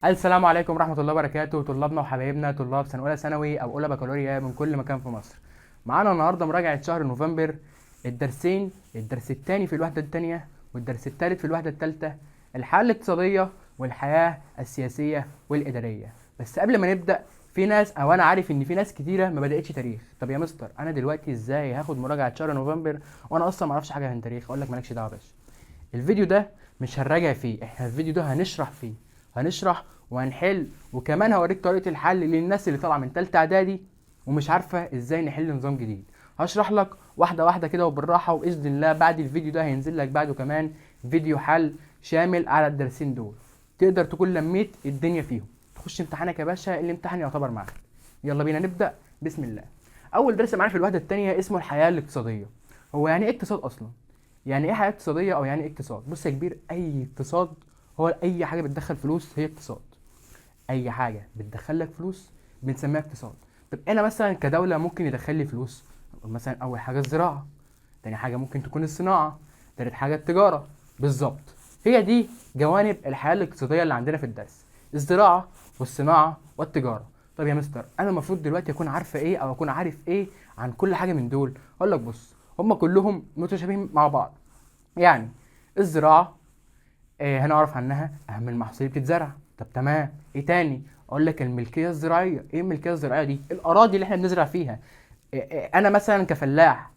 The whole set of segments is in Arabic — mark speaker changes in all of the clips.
Speaker 1: السلام عليكم ورحمة الله وبركاته، طلابنا وحبايبنا طلاب سنة أولى ثانوي أو أولى بكالوريا من كل مكان في مصر. معانا النهاردة مراجعة شهر نوفمبر، الدرسين، الدرس الثاني في الوحدة الثانية والدرس الثالث في الوحدة الثالثة، الحياة الاقتصادية والحياة السياسية والإدارية. بس قبل ما نبدأ، في ناس أو أنا عارف إن في ناس كتيرة ما بدأتش تاريخ. طب يا مستر، أنا دلوقتي إزاي هاخد مراجعة شهر نوفمبر وأنا أصلا ما أعرفش حاجة عن تاريخ؟ أقول لك مالكش دعوة يا باشا. الفيديو ده مش هنراجع فيه، احنا الفيديو ده هنشرح فيه، هنشرح وهنحل، وكمان هوريك طريقة الحل للناس اللي طالعة من تالتة اعدادي ومش عارفة ازاي نحل نظام جديد. هشرح لك واحدة واحدة كده وبالراحة، وبإذن الله بعد الفيديو ده هينزل لك بعده كمان فيديو حل شامل على الدرسين دول، تقدر تكون لميت الدنيا فيهم، تخش امتحانك يا باشا الامتحان يعتبر معاك. يلا بينا نبدأ، بسم الله. أول درس معانا في الوحدة التانية اسمه الحياة الاقتصادية. هو يعني ايه اقتصاد أصلا؟ يعني ايه حياه اقتصاديه او يعني ايه اقتصاد؟ بص يا كبير، اي اقتصاد هو اي حاجه بتدخل فلوس هي اقتصاد. اي حاجه بتدخل لك فلوس بنسميها اقتصاد. طب انا مثلا كدوله ممكن يدخل لي فلوس، نقول مثلا اول حاجه الزراعه، تاني حاجه ممكن تكون الصناعه، تالت حاجه التجاره. بالظبط، هي دي جوانب الحياه الاقتصاديه اللي عندنا في الدرس: الزراعه والصناعه والتجاره. طب يا مستر، انا المفروض دلوقتي اكون عارفه ايه او اكون عارف ايه عن كل حاجه من دول؟ اقول لك بص، هم كلهم متشابهين مع بعض. يعني الزراعة هنعرف عنها أهم المحاصيل بتتزرع. طب تمام، إيه تاني؟ أقول لك الملكية الزراعية. إيه الملكية الزراعية دي؟ الأراضي اللي إحنا بنزرع فيها. أنا مثلا كفلاح،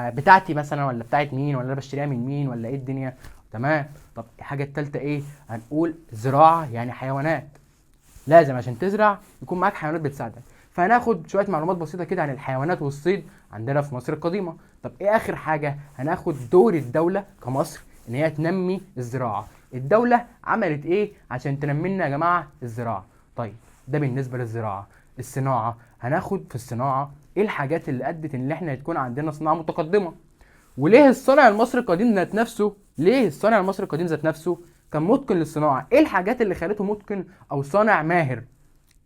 Speaker 1: بتاعتي مثلا ولا بتاعت مين، ولا أنا بشتريها من مين، ولا إيه الدنيا؟ تمام. طب الحاجة التالتة إيه؟ هنقول زراعة يعني حيوانات، لازم عشان تزرع يكون معاك حيوانات بتساعدك. فهناخد شويه معلومات بسيطه كده عن الحيوانات والصيد عندنا في مصر القديمه. طب ايه اخر حاجه؟ هناخد دور الدوله كمصر ان هي تنمي الزراعه. الدوله عملت ايه عشان تنمي لنا يا جماعه الزراعه؟ طيب، ده بالنسبه للزراعه. الصناعه، هناخد في الصناعه ايه الحاجات اللي ادت ان احنا تكون عندنا صناعه متقدمه، وليه الصانع المصري القديم ذات نفسه، ليه الصانع المصري القديم ذات نفسه كان متقن للصناعه؟ ايه الحاجات اللي خلته متقن او صانع ماهر؟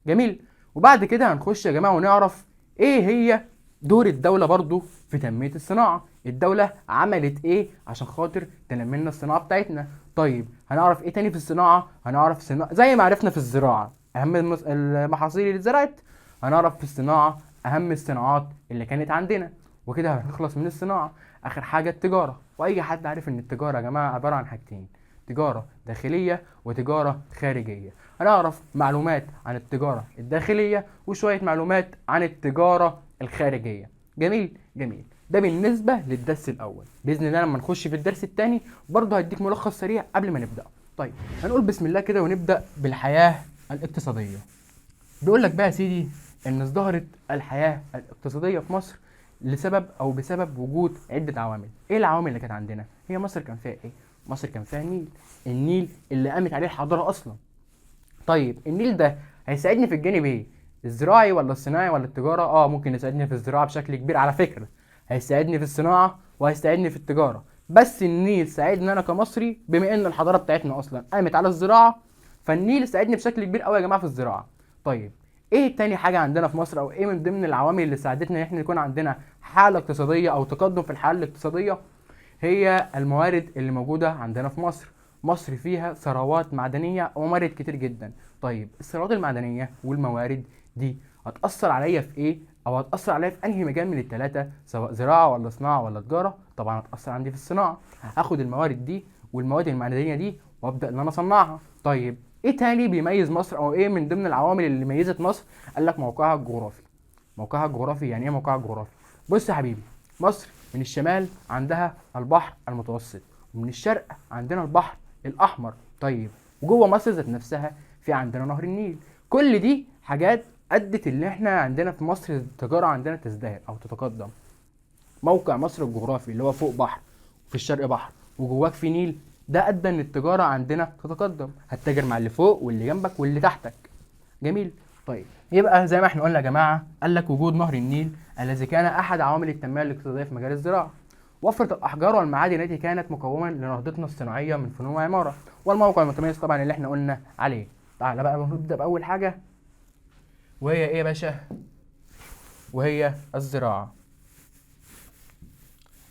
Speaker 1: جميل. وبعد كده هنخش يا جماعه ونعرف ايه هي دور الدوله برضو في تنميه الصناعه. الدوله عملت ايه عشان خاطر تنمي لنا الصناعه بتاعتنا؟ طيب هنعرف ايه تاني في الصناعه؟ هنعرف صناعة زي ما عرفنا في الزراعه اهم المحاصيل اللي اتزرعت، هنعرف في الصناعه اهم الصناعات اللي كانت عندنا، وكده هنخلص من الصناعه. اخر حاجه التجاره، واي حد عارف ان التجاره يا جماعه عباره عن حاجتين: تجاره داخليه وتجاره خارجيه. هنعرف معلومات عن التجاره الداخليه وشويه معلومات عن التجاره الخارجيه. جميل جميل. ده بالنسبه للدرس الاول. باذن الله لما نخش في الدرس الثاني برضه هديك ملخص سريع قبل ما نبدا. طيب هنقول بسم الله كده ونبدا بالحياه الاقتصاديه. بيقول لك بقى يا سيدي ان ازدهرت الحياه الاقتصاديه في مصر لسبب او بسبب وجود عده عوامل. ايه العوامل اللي كانت عندنا؟ هي مصر كان فيها ايه؟ مصر كان فيها النيل، النيل اللي قامت عليه الحضاره اصلا. طيب النيل ده هيساعدني في الجانب ايه؟ الزراعي ولا الصناعي ولا التجاره؟ ممكن يساعدني في الزراعه بشكل كبير على فكره، هيساعدني في الصناعه وهيساعدني في التجاره. بس النيل ساعدني انا كمصري بما ان الحضاره بتاعتنا اصلا قامت على الزراعه، فالنيل ساعدني بشكل كبير قوي يا جماعه في الزراعه. طيب ايه تاني حاجه عندنا في مصر، او ايه من ضمن العوامل اللي ساعدتنا ان احنا يكون عندنا حاله اقتصاديه او تقدم في الحاله الاقتصاديه؟ هي الموارد اللي موجودة عندنا في مصر. مصر فيها ثروات معدنية وموارد كتير جدا. طيب الثروات المعدنية والموارد دي هتأثر عليا في ايه؟ او هتأثر عليا في انهي مجال من التلاتة، سواء زراعة ولا صناعة ولا تجارة؟ طبعا هتأثر عندي في الصناعة. هاخد الموارد دي والمواد المعدنية دي وابدأ ان انا اصنعها. طيب ايه تاني بيميز مصر، او ايه من ضمن العوامل اللي ميزت مصر؟ قال لك موقعها الجغرافي. موقعها الجغرافي، يعني ايه موقعها الجغرافي؟ بص يا حبيبي، مصر من الشمال عندها البحر المتوسط، ومن الشرق عندنا البحر الاحمر. طيب وجوه مصر ذات نفسها في عندنا نهر النيل. كل دي حاجات ادت ان احنا عندنا في مصر التجاره عندنا تزدهر او تتقدم. موقع مصر الجغرافي اللي هو فوق بحر وفي الشرق بحر وجواك في نيل، ده ادى ان التجاره عندنا تتقدم، هتتاجر مع اللي فوق واللي جنبك واللي تحتك. جميل. طيب يبقى زي ما احنا قلنا يا جماعه، قال لك وجود نهر النيل الذي كان احد عوامل التنميه الاقتصاديه في مجال الزراعه. وفرة الأحجار والمعادن التي كانت مقوما لنهضتنا الصناعية من فنون وعمارة. والموقع المتميز طبعا اللي احنا قلنا عليه. تعالى بقى نبدأ بأول حاجة، وهي إيه يا باشا؟ وهي الزراعة.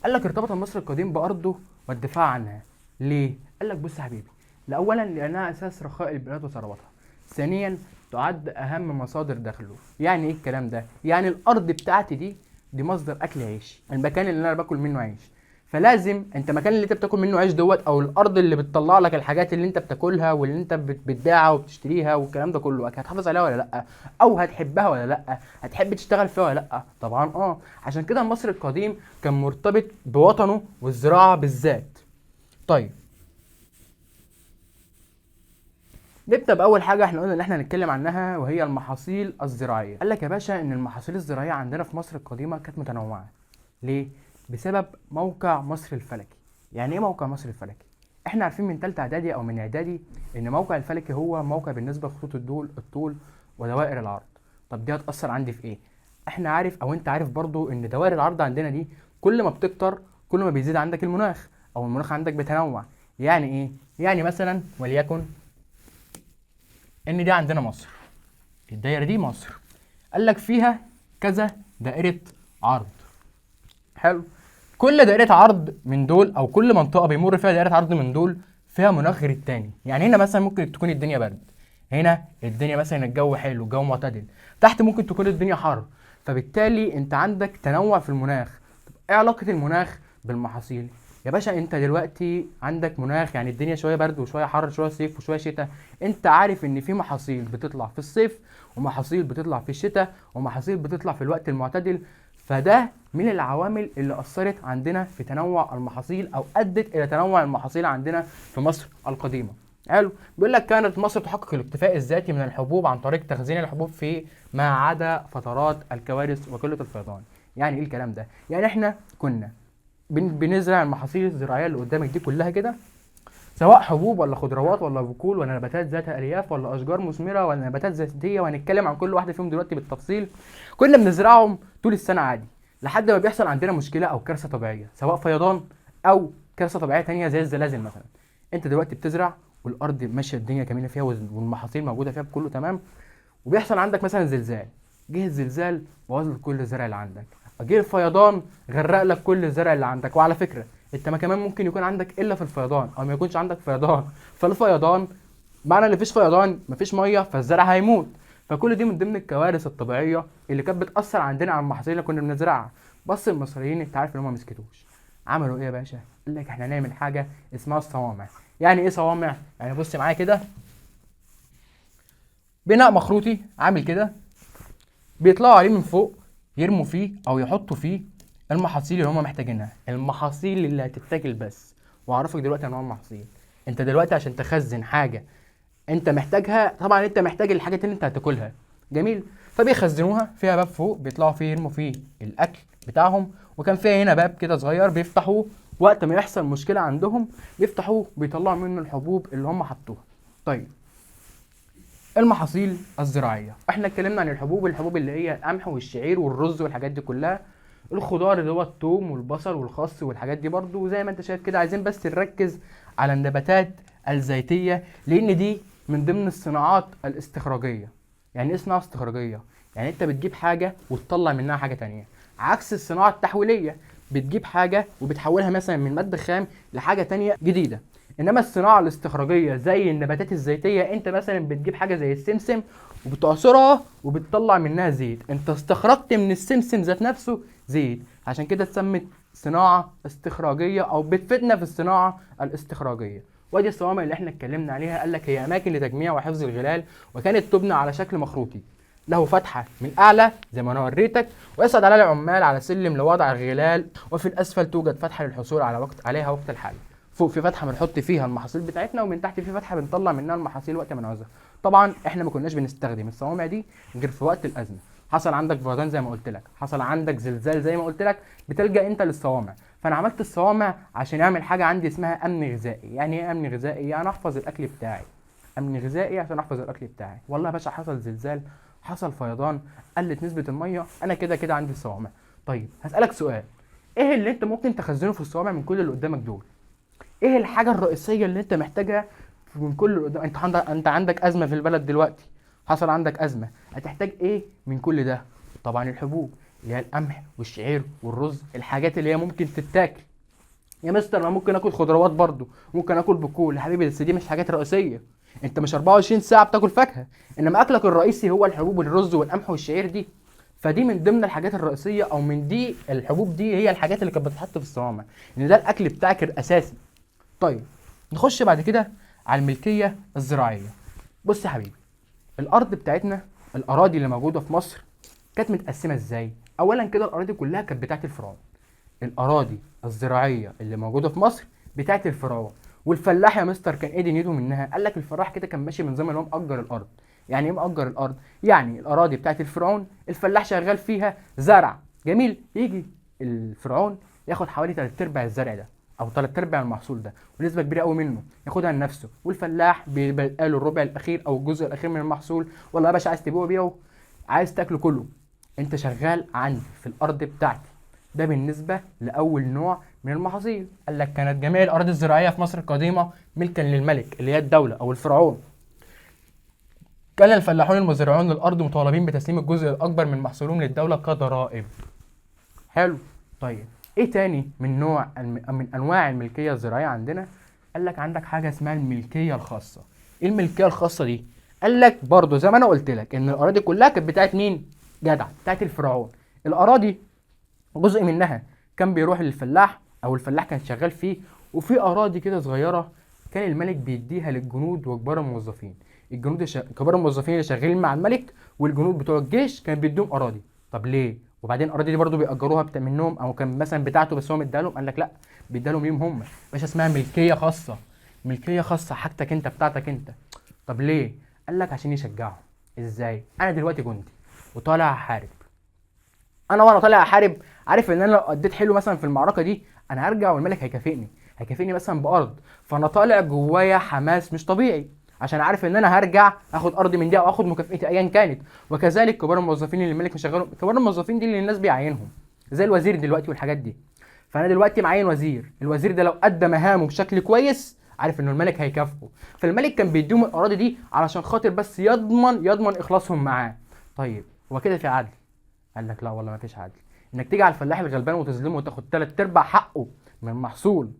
Speaker 1: قال لك ارتبط المصري القديم بأرضه والدفاع عنها. ليه؟ قال لك بص يا حبيبي، لأولا لأنها أساس رخاء البلاد وثروتها. ثانيا تعد اهم مصادر دخله. يعني ايه الكلام ده؟ يعني الارض بتاعتي دي مصدر اكل عيشي، المكان اللي انا باكل منه عيش. فلازم انت المكان اللي انت بتاكل منه عيش دوت، او الارض اللي بتطلع لك الحاجات اللي انت بتاكلها واللي انت بتبيعها وبتشتريها والكلام ده كله، هتحافظ عليها ولا لا؟ او هتحبها ولا لا؟ هتحب تشتغل فيها ولا لا؟ طبعا عشان كده المصري القديم كان مرتبط بوطنه والزراعه بالذات. طيب نبدا باول حاجه احنا قلنا ان احنا هنتكلم عنها، وهي المحاصيل الزراعيه. قال لك يا باشا ان المحاصيل الزراعيه عندنا في مصر القديمه كانت متنوعه. ليه؟ بسبب موقع مصر الفلكي. يعني ايه موقع مصر الفلكي؟ احنا عارفين من ثالثه اعدادي او من اعدادي ان موقع الفلكي هو موقع بالنسبه لخطوط الطول ودوائر العرض. طب دي هتاثر عندي في ايه؟ احنا عارف او انت عارف برضو ان دوائر العرض عندنا دي كل ما بتكتر كل ما بيزيد عندك المناخ، او المناخ عندك بيتنوع. يعني ايه؟ يعني مثلا وليكن ان دي عندنا مصر، الدايره دي مصر، قال لك فيها كذا دائره عرض. حلو. كل دائره عرض من دول او كل منطقه بيمر فيها دائره عرض من دول فيها مناخ غير التاني. يعني هنا مثلا ممكن تكون الدنيا برد، هنا الدنيا مثلا الجو حلو، الجو معتدل، تحت ممكن تكون الدنيا حر. فبالتالي انت عندك تنوع في المناخ. طب ايه علاقه المناخ بالمحاصيل؟ يا باشا انت دلوقتي عندك مناخ، يعني الدنيا شويه برد وشويه حر، شويه صيف وشويه شتاء. انت عارف ان في محاصيل بتطلع في الصيف، ومحاصيل بتطلع في الشتاء، ومحاصيل بتطلع في الوقت المعتدل. فده من العوامل اللي اثرت عندنا في تنوع المحاصيل، او ادت الى تنوع المحاصيل عندنا في مصر القديمه. حلو. بيقول لك كانت مصر تحقق الاكتفاء الذاتي من الحبوب عن طريق تخزين الحبوب في ما عدا فترات الكوارث وقله الفيضان. يعني ايه الكلام ده؟ يعني احنا كنا بنزرع المحاصيل الزراعيه اللي قدامك دي كلها كده، سواء حبوب ولا خضروات ولا بقول ولا نباتات ذات الياف ولا اشجار مثمره ولا نباتات زيتيه، وهنتكلم عن كل واحده فيهم دلوقتي بالتفصيل. كنا بنزرعهم طول السنه عادي لحد ما بيحصل عندنا مشكله او كارثه طبيعيه، سواء فيضان او كارثه طبيعيه تانية زي الزلازل مثلا. انت دلوقتي بتزرع والارض ماشيه الدنيا جميله فيها والمحاصيل موجوده فيها كله تمام، وبيحصل عندك مثلا زلزال. جه الزلزال بوظ لك كل الزرع اللي عندك، جه الفيضان غرق لك كل الزرع اللي عندك. وعلى فكره انت ما كمان ممكن يكون عندك الا في الفيضان او ما يكونش عندك فيضان. فالفيضان معنى ان مفيش فيضان مفيش ميه فالزرع هيموت. فكل دي من ضمن الكوارث الطبيعيه اللي كانت بتاثر عندنا على المحاصيل اللي كنا بنزرعها. بس المصريين انت عارف ان هم ما مسكتوش، عملوا ايه يا باشا؟ قال لك احنا هنعمل حاجه اسمها الصوامع. يعني ايه صوامع؟ يعني بص معايا كده، بناء مخروطي عامل كده، بيطلعوا عليه من فوق يرموا فيه او يحطوا فيه المحاصيل اللي هم محتاجينها، المحاصيل اللي هتتاكل بس. واعرفك دلوقتي انواع المحاصيل. انت دلوقتي عشان تخزن حاجه انت محتاجها، طبعا انت محتاج الحاجات اللي انت هتاكلها، جميل. فبيخزنوها فيها باب فوق بيطلعوا فيه يرموا فيه الاكل بتاعهم، وكان فيها هنا باب كده صغير بيفتحوه وقت ما يحصل مشكله عندهم، بيفتحوه بيطلعوا منه الحبوب اللي هم حطوها. طيب المحاصيل الزراعيه، احنا اتكلمنا عن الحبوب اللي هي القمح والشعير والرز والحاجات دي كلها. الخضار اللي هو الثوم والبصل والخس والحاجات دي برضو. وزي ما انت شايف كده عايزين بس نركز على النباتات الزيتيه، لان دي من ضمن الصناعات الاستخراجيه. يعني ايه صناعه استخراجيه؟ يعني انت بتجيب حاجه وتطلع منها حاجه تانية، عكس الصناعه التحويليه بتجيب حاجه وبتحولها مثلا من ماده خام لحاجه تانية جديده. انما الصناعه الاستخراجيه زي النباتات الزيتيه، انت مثلا بتجيب حاجه زي السمسم وبتعصرها وبتطلع منها زيت، انت استخرجت من السمسم ذات نفسه زيت. عشان كده اتسمت صناعه استخراجيه او بتفيدنا في الصناعه الاستخراجيه. ودي الصوامع اللي احنا اتكلمنا عليها. قال لك هي اماكن لتجميع وحفظ الغلال، وكانت تبنى على شكل مخروطي له فتحه من الاعلى زي ما انا وريتك، ويصعد عليها العمال على سلم لوضع الغلال، وفي الاسفل توجد فتحه للحصول عليها وقت الحاجه. فوق في فتحه بنحط فيها المحاصيل بتاعتنا، ومن تحت في فتحه بنطلع منها المحاصيل وقت ما نعوزها. طبعا احنا ما كناش بنستخدم الصوامع دي غير في وقت الازمه. حصل عندك فيضان زي ما قلت لك، حصل عندك زلزال زي ما قلت لك، بتلجأ انت للصوامع. فانا عملت الصوامع عشان اعمل حاجه عندي اسمها امن غذائي. يعني ايه امن غذائي؟ يعني احفظ الاكل بتاعي. امن غذائي عشان احفظ الاكل بتاعي. والله يا باشا حصل زلزال، حصل فيضان، قلت نسبه الميه، انا كده كده عندي الصوامع. طيب هسألك سؤال، ايه اللي انت ممكن تخزنه في الصوامع من كل اللي قدامك دول؟ ايه الحاجه الرئيسيه اللي انت محتاجها من كل اللي قدام؟ انت عندك ازمه في البلد دلوقتي، حصل عندك ازمه، هتحتاج ايه من كل ده؟ طبعا الحبوب اللي هي القمح والشعير والرز، الحاجات اللي هي ممكن تتاكل. يا مستر انا ممكن اكل خضروات برضو، ممكن اكل بقول يا حبيبي، بس دي مش حاجات رئيسيه. انت مش 24 ساعه بتاكل فاكهه، انما اكلك الرئيسي هو الحبوب والرز والقمح والشعير دي. فدي من ضمن الحاجات الرئيسيه، او من دي الحبوب دي هي الحاجات اللي كانت بتتحط في الصوامع، ان ده الاكل بتاعك الاساسي. طيب نخش بعد كده على الملكيه الزراعيه. بص يا حبيبي، الارض بتاعتنا، الاراضي اللي موجوده في مصر كانت متقسمه ازاي؟ اولا كده الاراضي كلها كانت بتاعت الفرعون. الاراضي الزراعيه اللي موجوده في مصر بتاعت الفرعون. والفلاح يا مستر كان ايه دنيته منها؟ قال لك الفلاح كده كان ماشي من زمان اللي هو مأجر الارض. يعني ايه مأجر الارض؟ يعني الاراضي بتاعت الفرعون الفلاح شغال فيها زرع جميل، يجي الفرعون ياخد حوالي 3 ارباع الزرع ده او 3 ارباع المحصول ده، ونسبه كبيره قوي منه ياخدها لنفسه، والفلاح بيبقى له الربع الاخير او الجزء الاخير من المحصول. والله يا باشا عايز تبيعه بيعه، عايز تاكله كله، انت شغال عندي في الارض بتاعتي. ده بالنسبه لاول نوع من المحاصيل. قال لك كانت جميع الاراضي الزراعيه في مصر القديمه ملكا للملك اللي هي الدوله او الفرعون. كان الفلاحون المزارعون للارض مطالبين بتسليم الجزء الاكبر من محصولهم للدوله كضرائب. حلو. طيب ايه تاني من من انواع الملكيه الزراعيه عندنا؟ قال لك عندك حاجه اسمها الملكيه الخاصه. ايه الملكيه الخاصه دي؟ قال لك برضو زي ما انا قلت لك ان الاراضي كلها كانت بتاعت مين؟ جدع، بتاعت الفرعون. الاراضي جزء منها كان بيروح للفلاح او الفلاح كان شغال فيه، وفي اراضي كده صغيره كان الملك بيديها للجنود وكبار الموظفين. الجنود كبار الموظفين اللي شغالين مع الملك والجنود بتوع الجيش كان بيديهم اراضي. طب ليه؟ وبعدين الاراضي دي برضو بيأجروها منهم، او كان مثلا بتاعته بس هو مديها لهم؟ قال لك لا، بيديها لهم ليهم هم. باشا اسمها ملكيه خاصه. ملكيه خاصه، حاجتك انت بتاعتك انت. طب ليه؟ قال لك عشان يشجعهم. ازاي؟ انا دلوقتي جندي وطالع احارب، انا وانا طالع احارب عارف ان انا لو اديت حلو مثلا في المعركه دي انا هرجع والملك هيكافئني مثلا بارض. فانا طالع جوايا حماس مش طبيعي، عشان عارف ان انا هرجع اخد ارض من دي او اخد مكافئتي ايا كانت. وكذلك كبار الموظفين اللي الملك مشغلهم، كبار الموظفين دي اللي الناس بيعينهم زي الوزير دلوقتي والحاجات دي. فانا دلوقتي معين وزير، الوزير ده لو ادى مهامه بشكل كويس عارف ان الملك هيكافئه. فالملك كان بيديهم الاراضي دي علشان خاطر بس يضمن اخلاصهم معاه. طيب هو كده في عدل؟ قال لك لا والله ما فيش عدل. انك تيجي على الفلاح الغلبان وتظلمه وتاخد 3 ارباع حقه من المحصول،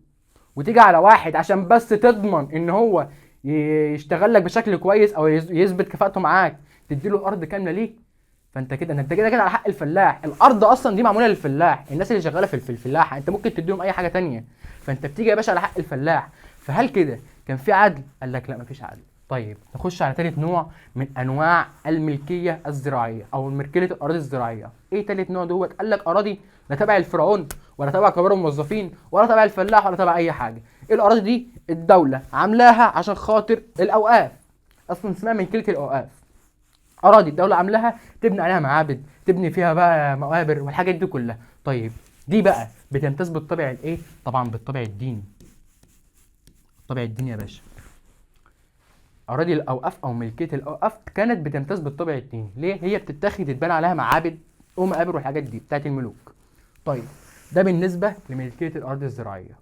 Speaker 1: وتيجي على واحد عشان بس تضمن ان هو يشتغل لك بشكل كويس او يثبت كفاءته معاك تديله الارض كامله ليه؟ فانت كده انت كده على حق الفلاح. الارض اصلا دي معموله للفلاح، الناس اللي شغاله في الفلاحه انت ممكن تديهم اي حاجه تانية، فانت بتيجي يا باشا على حق الفلاح. فهل كده كان في عدل؟ قال لك لا مفيش عدل. طيب نخش على ثالث نوع من انواع الملكيه الزراعيه او ملكيه الاراضي الزراعيه. ايه ثالث نوع دوت؟ قال لك اراضي لا تبع الفرعون ولا تبع كبار الموظفين ولا تبع الفلاح ولا تبع اي حاجه. الاراضي دي الدوله عاملاها عشان خاطر الاوقاف، اصلا اسمها ملكيه الاوقاف. اراضي الدوله عاملاها تبني عليها معابد، تبني فيها بقى مقابر والحاجات دي كلها. طيب دي بقى بتمتاز بالطابع الايه؟ طبعا بالطابع الديني. الطابع الديني يا باشا. اراضي الاوقاف او ملكيه الاوقاف كانت بتمتاز بالطابع الديني. ليه؟ هي بتتاخد يتبنى عليها معابد ومقابر والحاجات دي بتاعت الملوك. طيب ده بالنسبه لملكيه الاراضي الزراعيه.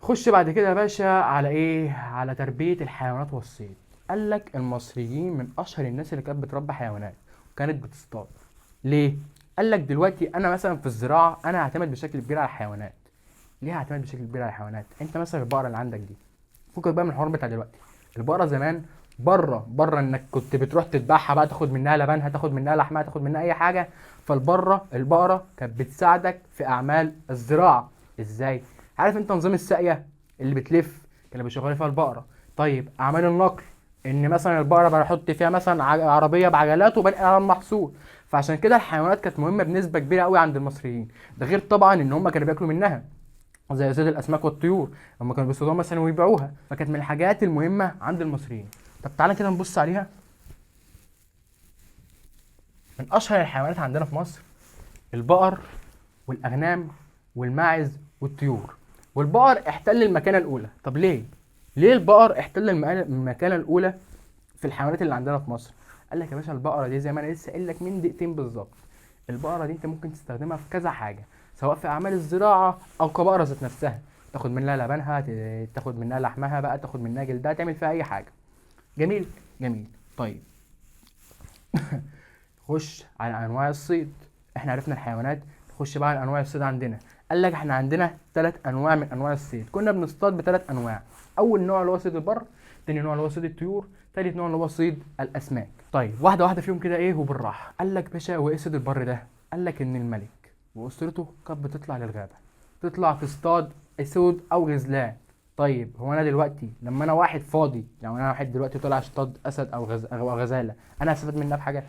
Speaker 1: خش بعد كده يا باشا على ايه؟ على تربيه الحيوانات والصيد. قال لك المصريين من اشهر الناس اللي كانت بتربي حيوانات وكانت بتصطاد. ليه؟ قال لك دلوقتي انا مثلا في الزراعه انا هعتمد بشكل كبير على الحيوانات. ليه هعتمد بشكل كبير على الحيوانات؟ انت مثلا البقره اللي عندك دي، فكك بقى من الحوار بتاع دلوقتي. البقره زمان بره انك كنت بتروح تذبحها بقى تاخد منها لبنها تاخد منها لحمها تاخد منها اي حاجه. البقره كانت بتساعدك في اعمال الزراعه. ازاي؟ عارف انت نظام الساقيه اللي بتلف كانوا بيشغلوا فيها البقره؟ طيب اعمال النقل، ان مثلا البقره بحط فيها مثلا عربيه بعجلات وبنقل على المحصول. فعشان كده الحيوانات كانت مهمه بنسبه كبيره قوي عند المصريين. ده غير طبعا ان هم كانوا بياكلوا منها زي صيد الاسماك والطيور، هم كانوا بيصطادوها مثلا ويبيعوها، فكانت من الحاجات المهمه عند المصريين. طب تعالى كده نبص عليها. من اشهر الحيوانات عندنا في مصر البقر والاغنام والماعز والطيور. والبقر احتل المكانه الاولى. طب ليه؟ ليه البقر احتل المكانه الاولى في الحيوانات اللي عندنا في مصر؟ قال لك يا باشا البقره دي زي ما انا لسه قايل لك من دقيقتين بالظبط، البقره دي انت ممكن تستخدمها في كذا حاجه، سواء في اعمال الزراعه او كبقره ذات نفسها، تاخد منها لبنها، تاخد منها لحمها بقى، تاخد منها جلدها، تعمل فيها اي حاجه. جميل جميل. طيب خش على انواع الصيد. احنا عرفنا الحيوانات، نخش بقى على انواع الصيد عندنا. قال لك احنا عندنا 3 انواع من انواع الصيد، كنا بنصطاد ب3 انواع. اول نوع اللي هو صيد البر، تاني نوع اللي هو صيد الطيور، تالت نوع اللي هو صيد الاسماك. طيب واحده واحده فيهم كده ايه وبالراحه. قال لك باشا وايه صيد البر ده؟ قال لك ان الملك واسرته كانت بتطلع للغابه، تطلع تصطاد اسود او غزلان. طيب هو انا دلوقتي لما انا واحد فاضي، يعني انا واحد دلوقتي طالع اصطاد اسد او غزاله، انا هستفاد منها بحاجه؟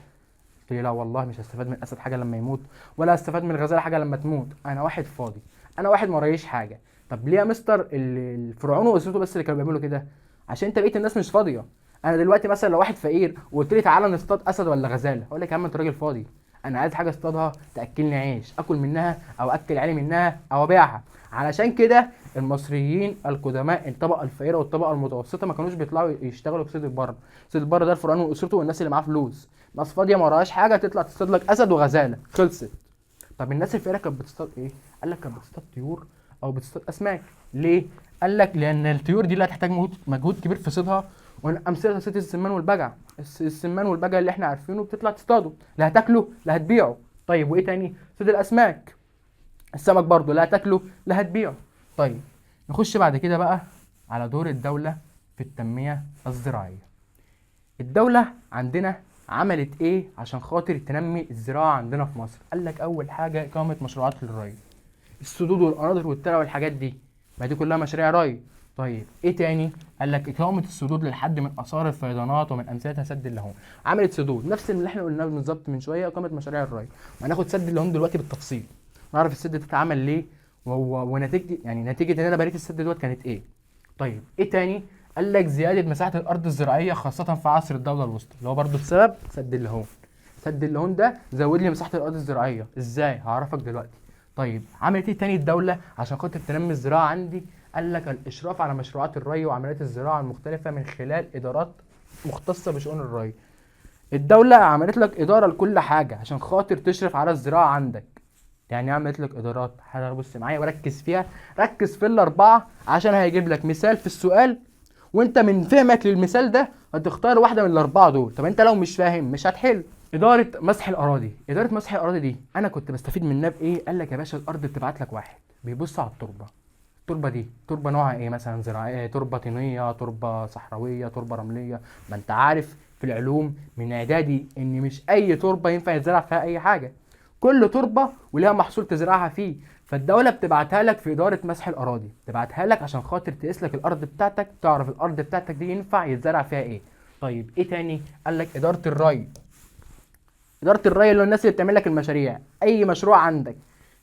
Speaker 1: قلت لي لا والله مش هستفاد من الاسد حاجه لما يموت، ولا هستفاد من الغزاله حاجه لما تموت. انا واحد فاضي، انا واحد ما رايش حاجه. طب ليه يا مستر الفرعون واسرته بس اللي كانوا بيعملوا كده؟ عشان انت بقيت الناس مش فاضيه. انا دلوقتي مثلا لو واحد فقير وقلت لي تعالى نصطاد اسد ولا غزاله، اقول لك يا عم انت راجل فاضي، انا عايز حاجه اصطادها تاكلني عيش، اكل منها او اكل عيالي منها او ابيعها. علشان كده المصريين القدماء الطبقه الفقيره والطبقه المتوسطه ما كانوش بيطلعوا يشتغلوا في صيد البر. صيد البر ده الفرعون واسرته والناس اللي معاه فلوس، ناس فاضيه ما وراهاش حاجه تطلع تصطاد لك اسد وغزاله، خلصت. طب الناس الفقيره كانت بتصطاد ايه؟ قال لك كانت بتصطاد طيور او بتصطاد اسماك. ليه؟ قال لك لان الطيور دي لا تحتاج مجهود كبير في صيدها، وامثله صيد السمان والبجع. السمان والبجع اللي احنا عارفينه بتطلع تصطاده، لا هتاكله لا هتبيعه. طيب وايه تاني؟ صيد الاسماك، السمك برضه لا هتاكله لا هتبيعه. طيب نخش بعد كده بقى على دور الدوله في التنميه الزراعيه. الدولة عندنا عملت ايه عشان خاطر تنمي الزراعة عندنا في مصر؟ قال لك اول حاجة اقامة مشروعات للري، السدود والقناطر والترع والحاجات دي، ما دي كلها مشاريع ري. طيب ايه تاني؟ قال لك اقامة السدود للحد من اثار الفيضانات ومن امثلتها سد اللاهون. عملت سدود نفس اللي احنا قلناه بالظبط من شوية، اقامة مشاريع الري. وهناخد سد اللاهون دلوقتي بالتفصيل، نعرف السد ده اتعمل ليه ونتيجة، يعني نتيجة ان انا بنيت السد دوت كانت ايه. طيب ايه تاني؟ قال لك زياده مساحه الارض الزراعيه خاصه في عصر الدوله الوسطى، اللي هو برضه بسبب سد اللاهون. سد اللاهون ده زود لي مساحه الارض الزراعيه ازاي؟ هعرفك دلوقتي. طيب عملت ايه تاني الدوله عشان خاطر تنمي الزراعه عندي؟ قال لك الاشراف على مشروعات الري وعمليات الزراعه المختلفه من خلال ادارات مختصه بشؤون الري. الدوله عملت لك اداره لكل حاجه عشان خاطر تشرف على الزراعه عندك. يعني عملت لك ادارات، حاجه بص معايا وركز فيها، ركز في الاربعه عشان هيجيب لك مثال في السؤال، وانت من فهمك للمثال ده هتختار واحده من الاربعه دول. طب انت لو مش فاهم مش هتحل. اداره مسح الاراضي، اداره مسح الاراضي دي انا كنت بستفيد منها بايه؟ قال لك يا باشا الارض بتبعت لك واحد بيبص على التربه. التربه دي تربه نوعها ايه؟ مثلا زراعيه، تربه طينيه، تربه صحراويه، تربه رمليه. ما انت عارف في العلوم من اعدادي ان مش اي تربه ينفع يتزرع فيها اي حاجه، كل تربه وليها محصول تزرعها فيه. فالدوله بتبعتها لك في اداره مسح الاراضي، تبعتها لك عشان خاطر تقيس لك الارض بتاعتك، تعرف الارض بتاعتك دي ينفع يتزرع فيها ايه. طيب ايه تاني؟ قال لك اداره الري. اداره الري اللي هو الناس اللي بتعمل لك المشاريع، اي مشروع عندك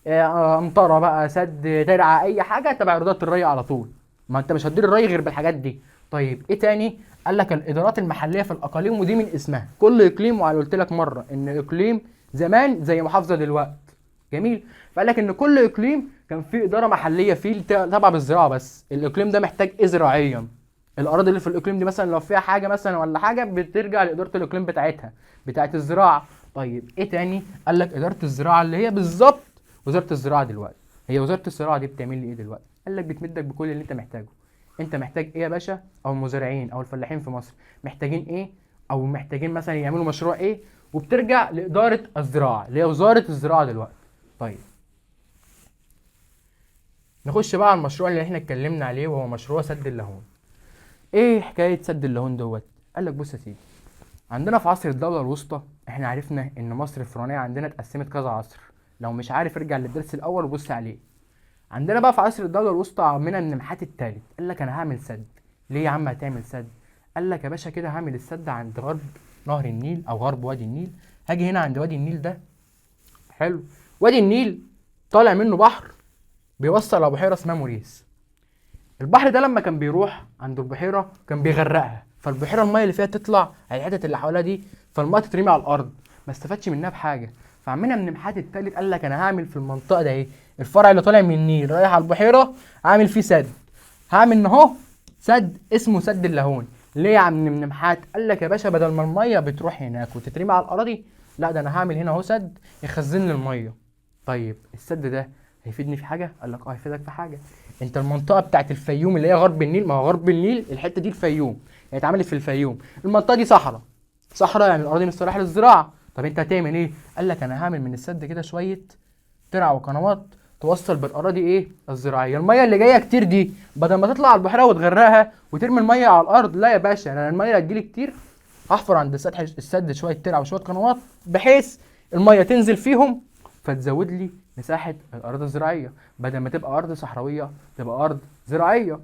Speaker 1: امطاره بقى، سد، ترعه، اي حاجه تبع اداره الري على طول، ما انت مش هتدير الري غير بالحاجات دي. طيب ايه تاني؟ قال لك الادارات المحليه في الاقاليم، ودي من اسمها كل اقليم، وقال قلت لك مره ان اقليم زمان زي محافظه دلوقتي، جميل. فقال لك ان كل اقليم كان فيه اداره محليه فيه تبع بالزراعه، بس الاقليم ده محتاج ايه زراعيا، الاراضي اللي في الاقليم دي مثلا لو فيها حاجه مثلا ولا حاجه بترجع لاداره الاقليم بتاعتها، بتاعت الزراعه. طيب ايه تاني؟ قال لك اداره الزراعه اللي هي بالظبط وزاره الزراعه دلوقتي. هي وزاره الزراعه دي بتعمل لي ايه دلوقتي؟ قال لك بتمدك بكل اللي انت محتاجه. انت محتاج ايه يا باشا؟ او المزارعين او الفلاحين في مصر محتاجين ايه، او محتاجين مثلا يعملوا مشروع ايه، وبترجع لاداره الزراعه اللي هي وزاره الزراعه دلوقتي. طيب نخش بقى على المشروع اللي احنا اتكلمنا عليه وهو مشروع سد اللاهون. ايه حكايه سد اللاهون دوت؟ قال لك بص يا سيدي، عندنا في عصر الدوله الوسطى احنا عرفنا ان مصر الفرعونيه عندنا اتقسمت كذا عصر، لو مش عارف ارجع للدرس الاول وبص عليه. عندنا بقى في عصر الدوله الوسطى عمنا النمحات الثالث قال لك انا هعمل سد. ليه يا عم هتعمل سد؟ قال لك يا باشا كده هعمل السد عند غرب نهر النيل او غرب وادي النيل. هاجي هنا عند وادي النيل ده، حلو، وادي النيل طالع منه بحر بيوصل على بحيره اسمها موريس. البحر ده لما كان بيروح عند البحيره كان بيغرقها، فالبحيره الميه اللي فيها تطلع على الحتت اللي حواليها دي، فالميه تترمي على الارض، ما استفادش منها بحاجه. فعمنا من النمحات التالت قال لك انا هعمل في المنطقه ده ايه، الفرع اللي طالع من النيل رايح على البحيره، عامل فيه سد. هعمل اهو سد اسمه سد اللاهون. ليه يا عم من النمحات؟ قال لك يا باشا بدل ما الميه بتروح هناك وتترمي على الاراضي، لا ده انا هعمل هنا اهو سد يخزن لي الميه. طيب السد ده هيفيدني في حاجه؟ قال لك اه هيفيدك في حاجه. انت المنطقه بتاعت الفيوم اللي هي غرب النيل، ما هو غرب النيل الحته دي الفيوم، يعني اتعملت في الفيوم، المنطقه دي صحراء، صحراء يعني الاراضي مش صالحه للزراعه. طب انت هتعمل ايه؟ قال لك انا هعمل من السد كده شويه ترع وقنوات توصل بالاراضي ايه الزراعيه. الميه اللي جايه كتير دي بدل ما تطلع على البحيره وتغرقها وترمي الميه على الارض، لا يا باشا، انا الميه هتجيلي كتير هحفر عند سطح السد شويه ترع وشويه قنوات بحيث الميه تنزل فيهم فتزود لي مساحه الارض الزراعيه، بدل ما تبقى ارض صحراويه تبقى ارض زراعيه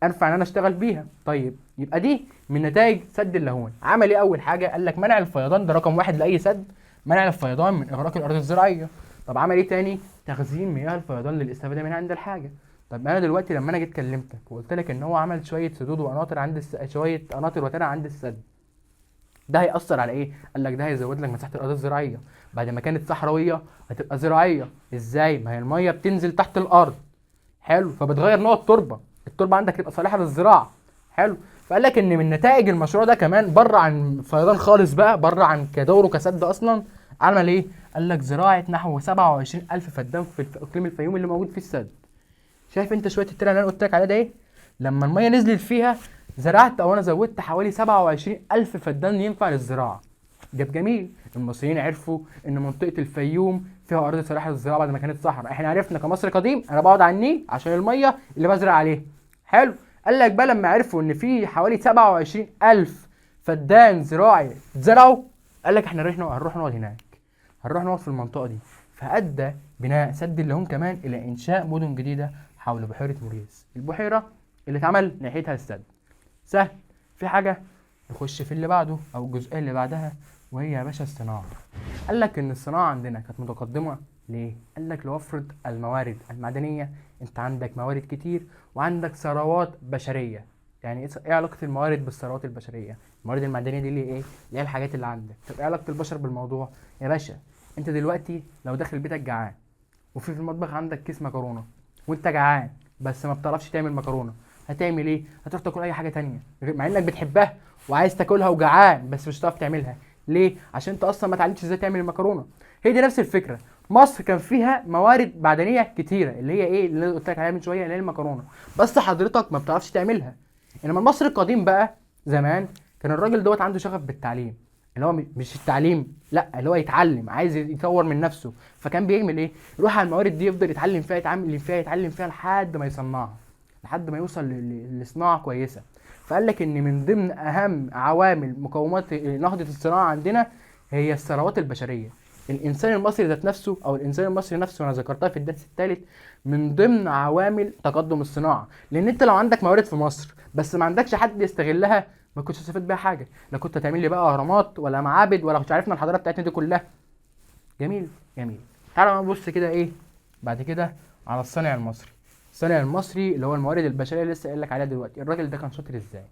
Speaker 1: انفع ان انا اشتغل بيها. طيب يبقى دي من نتائج سد اللاهون. عمل ايه اول حاجه؟ قال لك منع الفيضان، ده رقم واحد لاي سد، منع الفيضان من اغراق الارض الزراعيه. طب عمل ايه تاني؟ تخزين مياه الفيضان للاستفاده منها عند الحاجه. طب انا دلوقتي لما انا جيت كلمتك وقلت لك ان هو عمل شويه سدود وقناطر عند شويه قناطر وترع عند السد، ده هيأثر على ايه؟ قال لك ده هيزود لك مساحه الارض الزراعيه، بعد ما كانت صحراويه هتبقى زراعيه. ازاي؟ ما هي الميه بتنزل تحت الارض، حلو، فبتغير نوع التربه، التربه عندك تبقى صالحه للزراعه، حلو. فقال لك ان من نتائج المشروع ده كمان بره عن فيضان خالص بقى، بره عن كدوره كسد اصلا، عمل ايه؟ قال لك زراعه نحو 27000 فدان في اقليم الفيوم اللي موجود في السد. شايف انت شويه الترع اللي انا قلت لك عليها ده ايه؟ لما الميه نزلت فيها زرعت او انا زودت حوالي 27000 فدان ينفع للزراعه. جميل. المصريين عرفوا ان منطقه الفيوم فيها ارض صالحه للزراعه بعد ما كانت صحراء. احنا عرفنا كمصر قديم انا بقعد على النيل عشان الميه اللي بزرع عليها، حلو. قال لك بقى لما عرفوا ان في حوالي 27000 فدان زراعي اتزرعوا، قال لك احنا هنروح نقعد هناك، هنروح نقعد في المنطقه دي. فادى بناء سد اللاهون كمان الى انشاء مدن جديده حول بحيره موريس، البحيره اللي اتعمل ناحيتها السد. سهل. في حاجه نخش في اللي بعده او الجزئيه اللي بعدها، وهي يا باشا الصناعه. قال لك ان الصناعه عندنا كانت متقدمه ليه؟ قال لك لوفرت الموارد المعدنيه. انت عندك موارد كتير وعندك ثروات بشريه. يعني ايه علاقه الموارد بالثروات البشريه؟ الموارد المعدنيه دي اللي ايه؟ اللي هي الحاجات اللي عندك. طب ايه علاقه البشر بالموضوع؟ يا باشا انت دلوقتي لو داخل بيتك جعان وفي المطبخ عندك كيس مكرونه وانت جعان بس ما بتعرفش تعمل مكرونه، هتعمل ايه؟ هتروح تاكل اي حاجه تانية مع انك بتحبها وعايز تاكلها وجعان بس مش هتعرف تعملها. ليه؟ عشان انت اصلا ما اتعلمتش ازاي تعمل المكرونه. هي دي نفس الفكره. مصر كان فيها موارد معدنيه كتيره اللي هي ايه اللي قلت لك عليها من شويه اللي هي المكرونه، بس حضرتك ما بتعرفش تعملها. انما المصري القديم بقى زمان كان الراجل دوت عنده شغف بالتعليم، اللي هو مش التعليم، لا، اللي هو يتعلم، عايز يطور من نفسه. فكان بيعمل ايه؟ يروح على الموارد دي يفضل يتعلم فيها يتعلم فيها لحد ما يصنعها، لحد ما يوصل لصناعه كويسه. فقال لك ان من ضمن اهم عوامل مقومات نهضه الصناعه عندنا هي الثروات البشريه. الانسان المصري ذات نفسه او الانسان المصري نفسه، وانا ذكرتها في الدرس الثالث، من ضمن عوامل تقدم الصناعه. لان انت لو عندك موارد في مصر بس ما عندكش حد يستغلها ما كنتش هتستفاد بيها حاجه، لا كنت هتعمل لي بقى اهرامات ولا معابد ولا كنت عرفنا الحضارات بتاعتنا دي كلها. جميل جميل. تعالوا نبص كده ايه بعد كده على الصانع المصري. الصانع المصري اللي هو الموارد البشريه اللي لسه قايل لك عليها دلوقتي، الراجل ده كان شاطر ازاي؟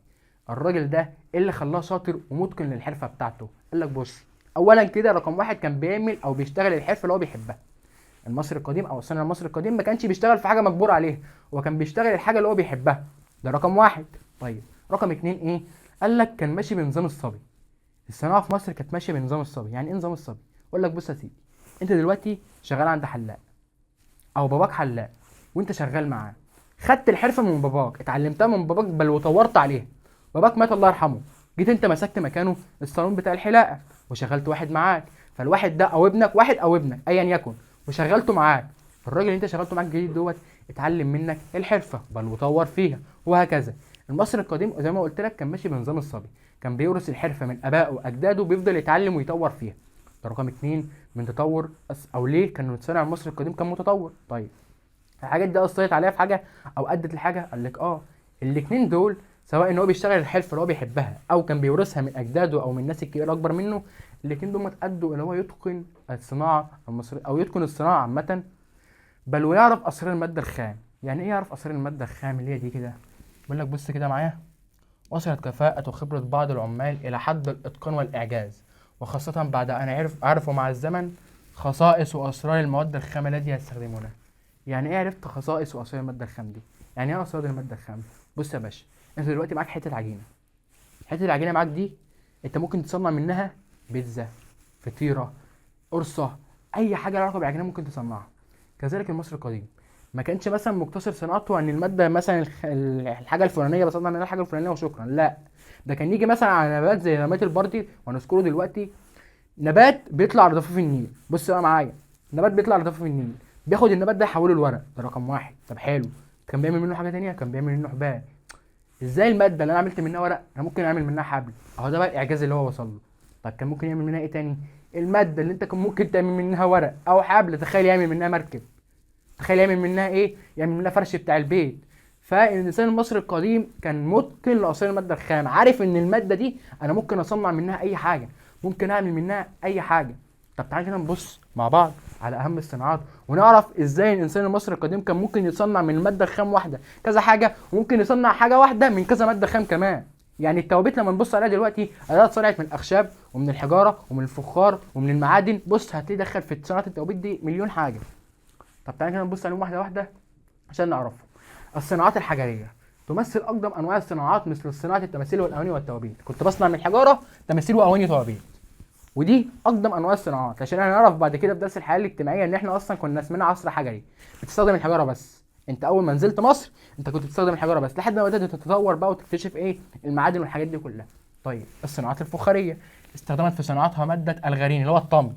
Speaker 1: الراجل ده ايه اللي خلاه شاطر ومتقن للحرفه بتاعته؟ قال لك بص، اولا كده رقم واحد كان بيعمل او بيشتغل الحرفه اللي هو بيحبها. المصري القديم او الصانع المصري القديم ما كانش بيشتغل في حاجه مجبور عليها، هو كان بيشتغل الحاجه اللي هو بيحبها. ده رقم واحد. طيب رقم اتنين ايه؟ قال لك كان ماشي بنظام الصبي. الصناعه في مصر كانت ماشيه بنظام الصبي. يعني ايه نظام الصبي؟ اقول لك بص يا سيدي، انت دلوقتي شغال عند حلاق او باباك حلاق وانت شغال معاه، خدت الحرفه من باباك، اتعلمتها من باباك بل وطورت عليها. باباك مات الله يرحمه، جيت انت مسكت مكانه الصالون بتاع الحلاقه وشغلت واحد معاك، فالواحد ده او ابنك، واحد او ابنك ايا يكن، وشغلته معاك. الراجل اللي انت شغلته معاك الجديد دوت اتعلم منك الحرفه بل وطور فيها، وهكذا. المصري القديم زي ما قلت لك كان ماشي بنظام الصبي، كان بيورث الحرفه من ابائه واجداده وبيفضل يتعلم ويطور فيها. ده رقم اتنين من تطور او ليه كان الصانع المصري القديم كان متطور. طيب الحاجات دي اثرت عليها في حاجه او ادت لحاجه؟ قال لك الاثنين دول سواء ان هو بيشتغل الحرفه اللي هو بيحبها او كان بيورثها من اجداده او من الناس الكبيره الاكبر منه، الاثنين دول ادوا ان هو يتقن الصناعه المصريه او يتقن الصناعه عامه، بل ويعرف اسرار الماده الخام. يعني ايه يعرف اسرار الماده الخام اللي هي دي كده؟ بقول لك بص كده معايا، وصلت كفاءة وخبرة بعض العمال إلى حد الإتقان والإعجاز، وخاصة بعد أن عرفوا مع الزمن خصائص وأسرار المواد الخام التي يستخدمونها. يعني إيه عرفت خصائص وأسرار المادة الخام دي؟ يعني إيه أسرار المادة الخام؟ بص يا باشا، أنت دلوقتي معاك حتة عجينة، حتة العجينة معاك دي أنت ممكن تصنع منها بيتزا، فطيرة، قرصة، أي حاجة لها علاقة بالعجينة ممكن تصنعها. كذلك المصري القديم ما كانش مثلا مقتصر صناعته عن الماده مثلا الحاجه الفلانيه بصنع منها الحاجه الفلانيه وشكرا، لا، ده كان يجي مثلا على نبات زي نبات البردي وهنذكره دلوقتي. نبات بيطلع على ضفاف النيل. بص بقى معايا، نبات بيطلع على ضفاف النيل بياخد النبات ده يحوله لورق، ده رقم واحد. طب حلو، كان بيعمل منه حاجه تانية، كان بيعمل منه حبال. ازاي الماده اللي انا عملت منها ورق انا ممكن اعمل منها حبل؟ اهو ده بقى الاعجاز اللي هو وصل له. طب كان ممكن يعمل منها ايه تاني؟ الماده اللي انت كان ممكن تعمل منها ورق او حبل، تخيل يعمل منها مركب، تخيل يعمل منها ايه، يعمل منها فرش بتاع البيت. فالانسان المصري القديم كان متقن لاصول الماده الخام، عارف ان الماده دي انا ممكن اصنع منها اي حاجه، ممكن اعمل منها اي حاجه. طب تعالى كده نبص مع بعض على اهم الصناعات ونعرف ازاي الانسان المصري القديم كان ممكن يصنع من الماده الخام واحده كذا حاجه، وممكن يصنع حاجه واحده من كذا ماده خام كمان. يعني التوابيت لما نبص عليها دلوقتي اداه اتصنعت من الاخشاب ومن الحجاره ومن الفخار ومن المعادن. بص هتلاقي دخل في صناعه التوابيت دي مليون حاجه. طب تعالى كده نبص عليهم واحده واحده عشان نعرفهم. الصناعات الحجريه تمثل اقدم انواع الصناعات، مثل صناعه التماثيل والاواني والتوابيت. كنت بصنع من الحجاره تماثيل واواني وتوابيت، ودي اقدم انواع الصناعات. عشان احنا نعرف بعد كده في درس الحياه الاجتماعيه ان احنا اصلا كنا اسمنا عصر حجري، بتستخدم الحجاره بس. انت اول ما نزلت مصر انت كنت بتستخدم الحجاره بس، لحد ما بدات تتطور بقى وتكتشف ايه المعادن والحاجات دي كلها. طيب الصناعات الفخاريه استخدمت في صناعتها ماده الغرين اللي هو الطمي.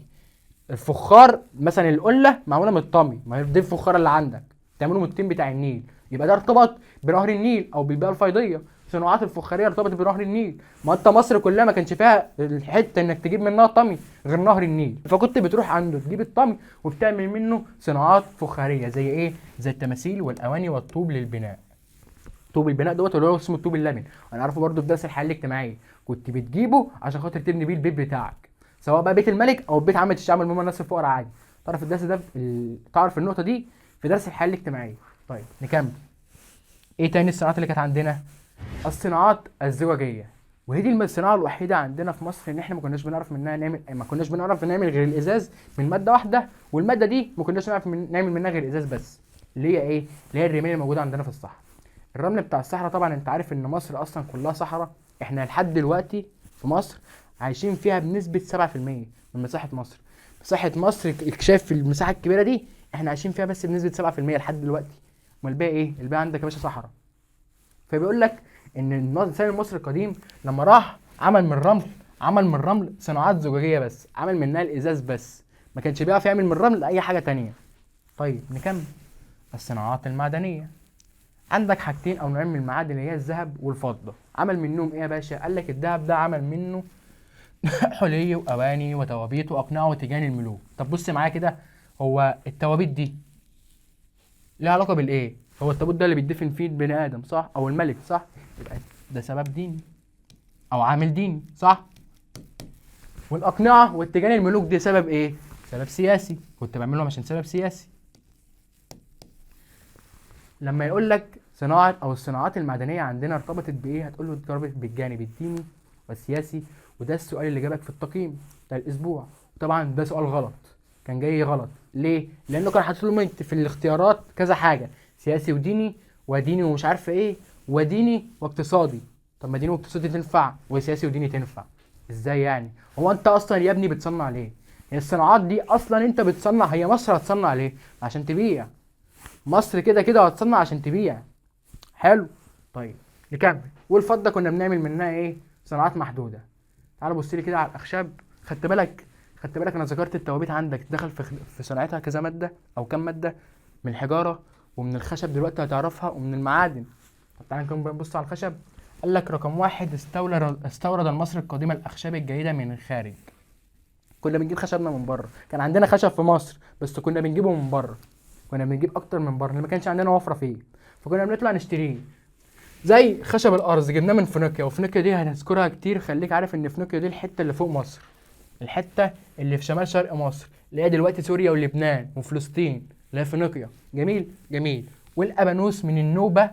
Speaker 1: الفخار مثلا القله معموله من الطمي، ما هي دي الفخار اللي عندك تعمله من الطين بتاع النيل، يبقى ده ارتبط بنهر النيل او بالبيئه الفيضيه. الصناعات الفخاريه ارتبطت بنهر النيل، ما انت مصر كلها ما كانش فيها الحته انك تجيب منها طمي غير نهر النيل، فكنت بتروح عنده تجيب الطمي وبتعمل منه صناعات فخاريه زي ايه؟ زي التماثيل والاواني والطوب للبناء. طوب البناء دوت اللي هو اسمه الطوب اللبن، انا عارفه برضو في درس الحياه الاجتماعيه، كنت بتجيبه عشان خاطر تبني بيه البيت بتاعك، سواء بقى بيت الملك او بيت عامه الشعب المهم الناس الفقراء عادي. تعرف الدرس ده تعرف النقطه دي في درس الحياه الاجتماعيه. طيب نكمل. ايه تاني الصناعات اللي كانت عندنا؟ الصناعات الزجاجيه، وهي دي الصناعه الوحيده عندنا في مصر ان احنا ما كناش بنعرف نعمل غير الازاز من ماده واحده، والماده دي ما كناش نعرف نعمل منها غير ازاز بس، اللي هي ايه؟ اللي هي الرمال الموجوده عندنا في الصحراء. الرمل بتاع الصحراء، طبعا انت عارف ان مصر اصلا كلها صحراء، احنا لحد دلوقتي في مصر عايشين فيها بنسبه 7% من مساحه مصر. مساحه مصر اكشاف في المساحه الكبيره دي احنا عايشين فيها بس بنسبه 7% لحد دلوقتي. امال الباقي ايه؟ الباقي عندك يا باشا صحراء. فبيقول لك ان الانسان المصري القديم لما راح عمل من الرمل صناعات زجاجيه بس، عمل منها الازاز بس، ما كانش بيعرف يعمل من الرمل اي حاجه تانية. طيب نكمل. الصناعات المعدنيه، عندك حاجتين او نوعين من المعادن اللي هي الذهب والفضه. عمل منهم ايه يا باشا؟ قال لك الذهب ده عمل منه حلي واواني وتوابيت واقنعه وتيجان الملوك. طب بص معايا كده، هو التوابيت دي ليها علاقه بالايه؟ هو التابوت ده اللي بيدفن فيه البني ادم صح، او الملك صح، يبقى ده سبب ديني او عامل ديني صح. والاقنعه واتجان الملوك دي سبب ايه؟ سبب سياسي، كنت بعملهم عشان سبب سياسي. لما يقول لك صناعه او الصناعات المعدنيه عندنا ارتبطت بايه؟ هتقول له ارتبطت بالجانب الديني والسياسي، وده السؤال اللي جابك في التقييم بتاع الاسبوع. طبعا ده سؤال غلط، كان جاي غلط. ليه؟ لانه كان حاطط له في الاختيارات كذا حاجه، سياسي وديني وديني ومش عارف ايه وديني واقتصادي. طب ما ديني واقتصادي تنفع وسياسي وديني تنفع؟ ازاي يعني؟ هو انت اصلا يا ابني بتصنع ليه؟ هي الصناعات دي اصلا انت بتصنع، هي مصر هتصنع ليه؟ عشان تبيع. مصر كده كده هتصنع عشان تبيع. حلو. طيب نكمل. والفضه كنا بنعمل منها ايه؟ صناعات محدوده. تعال بص لي كده على الاخشاب. خدت بالك انا ذكرت التوابيت عندك دخل في صناعتها كذا ماده او كام ماده؟ من الحجاره ومن الخشب دلوقتي هتعرفها ومن المعادن. طب تعال نبص على الخشب. قال لك رقم واحد، استورد المصري القديم الاخشاب الجيده من الخارج. كنا بنجيب خشبنا من بره، كان عندنا خشب في مصر بس كنا بنجيبه من بره، كنا بنجيب اكتر من بره لان ما كانش عندنا وفره فيه، فكنا بنطلع نشتريه. زي خشب الارز جبناه من فينيقيا، وفينيقيا دي هنذكرها كتير، خليك عارف ان فينيقيا دي الحته اللي فوق مصر، الحته اللي في شمال شرق مصر اللي هي دلوقتي سوريا ولبنان وفلسطين، اللي هي فينيقيا. جميل جميل. والابانوس من النوبه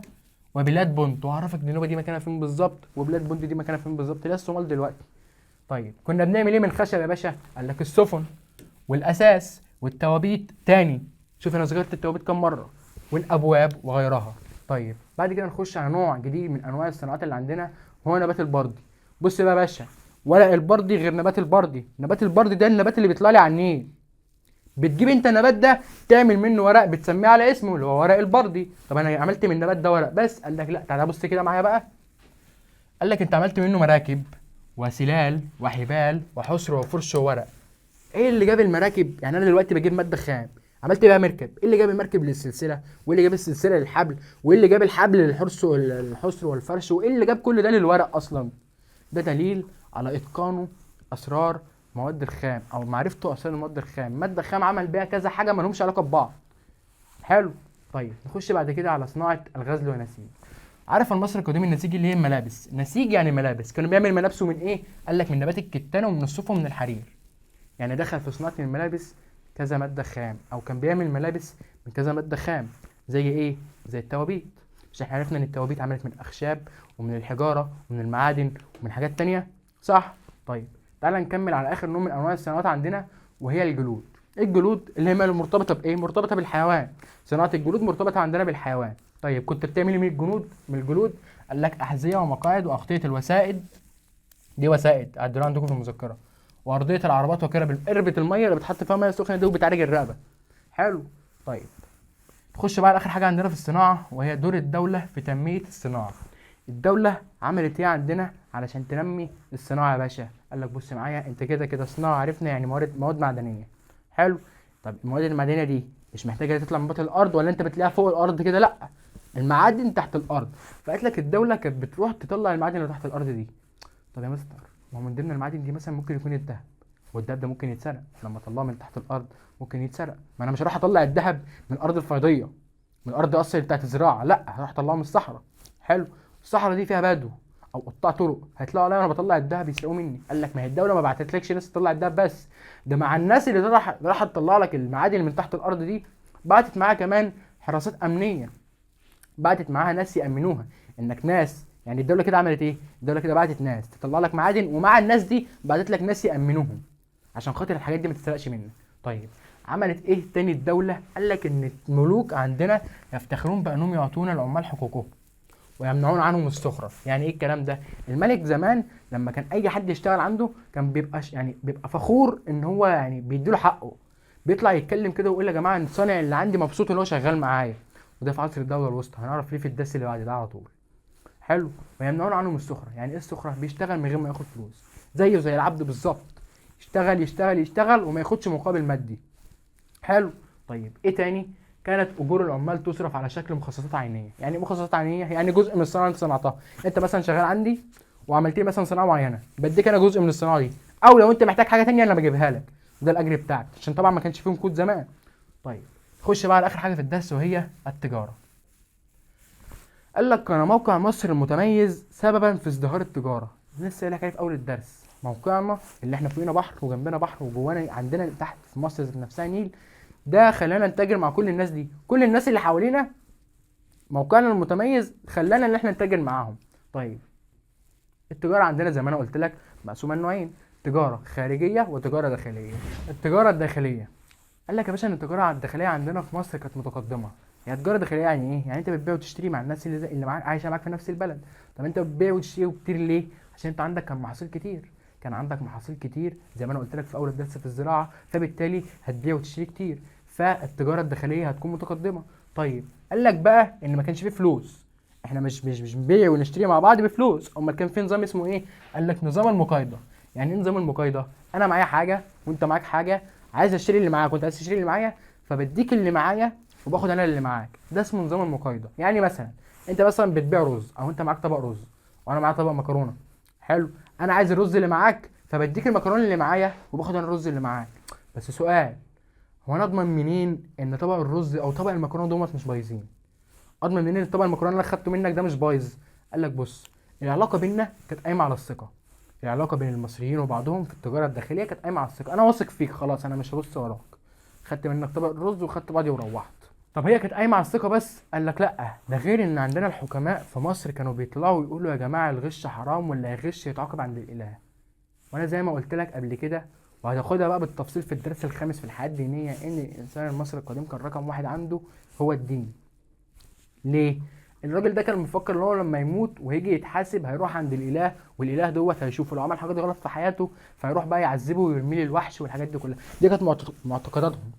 Speaker 1: وبلاد بونت، وهعرفك النوبه دي مكانها فين بالظبط وبلاد بونت دي مكانها فين بالظبط، اللي هي الصومال دلوقتي. طيب كنا بنعمل ايه من الخشب يا باشا؟ قال لك السفن والاساس والتوابيت. تاني شوف انا ذكرت التوابيت كام مره، والابواب وغيرها. طيب بعد كده نخش على نوع جديد من انواع الصناعات اللي عندنا، وهو نبات البردي. بص بقى يا باشا، ورق البردي غير نبات البردي. نبات البردي ده النبات اللي بيطلع لي على النيل، بتجيب انت النبات ده تعمل منه ورق بتسميه على اسمه اللي هو ورق البردي. طب انا عملت من النبات ده ورق بس؟ قال لك لا، تعالى بص كده معايا بقى. قال لك انت عملت منه مراكب وسلال وحبال وحصر وفرش وورق. ايه اللي جاب المراكب؟ يعني انا دلوقتي بجيب ماده خام عملت ايه بقى مركب؟ ايه اللي جاب المركب للسلسله؟ وايه اللي جاب السلسله للحبل؟ وايه اللي جاب الحبل للحصر والفرش؟ وايه اللي جاب كل ده للورق اصلا؟ ده دليل على اتقانه اسرار مواد الخام، او معرفته اسرار المواد الخام. ماده خام عمل بيها كذا حاجه ما لهمش علاقه ببعض. حلو. طيب نخش بعد كده على صناعه الغزل والنسيج. عارف المصري القديم النسيج اللي هي الملابس، نسيج يعني ملابس. كانوا بيعمل ملابسه من ايه؟ قال لك من نبات الكتان ومن الصوف ومن الحرير. يعني دخل في صناعه الملابس كذا ماده خام، او كان بيعمل ملابس من كذا ماده خام. زي ايه؟ زي التوابيت. مش احنا عرفنا ان التوابيت عملت من الاخشاب ومن الحجاره ومن المعادن ومن حاجات تانية، صح؟ طيب تعال نكمل على اخر نوع من انواع الصناعات عندنا، وهي الجلود. الجلود اللي هي مرتبطه بايه؟ مرتبطه بالحيوان. صناعه الجلود مرتبطه عندنا بالحيوان. طيب كنت بتعمل ايه من الجلود؟ قال لك احذيه ومقاعد واغطيه الوسائد. دي وسائد عدلوها عندكم في المذكره. وارضيه العربات وكده، قربة الميه اللي بتحط فيها ميه سخنه دي وبتعالج الرقبه. حلو. طيب تخش بقى على اخر حاجه عندنا في الصناعه، وهي دور الدوله في تنميه الصناعه. الدوله عملت ايه عندنا علشان تنمي الصناعه يا باشا؟ قال لك بص معايا، انت كده كده صناعه عرفنا يعني مواد معدنيه. حلو. طب المواد المعدنيه دي مش محتاجه تطلع من بطن الارض ولا انت بتلاقيها فوق الارض كده؟ لا، المعادن تحت الارض. فقالت لك الدوله كانت بتروح تطلع المعادن اللي تحت الارض دي. طب يا مستر، ما هو من ضمن المعادن دي مثلا ممكن يكون الذهب، والذهب ده ممكن يتسرق. لما اطلعه من تحت الارض ممكن يتسرق. ما انا مش هروح اطلع الذهب من الارض الفيضيه، من الارض اصلا بتاعت الزراعه، لا، هروح اطلعه من الصحراء. حلو. الصحراء دي فيها بدو او قطاع طرق، هيطلعوا عليا وانا بطلع الذهب يسرقوه مني. قال لك ما هي الدوله ما بعتتلكش ناس تطلع الذهب بس، ده مع الناس اللي راح تطلع لك المعادن اللي من تحت الارض دي، بعتت معاها كمان حراسات امنيه، بعتت معاها ناس يامنوها. انك ناس، يعني الدوله كده عملت ايه؟ الدوله كده بعتت ناس تطلع لك معادن، ومع الناس دي بعتت لك ناس يامنوهم عشان خاطر الحاجات دي ما تتسرقش منك. طيب عملت ايه تاني الدوله؟ قال لك ان الملوك عندنا يفتخرون بانهم يعطون العمال حقوقهم ويمنعون عنهم السخره. يعني ايه الكلام ده؟ الملك زمان لما كان اي حد يشتغل عنده كان بيبقى فخور ان هو يعني بيديله حقه، بيطلع يتكلم كده ويقول يا جماعه الصانع اللي عندي مبسوط ان هو شغال معايا. وده في عصر الدوله الوسطى، هنعرف ليه في الدرس اللي بعد ده على طول. حلو. ويمنعون عنهم السخره. يعني ايه السخره؟ بيشتغل من غير ما ياخد فلوس، زيه زي العبد بالظبط، يشتغل يشتغل يشتغل وما ياخدش مقابل مادي. حلو. طيب ايه تاني؟ كانت اجور العمال تصرف على شكل مخصصات عينيه. يعني ايه مخصصات عينيه؟ يعني جزء من الصناعه انت صنعتها. انت مثلا شغال عندي وعملت لي مثلا صناعه معينه، بديك انا جزء من الصناعه دي، او لو انت محتاج حاجه تانية انا بجيبها لك، ده الاجر بتاعك، عشان طبعا ما كانش فيهم كود زمان. طيب خش بقى على اخر حاجه في الدرس، وهي التجاره. قال لك كان موقع مصر المتميز سببا في ازدهار التجاره. لسه قايل لك عليه في اول الدرس، موقعنا اللي احنا فوقينا بحر وجنبنا بحر وجوانا عندنا تحت في مصر ذات نفسها نيل، ده خلانا نتاجر مع كل الناس دي. كل الناس اللي حوالينا موقعنا المتميز خلانا ان احنا نتاجر معاهم. طيب التجاره عندنا زي ما انا قلت لك مقسومه لنوعين، تجاره خارجيه وتجاره داخليه. التجاره الداخليه قال لك يا باشا ان التجاره الداخليه عندنا في مصر كانت متقدمه. يعني التجاره الداخليه يعني ايه؟ يعني انت بتبيع وتشتري مع الناس اللي معاك عايشه معاك في نفس البلد. طب انت بتبيع وتشتري كتير ليه؟ عشان انت عندك كان محاصيل كتير، كان عندك محاصيل كتير زي ما انا قلت لك في اول الدرس في الزراعه، فبالتالي هتبيع وتشتري كتير، فالتجاره الداخليه هتكون متقدمه. طيب قال لك بقى ان ما كانش فيه فلوس، احنا مش بنبيع ونشتري مع بعض بفلوس، امال كان في نظام اسمه ايه؟ قال لك نظام المقايضه. يعني ايه نظام المقايضه؟ انا معايا حاجه وانت معاك حاجه، عايز اشتري اللي معاك وانت عايز تشتري اللي معايا، فبديك اللي معايا وباخد انا اللي معاك. ده اسمه نظام المقايضه. يعني مثلا انت مثلا بتبيع رز، او انت معاك طبق رز وانا معايا طبق مكرونه. حلو. انا عايز الرز اللي معاك فبديك المكرونه اللي معايا وباخد انا الرز اللي معاك. بس سؤال، هو انا اضمن منين ان طبق الرز او طبق المكرونه دوت مش بايظين؟ اضمن منين ان طبق المكرونه اللي انا خدته منك ده مش بايظ؟ قال لك بص، العلاقه بيننا كانت قايمه على الثقه. العلاقه بين المصريين وبعضهم في التجاره الداخليه كانت قايمه على الثقه. انا واثق فيك خلاص، انا مش هبص وراك، خدت منك طبق الرز وخدت بعضي وروحت. طب هي كانت قايمه على الثقه بس؟ قال لك لا، ده غير ان عندنا الحكماء في مصر كانوا بيطلعوا يقولوا يا جماعه الغش حرام واللي هيغش يتعاقب عند الاله. وانا زي ما قلت لك قبل كده وهتاخدها بقى بالتفصيل في الدرس الخامس في الحياه الدينيه، ان الانسان المصري القديم كان رقم واحد عنده هو الدين. ليه؟ الراجل ده كان مفكر ان هو لما يموت وهيجي يتحاسب هيروح عند الاله، والاله دوت هيشوفه لو عمل حاجات غلط في حياته فيروح بقى يعذبه ويرميه للوحش والحاجات دي كلها. دي كانت معتقداتهم.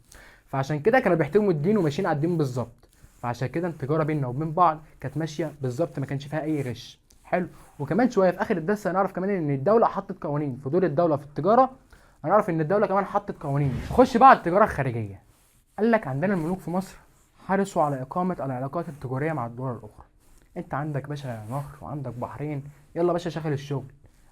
Speaker 1: فعشان كده كانوا بيحترموا الدين وماشيين على الدين بالظبط. فعشان كده التجاره بيننا وبين بعض كانت ماشيه بالظبط، ما كانش فيها اي غش. حلو. وكمان شويه في اخر الدرس هنعرف كمان ان الدوله حطت قوانين في دور الدوله في التجاره. هنعرف ان الدوله كمان حطت قوانين. خش بقى على التجاره الخارجيه. قال لك عندنا الملوك في مصر حرصوا على اقامه العلاقات التجاريه مع الدول الاخرى. انت عندك باشا نهر وعندك بحرين، يلا باشا شغل الشغل،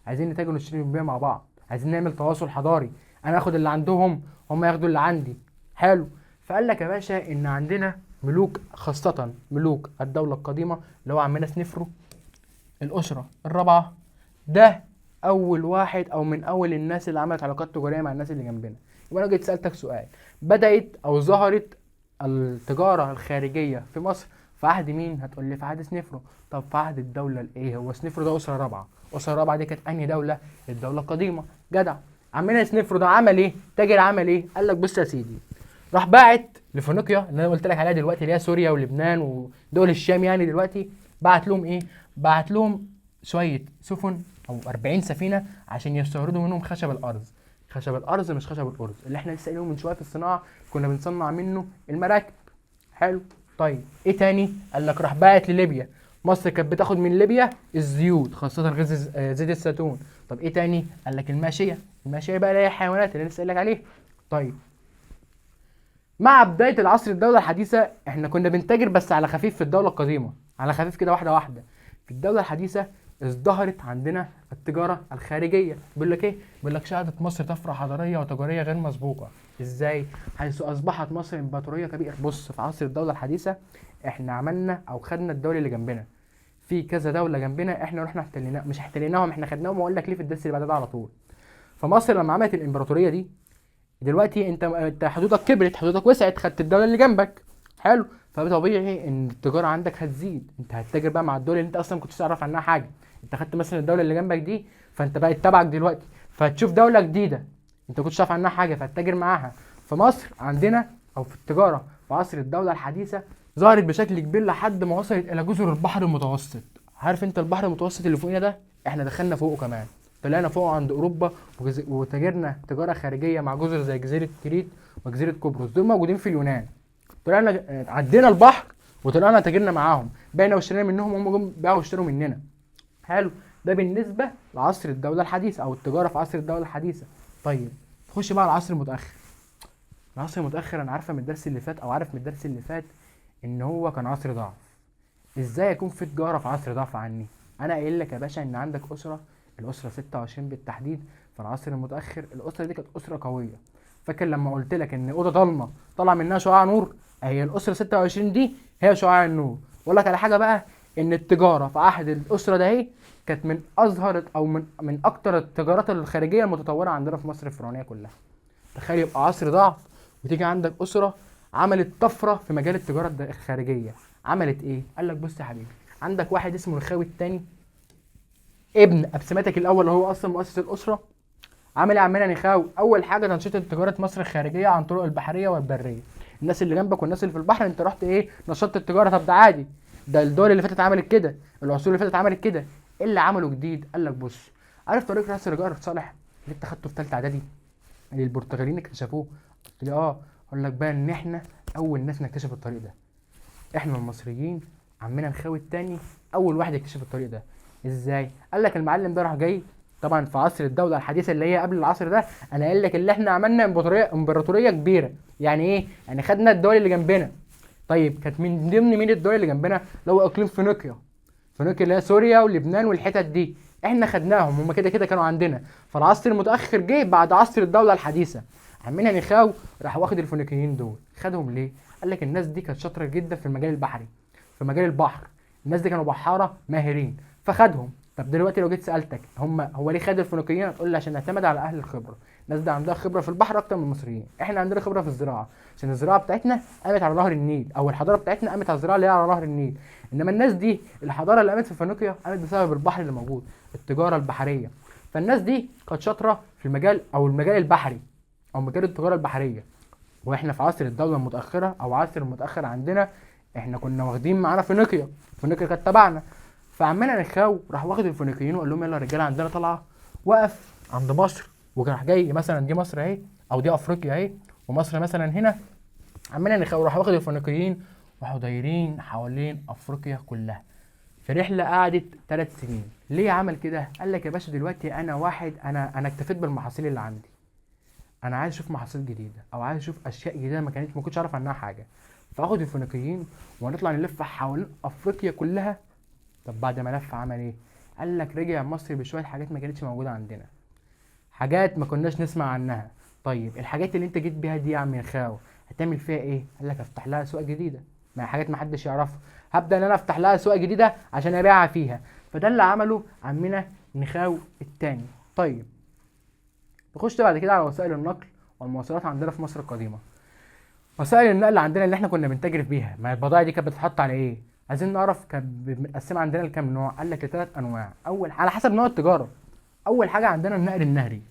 Speaker 1: عايزين نتاجر ونشتري ونبيع مع بعض، عايزين نعمل تواصل حضاري، انا اخد اللي عندهم هم ياخدوا اللي عندي. حلو. فقال لك يا باشا ان عندنا ملوك، خاصه ملوك الدوله القديمه اللي هو عمنا سنفرو، الاسره الرابعه، ده اول واحد او من اول الناس اللي عملت علاقات تجاريه مع الناس اللي جنبنا. يبقى انا جيت سالتك سؤال، بدات او ظهرت التجاره الخارجيه في مصر في عهد مين؟ هتقول لي في عهد سنفرو. طب في عهد الدوله الايه؟ هو سنفرو ده اسره رابعه، الاسره الرابعه دي كانت انهي دوله؟ الدوله القديمه. جدع. عمنا سنفرو ده عمل ايه؟ تاجر عمل ايه؟ قال لك بص يا سيدي، راح باعت لفينيقيا اللي انا قلت لك عليها دلوقتي، اللي هي سوريا ولبنان ودول الشام يعني دلوقتي، بعت لهم ايه؟ بعت لهم شويه سفن او 40 سفينه عشان يستوردوا منهم خشب الارز. خشب الارز مش خشب الارز اللي احنا لسه قايلينه من شويه في الصناعه، كنا بنصنع منه المراكب. حلو. طيب ايه تاني؟ قال لك راح باعت لليبيا. مصر كانت بتاخد من ليبيا الزيوت، خاصه غاز زيت الزيتون. طب ايه تاني؟ قال لك الماشيه. الماشيه بقى اللي هي الحيوانات اللي لسه قايل لك عليها. طيب مع بدايه العصر الدوله الحديثه احنا كنا بنتاجر بس على خفيف في الدوله القديمه، على خفيف كده واحده واحده. في الدوله الحديثه ازدهرت عندنا التجاره الخارجيه. بيقول لك ايه؟ بيقول لك شهدت مصر طفره حضاريه وتجاريه غير مسبوقه. ازاي؟ حيث اصبحت مصر امبراطوريه كبيره. بص، في عصر الدوله الحديثه احنا عملنا او خدنا الدوله اللي جنبنا، في كذا دوله جنبنا احنا رحنا احتليناها، مش احتليناهم، احنا خدناهم، واقول لك ليه في الدرس اللي بعد ده على طول. فمصر لما عملت الامبراطوريه دي، دلوقتي انت حدودك كبرت، حدودك وسعت، خدت الدوله اللي جنبك. حلو. فطبيعي ان التجاره عندك هتزيد، انت هتتاجر بقى مع الدول اللي انت اصلا ما كنتش تعرف عنها حاجه. انت خدت مثلا الدوله اللي جنبك دي، فانت بقت تبعك دلوقتي، فهتشوف دوله جديده انت كنتش تعرف عنها حاجه فهتتاجر معاها. فمصر عندنا او في التجاره في عصر الدوله الحديثه ظهرت بشكل كبير لحد ما وصلت الى جزر البحر المتوسط. عارف انت البحر المتوسط اللي فوقنا ده؟ احنا دخلنا فوقه كمان، طلعنا فوق عند اوروبا، وتاجرنا تجاره خارجيه مع جزر زي جزيره كريت وجزيره قبرص، دول موجودين في اليونان. طلعنا عدينا البحر وطلعنا تاجرنا معاهم، بعنا واشترينا منهم وهم جم باعوا واشتروا مننا. حلو. ده بالنسبه لعصر الدوله الحديثه او التجاره في عصر الدوله الحديثه. طيب نخش بقى على العصر المتاخر. العصر المتاخر انا عارفه من الدرس اللي فات او عارف من الدرس اللي فات ان هو كان عصر ضعف. ازاي يكون في تجاره في عصر ضعف عني؟ انا قايل لك يا باشا ان عندك اسره، الاسره 26 بالتحديد في العصر المتاخر، الاسره دي كانت اسره قويه. فاكر لما قلت لك ان اوضه ضلمه طلع منها شعاع نور؟ هي الاسره 26 دي هي شعاع النور. واقول لك على حاجه بقى، ان التجاره في عهد الاسره ده هي كانت من ازهر او من اكتر التجارات الخارجيه المتطوره عندنا في مصر الفرعونيه كلها. تخيل يبقى عصر ضعف وتيجي عندك اسره عملت طفره في مجال التجاره الخارجيه. عملت ايه؟ قال لك بص يا حبيبي، عندك واحد اسمه الخاوي الثاني ابن ابسماتك الاول اللي هو اصلا مؤسس الاسره. عمل ايه عمنا نخاوي؟ اول حاجه تنشيط تجاره مصر الخارجيه عن طرق البحريه والبريه. الناس اللي جنبك والناس اللي في البحر انت رحت ايه؟ نشطت التجاره. طب ده عادي، ده الدول اللي فاتت عملت كده، العصور اللي فاتت عملت كده. ايه اللي عمله جديد؟ قال لك بص، عارف طريق راس رجاء صالح اللي انت خدته في ثالثه اعدادي اللي البرتغاليين اكتشفوه؟ قلت لي اه. اقول لك بقى ان احنا اول ناس نكتشف الطريق ده، احنا المصريين. عمنا الخاوي الثاني اول واحد يكتشف الطريق ده. ازاي؟ قال لك المعلم ده راح جاي طبعا في عصر الدوله الحديثه اللي هي قبل العصر ده. انا قايل لك اللي احنا عملنا امبراطوريه كبيره. يعني ايه؟ يعني خدنا الدول اللي جنبنا. طيب كانت من ضمن مين الدول اللي جنبنا؟ اللي هو اقليم فينيقيا. فينيقيا اللي هي سوريا ولبنان والحتت دي، احنا خدناهم، هم كده كده كانوا عندنا. فالعصر المتاخر جه بعد عصر الدوله الحديثه. عمنا نخاو راح واخد الفينيقيين دول. خدهم ليه؟ قال لك الناس دي كانت شاطره جدا في المجال البحري، في مجال البحر. الناس دي كانوا بحاره ماهرين فخدهم. طب دلوقتي لو جيت سالتك هو ليه خد الفينيقيين؟ هتقول لي عشان نعتمد على اهل الخبره. الناس دي عندها خبره في البحر اكتر من المصريين. احنا عندنا خبره في الزراعه عشان الزراعه بتاعتنا قامت على نهر النيل، او الحضاره بتاعتنا قامت على الزراعه اللي هي على نهر النيل. انما الناس دي الحضاره اللي قامت في فينيقيا قامت بسبب البحر اللي موجود، التجاره البحريه. فالناس دي كانت شاطره في المجال او المجال البحري او مجال التجاره البحريه. واحنا في عصر الدوله المتاخره او عصر المتاخر عندنا احنا كنا واخدين معانا فينيقيا، فينيقيا كانت تبعنا. فعمنا نخاو راح واخد الفينيقيين وقال لهم يلا يا رجاله عندنا طلعه. وقف عند مصر وراح جاي مثلا دي مصر اهي او دي افريقيا اهي ومصر مثلا هنا. عمنا نخاو راح واخد الفينيقيين راحوا دايرين حوالين افريقيا كلها في رحله قعدت 3 سنين. ليه عمل كده؟ قال لك يا باشا دلوقتي انا واحد، انا اكتفيت بالمحاصيل اللي عندي، انا عايز اشوف محاصيل جديده او عايز اشوف اشياء جديده ما كنتش اعرف عنها حاجه، فاخد الفينيقيين ونطلع نلف حوالين افريقيا كلها. طب بعد ما لف عمل ايه؟ قال لك رجع مصر بشويه حاجات ما كانتش موجوده عندنا، حاجات ما كناش نسمع عنها. طيب الحاجات اللي انت جيت بيها دي يا عم خاو هتعمل فيها ايه؟ قال لك افتح لها اسواق جديده، ما حاجات ما حدش يعرفها، هبدا ان انا افتح لها اسواق جديده عشان ابيعها فيها. فده اللي عمله عمنا نخاو التاني. طيب نخش بعد كده على وسائل النقل والمواصلات عندنا في مصر القديمه. وسائل النقل عندنا اللي احنا كنا بنتاجر بيها، ما البضائع دي كانت بتتحط على ايه؟ عايزين نعرف كانت متقسمه عندنا لكام نوع. قال لك لثلاث انواع، اول على حسب نوع التجاره. اول حاجه عندنا النقل النهري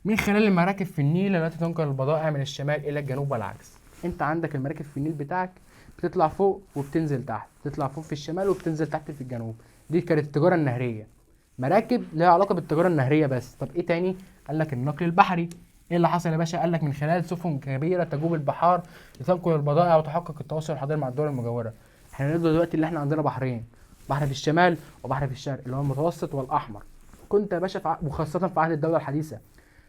Speaker 1: من خلال المراكب في النيل التي تنقل البضائع من الشمال الى الجنوب والعكس. انت عندك المراكب في النيل بتاعك بتطلع فوق وبتنزل تحت، بتطلع فوق في الشمال وبتنزل تحت في الجنوب. دي كانت التجاره النهريه، مراكب لها علاقه بالتجاره النهريه بس. طب ايه تاني؟ قال لك النقل البحري. ايه اللي حصل يا باشا؟ قال لك من خلال سفن كبيره تجوب البحار لتنقل البضائع وتحقق التواصل الحضاري مع الدول المجاوره. احنا نقدر دلوقتي اللي احنا عندنا بحرين، بحر في الشمال وبحر في الشرق اللي هو المتوسط والاحمر. كنت يا باشا وخاصه في عهد الدوله الحديثه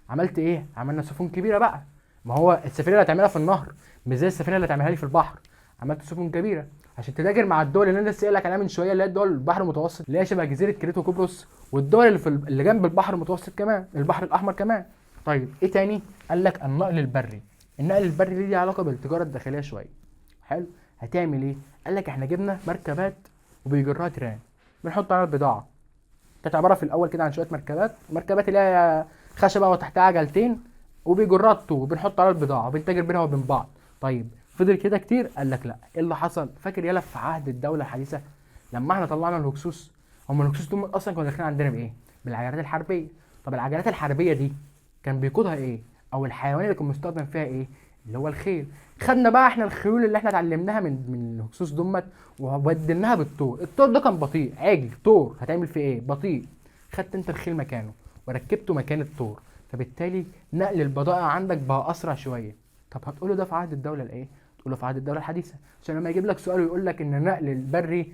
Speaker 1: عملت ايه؟ عملنا سفن كبيره بقى. ما هو السفينه اللي هتعملها في النهر مش زي السفينه اللي هتعملها لي في البحر. عملت سفن كبيره عشان تتاجر مع الدول اللي انا لسه قايل لك عليها من شويه، اللي هي الدول البحر المتوسط اللي هي شبه جزيره كريت وقبرص، والدول اللي اللي جنب البحر المتوسط كمان، البحر الاحمر كمان. طيب ايه تاني؟ قال لك النقل البري. النقل البري ليه علاقه بالتجاره الداخليه شويه. حلو. هتعمل ايه؟ قال لك احنا جبنا مركبات وبيجرها تيران بنحط عليها البضاعه. كانت عباره في الاول كده عن شويه مركبات اللي هي خشبه وتحتها عجلتين وبيجرها الطوب وبنحط عليها البضاعه وبنتاجر بينها وبين بعض. طيب فضل كده كتير؟ قال لك لا. ايه اللي حصل؟ فاكر يالا في عهد الدوله الحديثه لما احنا طلعنا الهكسوس؟ هم الهكسوس دول اصلا كانوا داخلين عندنا بايه؟ بالعجلات الحربيه. طب العجلات الحربيه دي كان بيقودها ايه؟ او الحيوان اللي كان مستخدم فيها ايه؟ اللي هو الخيل. خدنا بقى احنا الخيول اللي احنا اتعلمناها من الهكسوس دمت وبدلناها بالطور. الطور ده كان بطيء، عجل طور هتعمل فيه ايه؟ بطيء. خدت انت الخيل مكانه وركبته مكان الطور، فبالتالي نقل البضائع عندك بقى اسرع شويه. طب هتقوله ده في عهد الدوله الايه؟ تقوله في عهد الدوله الحديثه، عشان لما يجيب لك سؤال ويقول لك ان النقل البري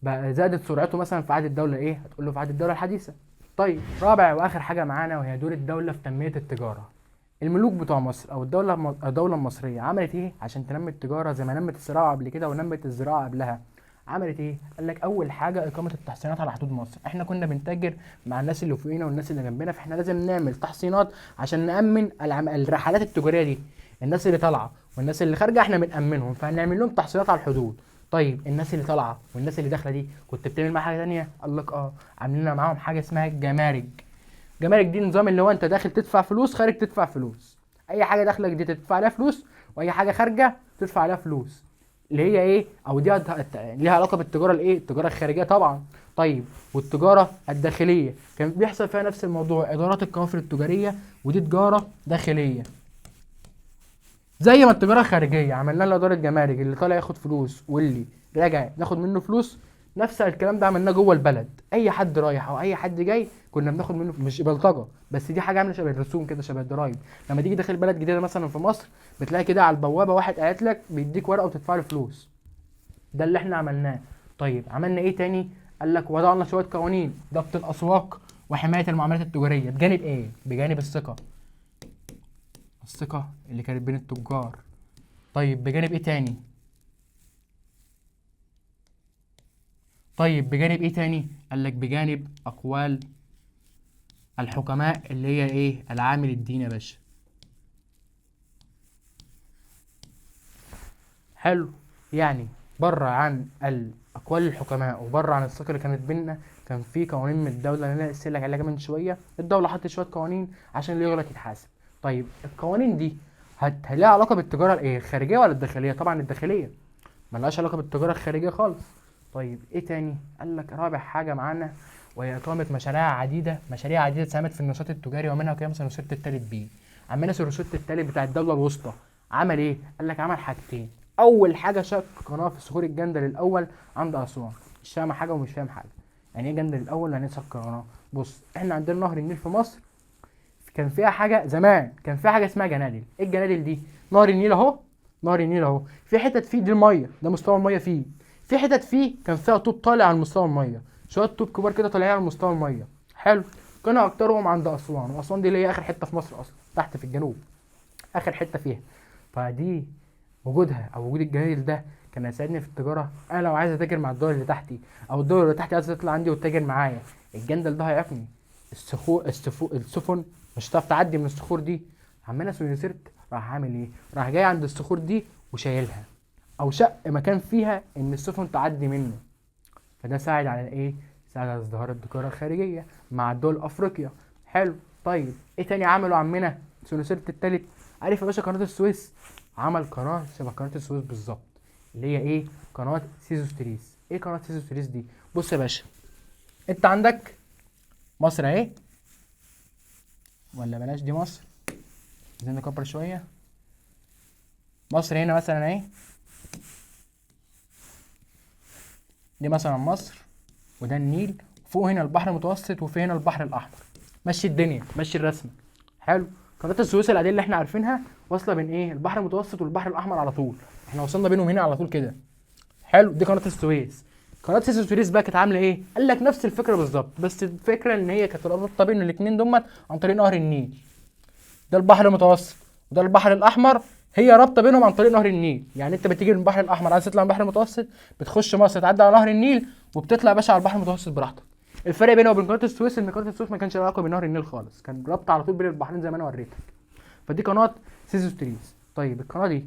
Speaker 1: بقى زادت سرعته مثلا في عهد الدوله ايه؟ هتقول له في عهد الدوله الحديثه. طيب رابع واخر حاجه معانا وهي دور الدوله في تنميه التجاره. الملوك بتوع مصر او الدوله المصريه عملت ايه عشان تنمي التجاره زي ما نمت الزراعه قبل كده ونمت الزراعه قبلها؟ عملت ايه؟ قال لك اول حاجه اقامه التحصينات على حدود مصر. احنا كنا بنتاجر مع الناس اللي فوقينا والناس اللي جنبنا، فاحنا لازم نعمل تحصينات عشان نامن الرحلات التجاريه دي. الناس اللي طالعه والناس اللي خارجه احنا بنامنهم، فهنعمل لهم تحصينات على الحدود. طيب الناس اللي طالعه والناس اللي داخله دي كنت بتعمل معاها حاجه ثانيه؟ قال لك عاملين معاهم حاجه اسمها الجمارك. الجمارك دي نظام اللي هو انت داخل تدفع فلوس، خارج تدفع فلوس. اي حاجه داخلك دي تدفع عليها فلوس، واي حاجه خارجه تدفع عليها فلوس. اللي هي ايه؟ او دي ليها علاقه بالتجاره الايه؟ التجاره الخارجيه طبعا. طيب والتجاره الداخليه كان بيحصل فيها نفس الموضوع، ادارات القوافل التجاريه، ودي تجاره داخليه. زي ما التجاره الخارجيه عملنا لها اداره جمارك، اللي طالع ياخد فلوس واللي راجع ناخد منه فلوس، نفس الكلام ده عملناه جوه البلد. اي حد رايح او اي حد جاي كنا بناخد منه، مش بلطجه بس دي حاجه عامله شبه الرسوم كده، شبه الضرايب. لما تيجي داخل بلد جديده مثلا في مصر بتلاقي كده على البوابه واحد قاعد لك بيديك ورقه وتدفع له فلوس. ده اللي احنا عملناه. طيب عملنا ايه تاني؟ قال لك وضعنا شويه قوانين ضبط الاسواق وحمايه المعاملات التجاريه. بجانب ايه؟ بجانب الثقه اللي كانت بين التجار. طيب بجانب ايه تاني؟ قال لك بجانب اقوال الحكماء اللي هي ايه؟ العامل الديني يا باشا. حلو. يعني بره عن اقوال الحكماء وبره عن الثقه اللي كانت بينا، كان في قوانين من الدوله اللي انا لسه لك عليها من شويه. الدوله حطت شويه قوانين عشان اللي يغلط يتحاسب. طيب القوانين دي ليها علاقه بالتجاره الايه؟ الخارجيه ولا الداخليه؟ طبعا الداخليه، ملهاش علاقه بالتجاره الخارجيه خالص. طيب ايه تاني؟ قال لك رابع حاجه معانا وهي اقامه مشاريع عديده ساهمت في النشاط التجاري، ومنها قيام سنوسرت الثالث بيه. عمنا سنوسرت الثالث بتاع الدوله الوسطى عمل ايه؟ قال لك عمل حاجتين. اول حاجه شق قناه في صخور الجندل الاول عند اسوان. مش فاهم حاجه ومش فاهم حاجه. يعني ايه جندل الاول يعني ايه شق قناه؟ بص احنا عندنا نهر النيل في مصر كان فيها حاجه زمان، كان فيها حاجه اسمها جنادل. ايه الجنادل دي؟ نهر النيل اهو في حتت فيه دي الميه، ده مستوى الميه فيه. في حتت فيه كان فيها طوب طالع على مستوى الميه، شويه طوب كبار كده طالعين على مستوى الميه. حلو. كانوا اكترهم عند اسوان، واسوان دي اللي هي اخر حته في مصر اصلا، تحت في الجنوب، اخر حته فيها. فدي وجودها او وجود الجنادل ده كان هيساعدني في التجاره. انا لو عايز اتاجر مع الدول اللي تحتي، او الدول اللي تحتي عايزه تطلع عندي وتتاجر معايا، الجندل ده هيعرفني. السفن مش هتعرف تعدي من الصخور دي. عمنا سونيسرت راح عامل ايه؟ راح جاي عند الصخور دي وشايلها، او شق مكان فيها ان السفن تعدي منه. فده ساعد على ايه؟ ساعد على ازدهار التجاره الخارجيه مع دول افريقيا. حلو. طيب ايه تاني عمله عمنا سونيسرت التالت؟ عارف يا باشا قناه السويس؟ عمل قناه شبه قناه السويس بالظبط، اللي هي ايه؟ قناه سيزوستريس. ايه قناه سيزوستريس دي؟ بص يا باشا، انت عندك مصر اهي، ولا بلاش دي مصر، عايزين نكبر شويه. مصر هنا مثلا اهي، دي مثلا مصر، وده النيل، فوق هنا البحر المتوسط، وفي هنا البحر الاحمر. مشي الدنيا، مشي الرسمه. حلو. قناه السويس العاديه اللي احنا عارفينها واصله بين ايه؟ البحر المتوسط والبحر الاحمر على طول، احنا وصلنا بينهم هنا على طول كده. حلو. دي قناه السويس. قناه السويس بقى كانت عامله ايه؟ قال لك نفس الفكره بالظبط، بس الفكره ان هي كانت رابطه بين الاثنين دول عن طريق نهر النيل. ده البحر المتوسط وده البحر الاحمر، هي رابطه بينهم عن طريق نهر النيل. يعني انت بتيجي من البحر الاحمر عايز تطلع من البحر المتوسط، بتخش مصر تعدي على نهر النيل وبتطلع يا باشا على البحر المتوسط براحتك. الفرق بينه وبين قناه السويس ان قناه السويس ما كانش له علاقه بنهر النيل خالص، كان رابطه على طول بين البحرين زي ما انا وريتك. فدي قناه سيزوستريس. طيب القناه دي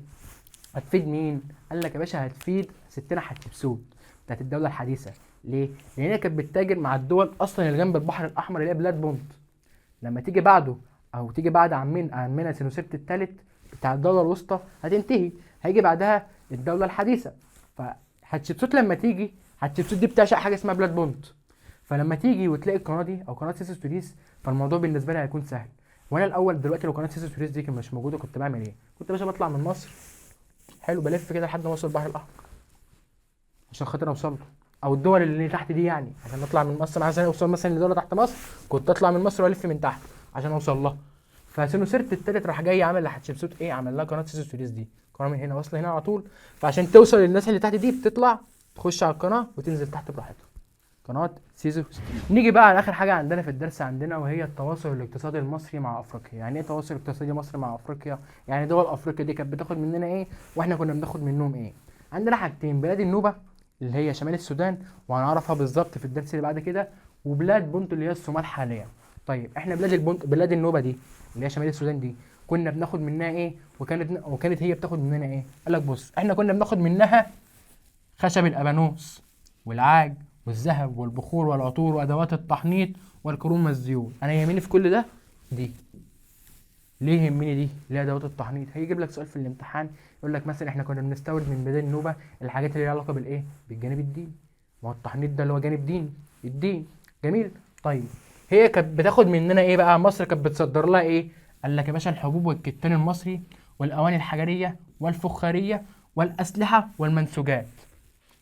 Speaker 1: هتفيد مين؟ قال لك يا باشا هتفيد ستنا حتشبسوت بتاعت الدوله الحديثه. ليه؟ لان هي كانت بتتاجر مع الدول اصلا اللي جنب البحر الاحمر اللي هي بلاد بونت. لما تيجي بعده او تيجي بعد عمنا سينوسيرت الثالث بتاع الدوله الوسطى هتنتهي، هيجي بعدها الدوله الحديثه. فحتشبسوت لما تيجي، حتشبسوت دي بتعشق حاجه اسمها بلاد بونت. فلما تيجي وتلاقي القناه دي او قناه سيسوستوريس، فالموضوع بالنسبه لي هيكون سهل. وانا الاول دلوقتي لو قناه سيسوستوريس دي كانت مش موجوده كنت بعمل ايه؟ كنت يا باشا بطلع من مصر، حلو، بلف كده لحد ما اوصل البحر الاحمر عشان خاطر اوصل له، او الدول اللي تحت دي يعني، عشان اطلع من مصر عشان اوصل مثلا لدوله تحت مصر كنت اطلع من مصر والف من تحت عشان اوصل لها. فسينوسيرت التالت راح جاي عامل لحتشبسوت ايه؟ عمل لها قناه سيسوستوريس دي، قناه من هنا واصله هنا على طول. فعشان توصل للناس اللي تحت دي بتطلع تخش على القناه وتنزل تحت براحتها. قناه سيسوستوريس. نيجي بقى على اخر حاجه عندنا في الدرس عندنا، وهي التواصل الاقتصادي المصري مع افريقيا. يعني ايه تواصل اقتصادي مصري مع افريقيا؟ يعني دول افريقيا دي كانت بتاخد مننا ايه واحنا كنا بناخد منهم ايه؟ عندنا حاجتين: بلاد النوبه اللي هي شمال السودان، وهنعرفها بالظبط في الدرس اللي بعد كده، وبلاد بونت اللي هي الصومال حاليا. طيب احنا بلاد النوبه دي اللي هي شمال السودان دي كنا بناخد منها ايه؟ وكانت هي بتاخد مننا ايه؟ قال لك بص، احنا كنا بناخد منها خشب الابانوس والعاج والذهب والبخور والعطور وادوات التحنيط والكروم والزيوت. انا يهمني في كل ده دي. ليه يهمني دي؟ ليه ادوات التحنيط؟ هيجيب لك سؤال في الامتحان يقول لك مثلا احنا كنا بنستورد من بلاد النوبه الحاجات اللي ليها علاقه بالايه؟ بالجانب الديني. ما هو التحنيط ده اللي هو جانب ديني، الدين. جميل. طيب هي كانت بتاخد مننا ايه بقى؟ مصر كانت بتصدر لها ايه؟ قال لك يا باشا الحبوب والكتان المصري والاواني الحجريه والفخاريه والاسلحه والمنسوجات.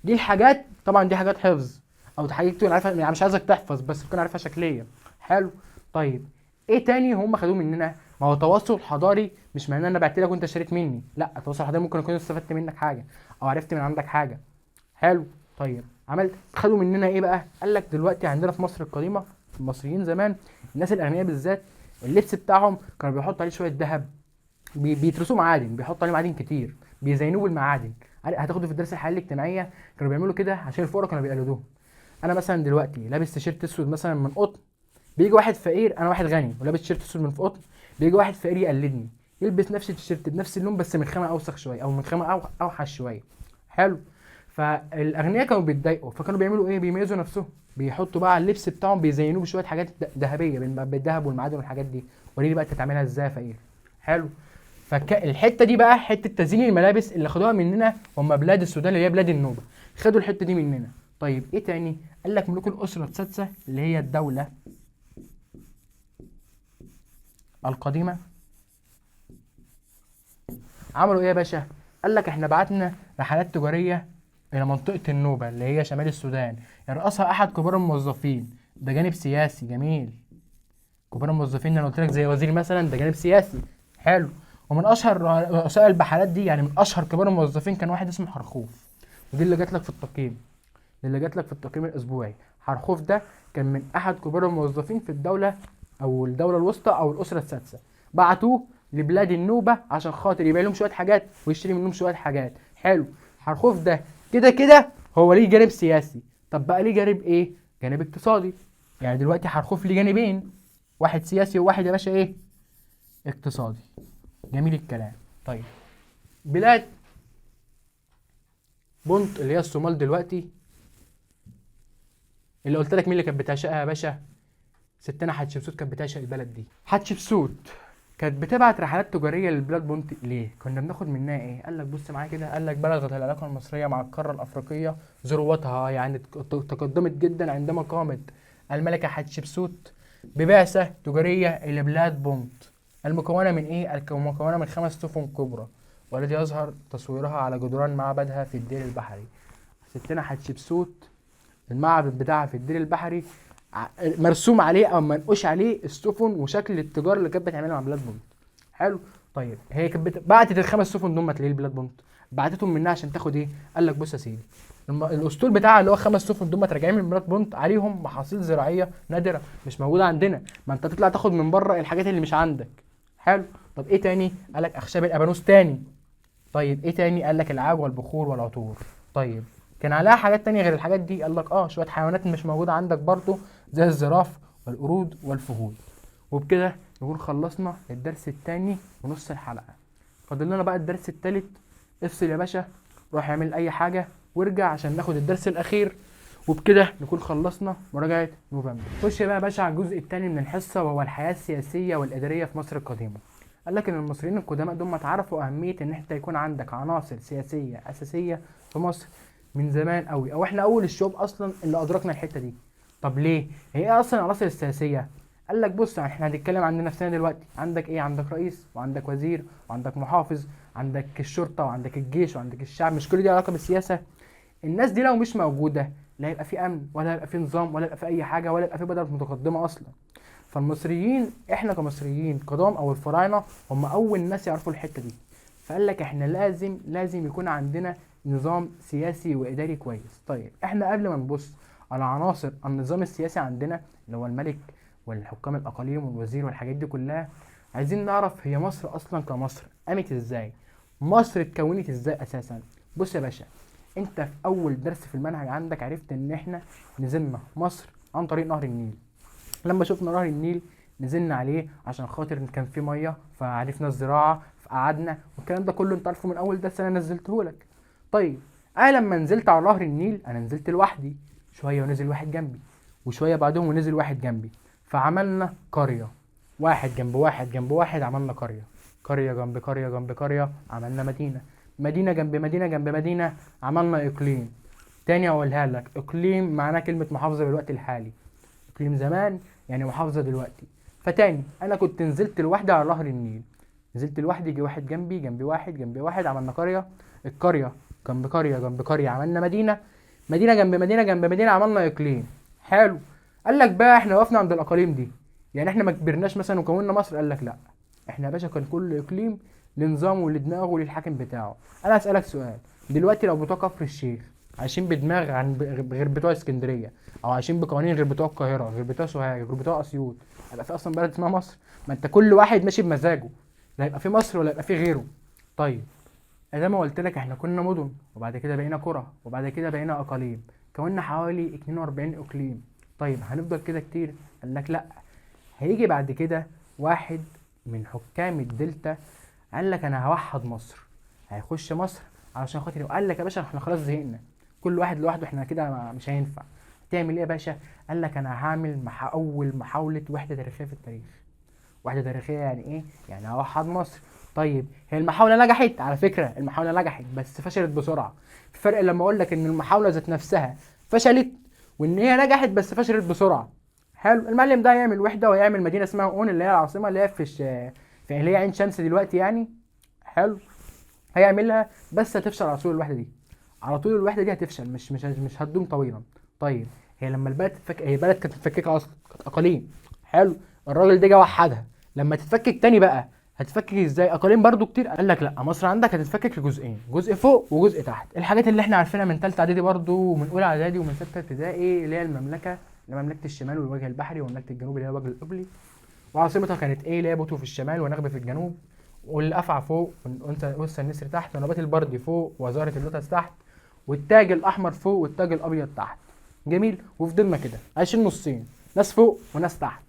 Speaker 1: دي الحاجات طبعا، دي حاجات حفظ او حاجات تكون عارفها، يعني مش عايزك تحفظ بس تكون عارفها شكليا. حلو. طيب ايه تاني هم خدوه مننا؟ ما هو تواصل حضاري مش معناه ان انا بعت لك وانت اشتريت مني، لا، التواصل الحضاري ممكن اكون استفدت منك حاجه او عرفت من عندك حاجه. حلو. طيب خدوا مننا ايه بقى؟ قال لك دلوقتي عندنا في مصر القديمه، المصريين زمان، الناس الاغنياء بالذات، اللبس بتاعهم كانوا بيحطوا عليه شويه ذهب، بيترسوه معادن، بيحطوا عليه معادن كتير، بيزينوه بالمعادن. هتاخده في الدرس الحياه الاجتماعيه، كانوا بيعملوا كده عشان الفقراء كانوا بيقلدوهم. انا مثلا دلوقتي لابس تيشيرت اسود مثلا من قطن، بيجي واحد فقير، انا واحد غني ولابس تيشيرت اسود من قطن، بيجي واحد فقير يقلدني، يلبس نفس التيشيرت بنفس اللون بس من خامه اوسخ شويه او من خامه اوحش شويه. حلو. فالاغنياء كانوا بيتضايقوا، فكانوا بيعملوا ايه؟ بيميزوا نفسهم، بيحطوا بقى على اللبس بتاعهم بيزينوه بشويه حاجات ذهبيه بالذهب والمعادن والحاجات دي. وريني بقى انت تعملها ازاي يا فقير. حلو. فالحته دي بقى حته تزيين الملابس اللي خدوها مننا هم بلاد السودان اللي هي بلاد النوبه، خدوا الحته دي مننا. طيب ايه تاني؟ قال لك ملوك الاسره السادسه اللي هي الدوله القديمه عملوا ايه يا باشا؟ قال لك احنا بعتنا رحلات تجاريه الى منطقه النوبه اللي هي شمال السودان، يرأسها احد كبار الموظفين، ده جانب سياسي. جميل. كبار الموظفين انا قلت لك زي وزير مثلا، ده جانب سياسي. حلو. ومن اشهر رؤساء البحالات دي، يعني من اشهر كبار الموظفين، كان واحد اسمه حرخوف. ودي اللي جات لك في التقييم، دي اللي جات لك في التقييم الاسبوعي. حرخوف ده كان من احد كبار الموظفين في الدوله او الدوله الوسطى او الاسره السادسه. بعتوه لبلاد النوبه عشان خاطر يبيع لهم شويه حاجات ويشتري منهم شويه حاجات. حلو. حرخوف ده كده كده هو ليه جانب سياسي. طب بقى ليه جانب ايه؟ جانب اقتصادي. يعني دلوقتي حرخوف ليه جانبين، واحد سياسي وواحد يا باشا ايه؟ اقتصادي. جميل الكلام. طيب بلاد بونت اللي هي الصومال دلوقتي، اللي قلت لك مين اللي كانت بتعشقها يا باشا؟ ستنا حتشبسوت كانت بتعشق البلد دي. حتشبسوت كانت بتبعت رحلات تجاريه للبلاد بونت. ليه؟ كنا بناخد منها ايه؟ قال لك بص معايا كده، قال لك بلغت العلاقه المصريه مع القاره الافريقيه ذروتها، يعني تقدمت جدا عندما قامت الملكه حتشبسوت ببعثه تجاريه الى بلاد بونت المكونه من ايه؟ المكونه من 5 سفن كبرى، والتي يظهر تصويرها على جدران معبدها في الدير البحري. ستنا حتشبسوت المعبد بتاعها في الدير البحري مرسوم عليه او منقوش عليه السفن وشكل التجار اللي كانت بتعملها مع بلاد بونت. حلو. طيب هي كانت بعتت ال5 سفن دول ليه لبلاد بونت؟ بعتتهم منها عشان تاخد ايه؟ قال لك بص يا سيدي، الاسطول بتاعها اللي هو 5 سفن دول راجعين من بلاد بونت عليهم محاصيل زراعيه نادره مش موجوده عندنا، ما انت تطلع تاخد من بره الحاجات اللي مش عندك. حلو. طب ايه تاني؟ قال لك اخشاب الابانوس تاني. طيب ايه تاني؟ قال لك العاج والبخور والعطور. طيب كان عليها حاجات تانية غير الحاجات دي؟ قال لك شويه حيوانات مش موجوده عندك برضو زي الزراف والقرود والفهود. وبكده نكون خلصنا الدرس الثاني ونص الحلقه. فاضل لنا بقى الدرس الثالث. افصل يا باشا، روح اعمل اي حاجه وارجع عشان ناخد الدرس الاخير، وبكده نكون خلصنا مراجعه نوفمبر. خش بقى يا باشا على الجزء الثاني من الحصه، وهو الحياه السياسيه والاداريه في مصر القديمه. قال لك ان المصريين القدماء دول اتعرفوا اهميه ان انت يكون عندك عناصر سياسيه اساسيه في مصر من زمان قوي، او احنا اول الشعوب اصلا اللي ادركنا الحته دي. طب ليه؟ هي ايه اصلا العناصر السياسيه؟ قال لك بص احنا هنتكلم عن نفسنا دلوقتي. عندك ايه؟ عندك رئيس وعندك وزير وعندك محافظ، عندك الشرطه وعندك الجيش وعندك الشعب. مش كل دي علاقه بالسياسه؟ الناس دي لو مش موجوده لا هيبقى في امن ولا هيبقى في نظام ولا هيبقى في اي حاجه ولا هيبقى في بلد متقدمه اصلا. فالمصريين احنا كمصريين قدام او الفراعنه هم اول ناس يعرفوا الحته دي. فقال لك احنا لازم يكون عندنا نظام سياسي واداري كويس. طيب احنا قبل ما نبص على عناصر النظام السياسي عندنا اللي هو الملك والحكام الاقاليم والوزير والحاجات دي كلها، عايزين نعرف هي مصر اصلا كمصر قامت ازاي؟ مصر اتكونت ازاي اساسا؟ بص يا باشا، انت في اول درس في المنهج عندك عرفت ان احنا نزلنا مصر عن طريق نهر النيل. لما شفنا نهر النيل نزلنا عليه عشان خاطر كان فيه ميه فعرفنا الزراعه فقعدنا، والكلام ده كله انت عارفه من اول درس انا نزلته لك. طيب انا لما نزلت على نهر النيل انا نزلت لوحدي، شويه ونزل واحد جنبي وشويه بعدهم ونزل واحد جنبي، فعملنا قريه، واحد جنب واحد جنب واحد عملنا قريه، قريه جنب قريه جنب قريه عملنا مدينه، مدينه جنب مدينه جنب مدينه عملنا اقليم. تاني اقولها لك، اقليم معناه كلمه محافظه بالوقت الحالي، اقليم زمان يعني محافظه دلوقتي. فتاني انا كنت نزلت لوحدي على نهر النيل، نزلت لوحدي، جه واحد جنبي جنبي واحد جنبي واحد عملنا قريه، القريه جنب قريه جنب قريه عملنا مدينه، مدينه جنب مدينه جنب مدينه عملنا اقليم. حلو. قال لك بقى احنا وقفنا عند الاقاليم دي، يعني احنا ما كبرناش مثلا وكوننا مصر؟ قال لك لا، احنا يا باشا كان كل اقليم لنظامه ولدماغه وللحاكم بتاعه. انا هسالك سؤال دلوقتي، لو بتوع كفر الشيخ عايشين بدماغ غير بتوع اسكندريه، او عايشين بقوانين غير بتوع القاهره غير بتوع سوهاج غير بتوع اسيوط، هيبقى في اصلا بلد اسمها مصر؟ ما انت كل واحد ماشي بمزاجه، لا هيبقى في مصر ولا هيبقى في غيره. طيب زي ما قلت لك احنا كنا مدن وبعد كده بقينا قرى وبعد كده بقينا اقاليم، كوننا حوالي 42 اقليم. طيب هنفضل كده كتير؟ قال لك لا، هيجي بعد كده واحد من حكام الدلتا قال لك انا هوحد مصر، هيخش مصر علشان خاطر، قال لك يا باشا احنا خلاص زهقنا، كل واحد لوحده احنا كده مش هينفع. تعمل ايه يا باشا؟ قال لك انا هعمل اول محاوله وحده تاريخيه في التاريخ. وحده تاريخيه يعني ايه؟ يعني هوحد مصر. طيب هي المحاوله نجحت؟ على فكره المحاوله نجحت بس فشلت بسرعه. في فرق لما اقول لك ان المحاوله ذات نفسها فشلت وان هي نجحت بس فشلت بسرعه. حلو. المعلم ده هيعمل وحده ويعمل مدينه اسمها اون اللي هي العاصمه اللي هي في اللي هي عين شمس دلوقتي يعني. حلو. هيعملها بس هتفشل على طول الوحده دي، على طول الوحده دي هتفشل، مش هتدوم طويلا. طيب هي لما البلد هي بلد كانت متفككه اصلا، كانت اقاليم. حلو. الراجل ده جه وحدها، لما تتفكك تاني بقى هتفكك ازاي؟ اقاليم برضو كتير. قال لك لا، مصر عندك هتتفكك لجزئين، جزء فوق وجزء تحت. الحاجات اللي احنا عارفينها من ثالثه اعدادي برضو ومن اولى اعدادي ومن سته ابتدائي، اللي هي المملكه، مملكه الشمال والوجه البحري، ومملكه الجنوب اللي هي الوجه القبلي. وعاصمتها كانت ايه؟ اللي هي بوتو في الشمال ونخبه في الجنوب، والافعى فوق، وانثى النسر تحت، ونبات البردي فوق، وزهره اللوتس تحت، والتاج الاحمر فوق والتاج الابيض تحت. جميل. وفضلنا كده عايشين نصين، ناس فوق وناس تحت،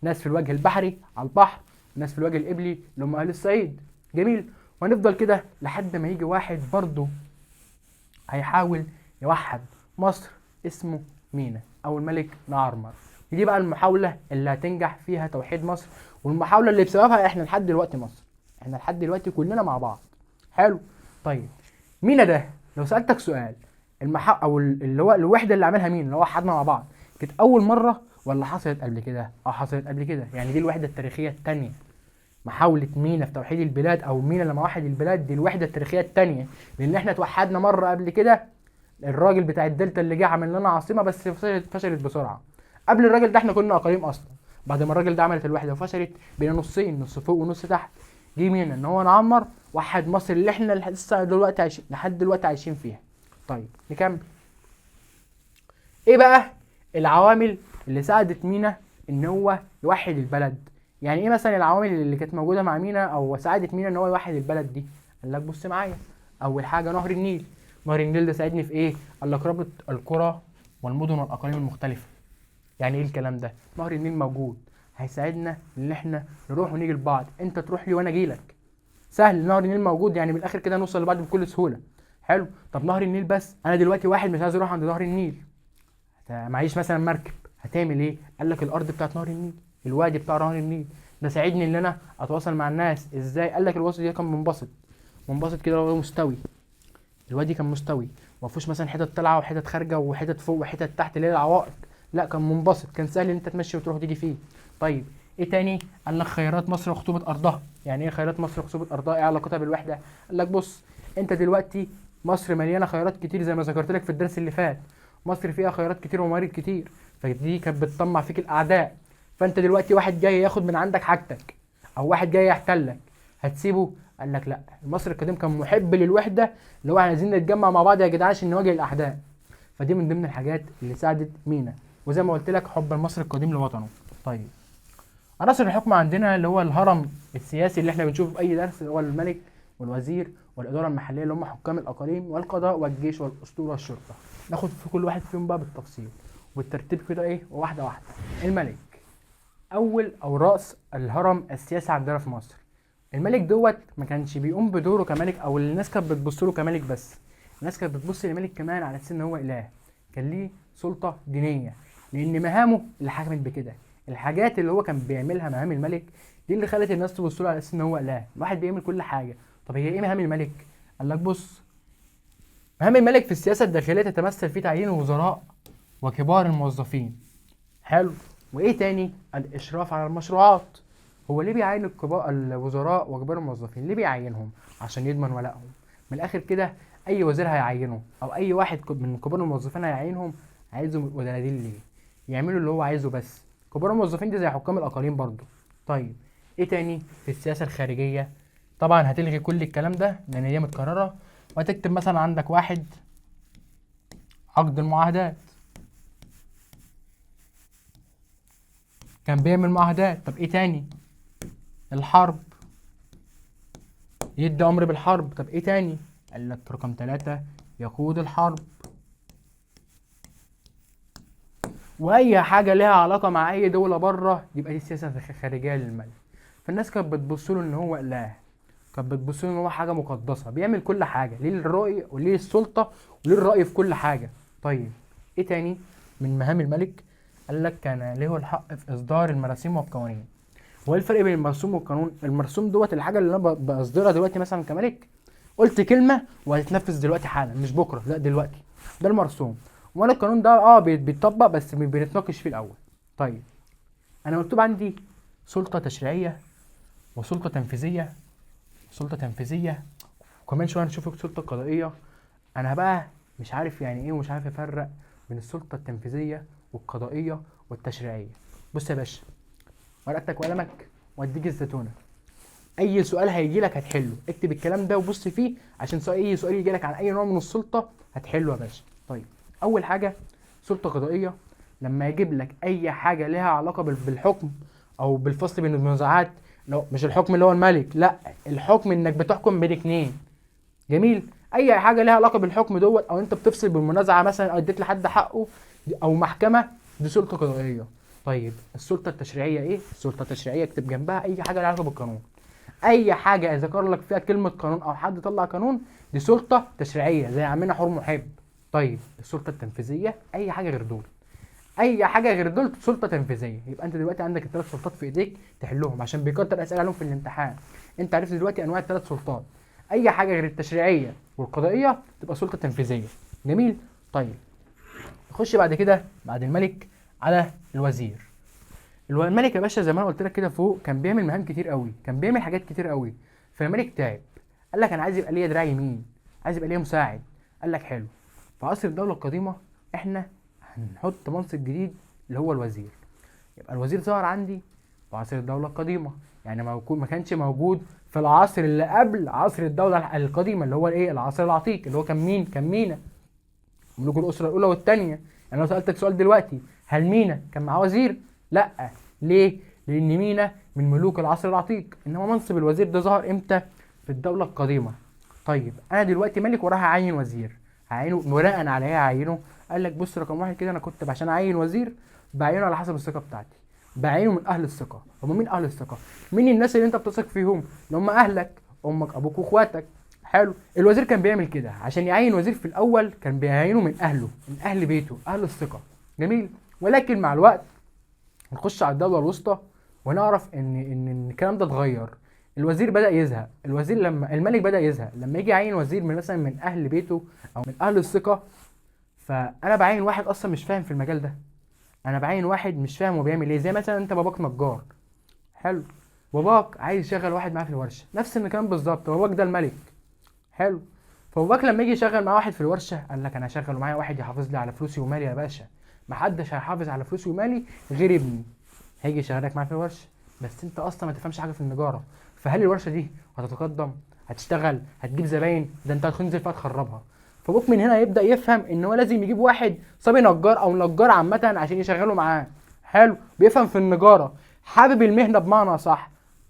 Speaker 1: ناس في الوجه البحري على البحر، وناس في الوجه القبلي اللي هم اهل الصعيد. جميل. وهنفضل كده لحد ما يجي واحد برضه هيحاول يوحد مصر، اسمه مينا او الملك نعرمر. دي بقى المحاولة اللي هتنجح فيها توحيد مصر، والمحاولة اللي بسببها احنا لحد دلوقتي مصر، احنا لحد دلوقتي كلنا مع بعض. حلو. طيب مينا ده لو سألتك سؤال، او اللي هو الوحدة اللي عملها مين، اللي هو وحدنا مع بعض، كانت اول مرة ولا حصلت قبل كده؟ حصلت قبل كده. يعني دي الوحدة التاريخية التانية. محاولة مينا في توحيد البلاد، او مينا لما وحد البلاد، دي الوحدة التاريخية التانية، لان احنا توحدنا مرة قبل كده. الراجل بتاع الدلتا اللي جه عمل لنا عاصمة بس فشلت بسرعة. قبل الراجل ده احنا كنا اقاليم اصلا. بعد ما الراجل ده عملت الوحدة وفشلت بين نصين، نص فوق ونص تحت، جه مينا ان هو نعمر وحد مصر اللي احنا لسه دلوقتي عايشين لحد دلوقتي عايشين فيها. طيب نكمل. ايه بقى العوامل اللي ساعدت مينا ان هو يوحد البلد؟ يعني ايه مثلا العوامل اللي كانت موجوده مع مينا او ساعدت مينا ان هو يوحد البلد دي؟ قال لك بص معايا. اول حاجه نهر النيل. نهر النيل ده ساعدني في ايه؟ قال لك ربط القرى والمدن والاقاليم المختلفه. يعني ايه الكلام ده؟ نهر النيل موجود هيساعدنا ان احنا نروح ونيجي لبعض، انت تروح لي وانا اجي لك. سهل. نهر النيل موجود، يعني من الاخر كده نوصل لبعض بكل سهوله. حلو. طب نهر النيل بس، انا دلوقتي واحد مش عايز اروح عند نهر النيل، معيش مثلا مركب، هتعمل ايه؟ قال لك الارض بتاعت نهر النيل، الوادي بتاع نهر النيل ده ساعدني ان انا اتواصل مع الناس. ازاي؟ قال لك الوسط ده كان منبسط، منبسط كده وهو مستوي. الوادي كان مستوي، ما فيهوش مثلا حتت طالعه وحتت خارجه وحتت فوق وحتت تحت اللي هي العوائق، لا كان منبسط، كان سهل ان انت تمشي وتروح وتيجي فيه. طيب ايه تاني؟ قال لك خيرات مصر وخطوبه ارضها. يعني ايه خيرات مصر وخطوبه ارضها؟ ايه علاقتها بالوحده؟ قال لك بص، انت دلوقتي مصر مليانه خيرات كتير زي ما ذكرت لك في الدرس اللي فات. مصر فيها خيرات كتير وموارد كتير، فدي كانت بتطمع فيك الاعداء. فانت دلوقتي واحد جاي ياخد من عندك حاجتك، او واحد جاي يحتلك، هتسيبه؟ قال لك لا، المصري القديم كان محب للوحده، اللي هو عايزين نتجمع مع بعض يا جدعان عشان نواجه الاعداء. فدي من ضمن الحاجات اللي ساعدت مينا، وزي ما قلت لك حب المصري القديم لوطنه. طيب عناصر الحكم عندنا اللي هو الهرم السياسي اللي احنا بنشوفه في اي درس، اللي هو الملك والوزير والاداره المحليه اللي هم حكام الاقاليم، والقضاء والجيش والاسطول والشرطه. ناخد في كل واحد فيهم بقى بالتفصيل والترتيب كده، ايه واحده واحده. الملك اول او راس الهرم السياسي عندنا في مصر. الملك دوت ما كانش بيقوم بدوره كملك، او الناس كانت بتبص له كملك بس، الناس كانت بتبص للملك كمان على اساس ان هو اله، كان ليه سلطه دينيه، لان مهامه اللي حكمت بكده. الحاجات اللي هو كان بيعملها مهام الملك دي اللي خلت الناس تبص له على اساس ان هو اله، واحد بيعمل كل حاجه. طب هي ايه مهام الملك؟ قال لك بص، مهام الملك في السياسه الداخليه تتمثل في تعيين الوزراء وكبار الموظفين. حلو. وايه تاني؟ الاشراف على المشروعات. هو ليه بيعين الوزراء وكبار الموظفين؟ ليه بيعينهم؟ عشان يضمن ولائهم. من الاخر كده اي وزير هيعينه او اي واحد من كبار الموظفين هيعينهم، عايزهم يبقوا دلاديل ليه، يعملوا اللي هو عايزه بس. كبار الموظفين دي زي حكام الاقاليم برضو. طيب ايه تاني في السياسه الخارجيه؟ طبعا هتلغي كل الكلام ده لان هي متكرره، وهتكتب مثلا عندك واحد عقد المعاهدات، كان بيعمل معاهدات. طب ايه تاني؟ الحرب، يدي امر بالحرب. طب ايه تاني؟ قال لك رقم 3 يقود الحرب. واي حاجه ليها علاقه مع اي دوله بره يبقى دي سياسه خارجيه للملك. فالناس كانت بتبص له ان هو اله، كانت بتبص له ان هو حاجه مقدسه، بيعمل كل حاجه، ليه الرأي وليه السلطه وليه الرأي في كل حاجه. طيب ايه تاني من مهام الملك؟ قال لك كان له الحق في اصدار المراسيم والقوانين. هو ايه الفرق بين المرسوم والقانون؟ المرسوم دوت الحاجه اللي انا بصدرها دلوقتي مثلا كملك، قلت كلمه وهتتنفذ دلوقتي حالا، مش بكره، لا دلوقتي، ده المرسوم. وانا القانون ده بيتطبق بس بنتناقش فيه الاول. طيب انا مكتوب عندي سلطه تشريعيه وسلطه تنفيذيه، سلطه تنفيذيه، وكمان شويه هنشوف سلطه قضائيه. انا بقى مش عارف يعني ايه ومش عارف افرق بين السلطه التنفيذيه والقضائيه والتشريعيه. بص يا باشا، ورقتك وقلمك واديك الزتونه. اي سؤال هيجي لك هتحله، اكتب الكلام ده وبص فيه عشان اي سؤال يجي لك عن اي نوع من السلطه هتحله يا باشا. طيب اول حاجه سلطه قضائيه، لما يجيب لك اي حاجه لها علاقه بالحكم او بالفصل بين المنازعات، لو مش الحكم اللي هو الملك، لا الحكم انك بتحكم بين اتنين. جميل. اي حاجه لها علاقه بالحكم دوت، او انت بتفصل بالمنازعه مثلا او اديت لحد حقه، او محكمه، دي سلطه قضائيه. طيب السلطه التشريعيه ايه؟ السلطه التشريعيه اكتب جنبها اي حاجه لها علاقه بالقانون. اي حاجه ذكر لك فيها كلمه قانون او حد طلع قانون دي سلطه تشريعيه زي عمنا حور محب. طيب السلطه التنفيذيه اي حاجه غير دول، اي حاجه غير دول سلطه تنفيذيه. يبقى انت دلوقتي عندك الثلاث سلطات في ايديك تحلهم عشان بيكتر اسئله عليهم في الامتحان. انت عرفت دلوقتي انواع الثلاث سلطات، اي حاجه غير التشريعيه والقضائيه تبقى سلطه تنفيذيه. جميل. طيب نخش بعد كده بعد الملك على الوزير. الملك يا باشا زي ما انا قلت لك كده فوق كان بيعمل مهام كتير قوي، كان بيعمل حاجات كتير قوي. فالملك تعب، قال لك انا عايز يبقى ليا دراع يمين، عايز يبقى ليا مساعد. قال لك حلو، في عصر الدوله القديمه احنا هنحط منصب جديد اللي هو الوزير. يبقى الوزير ظهر عندي في عصر الدوله القديمه، يعني ما كانش موجود في العصر اللي قبل عصر الدوله القديمه اللي هو الايه، العصر العتيق اللي هو كان مين؟ كان مينا، ملوك الاسره الاولى والثانيه. يعني لو سالتك سؤال دلوقتي هل مينا كان معاه وزير؟ لا. ليه؟ لان مينا من ملوك العصر العتيق، انما منصب الوزير ده ظهر امتى؟ في الدوله القديمه. طيب انا دلوقتي ملك وراح اعين وزير، هعينه بناء على ايه هعينه؟ قال لك بص رقم واحد كده، انا كنت عشان اعين وزير بعينه على حسب الثقه بتاعتي، بعينه من اهل الثقه. هم مين اهل الثقه؟ مين الناس اللي انت بتثق فيهم؟ اللي هم اهلك، امك ابوك واخواتك. حلو. الوزير كان بيعمل كده عشان يعين وزير في الاول كان بيعينه من اهله، من اهل بيته، اهل الثقه. جميل. ولكن مع الوقت نخش على الدوله الوسطى ونعرف ان الكلام ده اتغير. الوزير بدا يزهق، الوزير لما الملك بدا يزهق لما يجي يعين وزير من مثلا من اهل بيته او من اهل الثقه. فانا بعين واحد اصلا مش فاهم في المجال ده، انا بعين واحد مش فاهم هو بيعمل ايه. زي مثلا انت باباك نجار، حلو، باباك عايز يشغل واحد معاه في الورشه، نفس الكلام بالظبط، باباك ده الملك. حلو. فباباك لما يجي يشغل معاه واحد في الورشه قال لك انا هشغل معايا واحد يحافظ لي على فلوسي ومالي يا باشا، محدش هيحافظ على فلوسي ومالي غير ابني. هيجي يشغلك معاه في الورشه، بس انت اصلا ما تفهمش حاجه في النجاره، فهل الورشه دي هتتقدم؟ هتشتغل؟ هتجيب زباين؟ ده انت هتنزل فيها تخربها. فابوك من هنا يبدا يفهم ان هو لازم يجيب واحد صبي نجار او نجار عامه عشان يشغله معاه. حلو. بيفهم في النجاره، حابب المهنه بمعنى صح.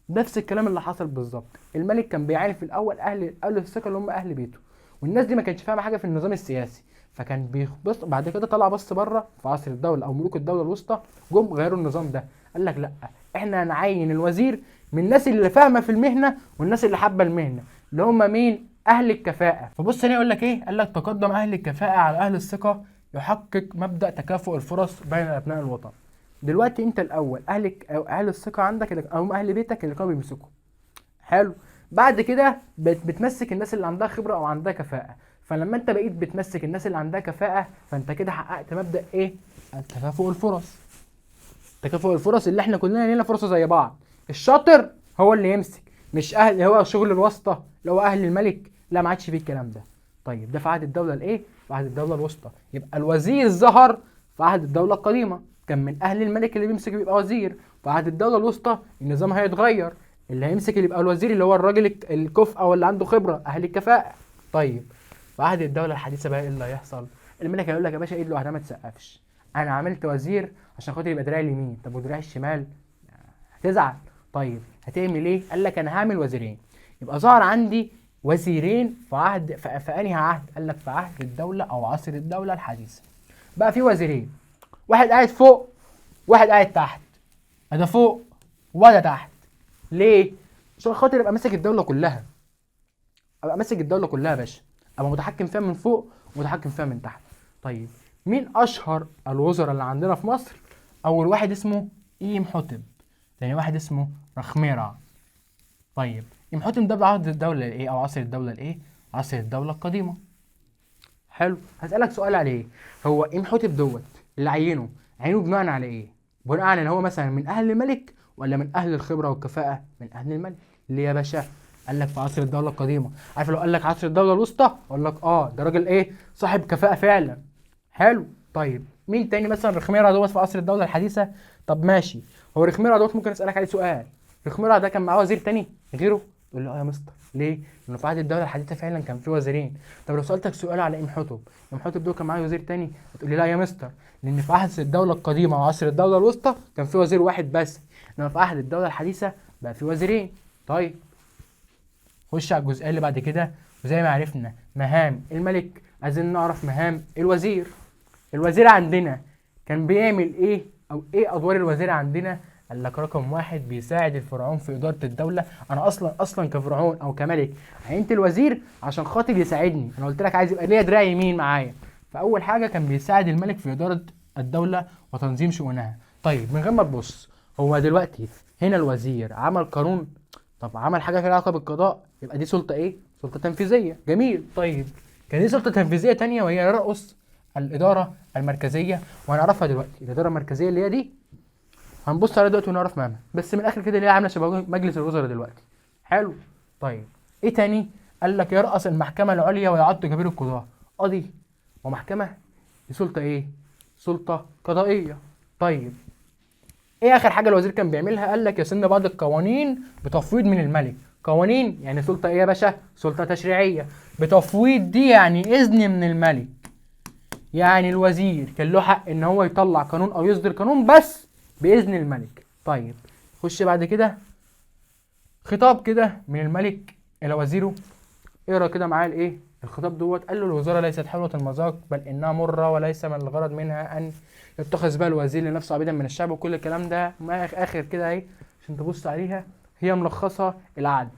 Speaker 1: نفس الكلام اللي حصل بالظبط. الملك كان بيعين في الاول اهل الثقه اللي هم اهل بيته، والناس دي ما كانتش فاهمه حاجه في النظام السياسي، فكان بيبص بعد كده طلع بص بره في عصر الدوله او ملوك الدوله الوسطى جم غيروا النظام ده. قال لك لا، احنا هنعين الوزير من الناس اللي فاهمه في المهنه والناس اللي حابه المهنه، اللي هم مين؟ اهل الكفاءه. فبص هنا يقول لك ايه؟ قال لك تقدم اهل الكفاءه على اهل الثقه يحقق مبدا تكافؤ الفرص بين ابناء الوطن. دلوقتي انت الاول اهل الثقه عندك او اهل بيتك اللي كانوا بيمسكوا. حلو. بعد كده بتمسك الناس اللي عندها خبره او عندها كفاءه. فلما انت بقيت بتمسك الناس اللي عندها كفاءه فانت كده حققت مبدا ايه؟ تكافؤ الفرص. تكافؤ الفرص اللي احنا كلنا لينا فرصه زي بعض، الشاطر هو اللي يمسك، مش اهل هو شغل الواسطه اللي هو اهل الملك. لا ما عادش فيه الكلام ده. طيب ده في عهد الدوله الايه؟ في عهد الدوله الوسطى. يبقى الوزير ظهر في عهد الدوله القديمه كان من اهل الملك اللي بيمسك بيبقى وزير. في عهد الدوله الوسطى النظام هيتغير، اللي هيمسك اللي يبقى الوزير اللي هو الراجل الكفء او اللي عنده خبره، اهل الكفاءه. طيب في عهد الدوله الحديثه بقى ايه اللي هيحصل؟ الملك هيقول لك يا باشا ايد لوحدها ما تسقفش، انا عملت وزير عشان خاطر يبقى دراعي اليمين، طب ودراعي الشمال؟ هتزعل. طيب هتعمل ايه؟ قال لك انا هعمل وزيرين. يبقى ظهر عندي وزيرين في عهد في انهي عهد؟ قال لك في عهد الدوله او عصر الدوله الحديثه. بقى في وزيرين، واحد قاعد فوق واحد قاعد تحت، ده فوق وده تحت. ليه؟ عشان خاطر ابقى ماسك الدوله كلها، ابقى ماسك الدوله كلها يا باشا، ابقى متحكم فيها من فوق ومتحكم فيها من تحت. طيب مين اشهر الوزراء اللي عندنا في مصر؟ اول واحد اسمه إيمحوتب، تاني واحد اسمه رخميرع. طيب إيمحوتب ده بعهد الدوله الايه او عصر الدوله الايه؟ عصر الدوله القديمه. حلو. هسألك سؤال عليه، هو إيمحوتب دوت اللي عينه بناء على ايه؟ بناء على ان هو مثلا من اهل الملك ولا من اهل الخبره والكفاءه؟ من اهل الملك. ليه يا باشا؟ قال لك في عصر الدوله القديمه. عارف لو قال لك عصر الدوله الوسطى اقول لك ده راجل ايه؟ صاحب كفاءه فعلا. حلو. طيب مين تاني مثلا؟ رخميرع دوت في عصر الدوله الحديثه. طب ماشي، هو رخميرع دوت ممكن اسالك عليه سؤال، في خميرة ده كان معاه وزير تاني غيره؟ تقول لي اه يا مستر. ليه؟ لانه في عهد الدوله الحديثه فعلا كان في وزيرين. طب لو سالتك سؤال على امحتب، امحتب دول كان معاه وزير تاني؟ هتقول لي لا يا مستر، لان في عهد الدوله القديمه وعصر الدوله الوسطى كان في وزير واحد بس، انما في عهد الدوله الحديثه بقى في وزيرين. طيب خش على الجزئيه اللي بعد كده. وزي ما عرفنا مهام الملك، عايزين نعرف مهام الوزير. الوزير عندنا كان بيعمل ايه، او ايه ادوار الوزير عندنا؟ قال لك رقم واحد بيساعد الفرعون في اداره الدوله. انا اصلا كفرعون او كملك عينت الوزير عشان خاطر يساعدني، انا قلت لك عايز يبقى ليا دراع يمين معايا. فاول حاجه كان بيساعد الملك في اداره الدوله وتنظيم شؤونها. طيب من غير ما تبص، هو دلوقتي هنا الوزير عمل قانون؟ طب عمل حاجه لها علاقه بالقضاء، يبقى دي سلطه ايه؟ سلطه تنفيذيه. جميل. طيب كان دي سلطه تنفيذيه تانية وهي يرأس الاداره المركزيه، وهنعرفها دلوقتي. الاداره المركزيه اللي هي دي هنبص عليها دلوقتي ونعرف مهامها، بس من الاخر كده اللي هي عامله شبه مجلس الوزراء دلوقتي. حلو. طيب ايه تاني؟ قال لك يرأس المحكمه العليا ويعد جماهير القضاه. قاضي ومحكمه، دي سلطه ايه؟ سلطه قضائيه. طيب ايه اخر حاجه الوزير كان بيعملها؟ قال لك يسن بعض القوانين بتفويض من الملك. قوانين يعني سلطه ايه يا باشا؟ سلطه تشريعيه. بتفويض دي يعني اذن من الملك، يعني الوزير كان له حق ان هو يطلع قانون او يصدر قانون بس باذن الملك. طيب خش بعد كده خطاب كده من الملك الى وزيره. اقرا كده معايا الايه الخطاب دوت. قال له الوزاره ليست حلوه المذاق، بل انها مره، وليس من الغرض منها ان يتخذ بها الوزير لنفسه عبيدا من الشعب. وكل الكلام ده ما اخر كده اهي عشان تبص عليها، هي ملخصه العدل.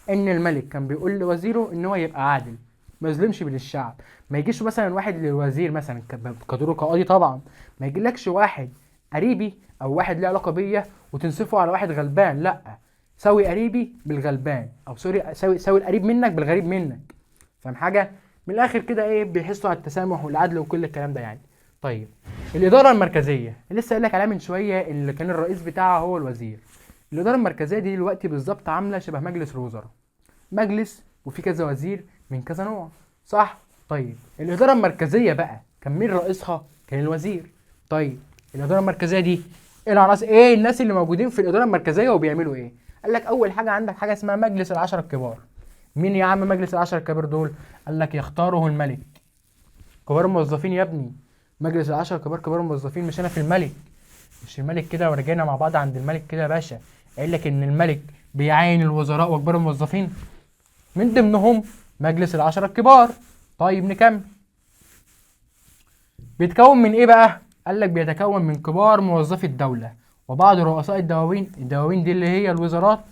Speaker 1: ان الملك كان بيقول لوزيره ان هو يبقى عادل، ما يظلمش بين الشعب. ما يجيش مثلا واحد للوزير مثلا كدوره كقاضي طبعا، ما يجيلكش واحد قريبي او واحد له علاقه بيا وتنصفه على واحد غلبان. لا، سوي قريبي بالغلبان، او سوري سوي القريب منك بالغريب منك. فاهم حاجه؟ من الاخر كده ايه، بيحسوا على التسامح والعدل وكل الكلام ده يعني. طيب الاداره المركزيه اللي لسه قايل لك عليها من شويه، اللي كان الرئيس بتاعها هو الوزير. الاداره المركزيه دي دلوقتي بالظبط عامله شبه مجلس الوزراء، مجلس وفي كذا وزير من كذا نوع، صح؟ طيب الاداره المركزيه بقى كان مين رئيسها؟ كان الوزير. طيب الاداره المركزيه دي ايه العناصر، ايه الناس اللي موجودين في الاداره المركزيه وبيعملوا ايه؟ قال لك اول حاجه عندك حاجه اسمها مجلس العشره الكبار. مين يا عم مجلس العشره الكبار دول؟ قال لك يختاره الملك. كبار الموظفين يا ابني، مجلس العشره الكبار كبار الموظفين، مش انا في الملك. مش الملك كده ورجعنا مع بعض عند الملك كده يا باشا قال لك ان الملك بيعين الوزراء وكبار الموظفين، من ضمنهم مجلس العشرة الكبار. طيب نكمل. بيتكون من ايه بقى؟ قال لك بيتكون من كبار موظفي الدولة وبعض رؤساء الدواوين. الدواوين دي اللي هي الوزارات،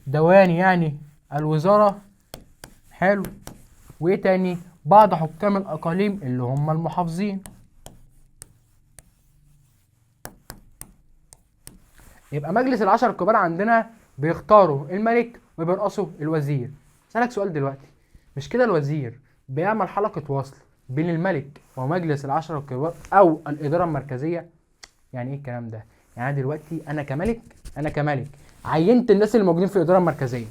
Speaker 1: دوان يعني الوزارة. حلو. وايه تاني؟ بعض حكام الاقاليم اللي هم المحافظين. يبقى مجلس العشرة الكبار عندنا بيختاروا الملك وبيرأسوا الوزير. اسألك سؤال دلوقتي، مش كده الوزير بيعمل حلقة وصل بين الملك ومجلس العشرة الكبار او الإدارة المركزية؟ يعني ايه الكلام ده؟ يعني دلوقتي انا كملك عينت الناس اللي موجودين في الإدارة المركزية،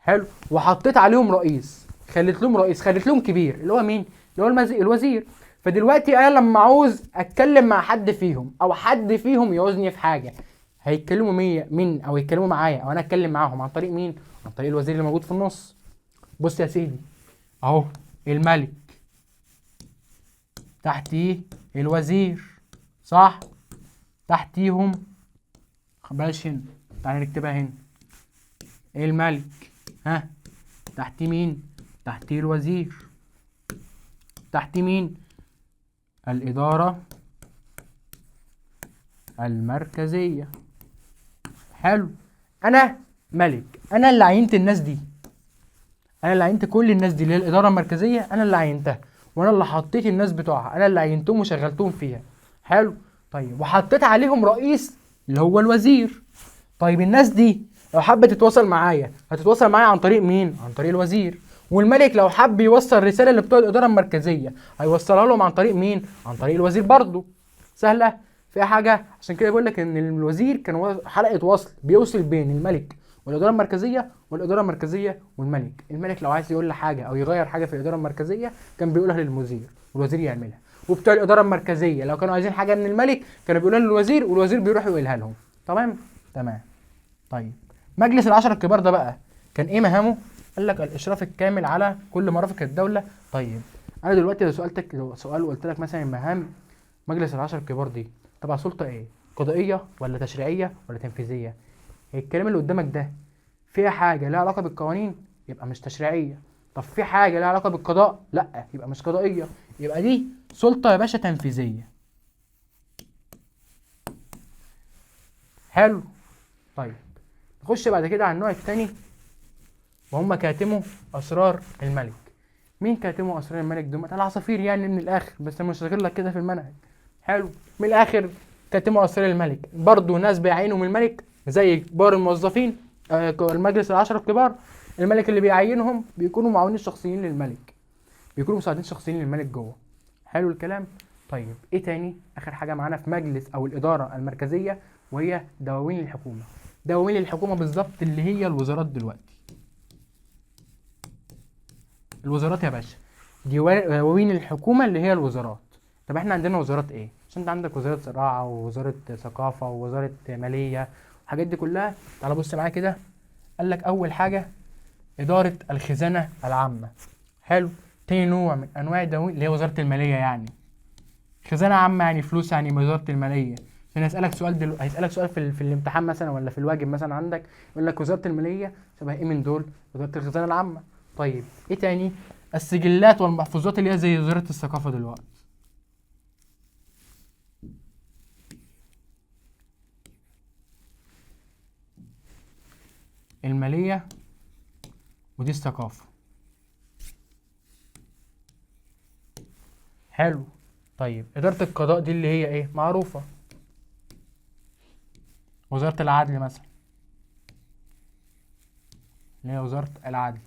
Speaker 1: حلو، وحطيت عليهم رئيس، خليت لهم كبير اللي هو مين؟ اللي هو الوزير. فدلوقتي انا لما عاوز اتكلم مع حد فيهم او حد فيهم يعوزني في حاجة، هيتكلموا مين او يتكلموا معايا او انا اتكلم معاهم عن طريق مين؟ عن طريق الوزير اللي موجود في النص. بص يا سيدي اهو، الملك تحتيه الوزير، صح؟ تحتيهم، بلاش هنا، تعالى نكتبها هنا. الملك، ها، تحتيه مين؟ تحتيه الوزير. تحتيه مين؟ الإدارة المركزية. حلو. أنا ملك، أنا اللي عينت الناس دي، أنا اللي عينت كل الناس دي اللي هي الإدارة المركزية، أنا اللي عينتها وأنا اللي حطيت الناس بتوعها، أنا اللي عينتهم وشغلتهم فيها. حلو. طيب وحطيت عليهم رئيس اللي هو الوزير. طيب الناس دي لو حابة تتواصل معايا هتتواصل معايا عن طريق مين؟ عن طريق الوزير. والملك لو حب يوصل رسالة لبتوع الإدارة المركزية هيوصلها لهم عن طريق مين؟ عن طريق الوزير برضه. سهلة؟ فيها حاجة؟ عشان كده بقول لك إن الوزير كان حلقة وصل بيوصل بين الملك والإدارة المركزية والإدارة المركزية والملك. الملك لو عايز يقول له حاجة أو يغير حاجة في الإدارة المركزية كان بيقولها للوزير والوزير يعملها. وبتوع الإدارة المركزية لو كانوا عايزين حاجة من الملك كانوا بيقولوها للوزير والوزير بيروح يقولها لهم. تمام؟ تمام. طيب مجلس العشرة الكبار ده بقى كان ايه مهامه؟ قال لك الاشراف الكامل على كل مرافق الدوله. طيب انا دلوقتي لو سؤال وقلت لك مثلا مهام مجلس العشرة الكبار دي تبع سلطه ايه؟ قضائيه ولا تشريعيه ولا تنفيذيه؟ الكلام اللي قدامك ده فيها حاجه لها علاقه بالقوانين يبقى مش تشريعيه، طب في حاجه لها علاقه بالقضاء لا يبقى مش قضائيه، يبقى دي سلطه يا باشا تنفيذيه. حلو. طيب نخش بعد كده على النوع الثاني وهم كاتموا اسرار الملك. مين كاتموا اسرار الملك دول؟ العصافير يعني من الاخر، بس مش هشغل لك كده في المنهج. حلو. من الاخر كاتموا اسرار الملك برضو ناس بيعينوا من الملك زي كبار الموظفين، المجلس العشرة الكبار. الملك اللي بيعينهم بيكونوا معاونين شخصيين للملك، بيكونوا مساعدين شخصيين للملك جوه. حلو الكلام. طيب ايه تاني؟ اخر حاجه معانا في مجلس او الاداره المركزيه وهي دواوين الحكومه. دواوين الحكومه بالظبط اللي هي الوزارات دلوقتي. الوزارات يا باشا، دواوين الحكومه اللي هي الوزارات. طب احنا عندنا وزارات ايه؟ عشان انت عندك وزاره زراعه ووزاره ثقافه ووزاره ماليه الحاجات دي كلها. تعال بص معايا كده. قال لك اول حاجه اداره الخزانه العامه. حلو. تاني نوع من انواع الدواوين اللي هي وزاره الماليه، يعني خزانه عامه يعني فلوس، يعني وزاره الماليه. عشان هيسالك سؤال هيسالك سؤال في الامتحان مثلا ولا في الواجب مثلا عندك، يقول لك وزاره الماليه شبه ايه من دول؟ وزاره الخزانه العامه. طيب ايه تاني؟ السجلات والمحفوظات اللي هي زي وزاره الثقافه دلوقتي. الماليه ودي الثقافه. حلو. طيب اداره القضاء دي اللي هي ايه؟ معروفه، وزاره العدل مثلا، اللي هي وزاره العدل.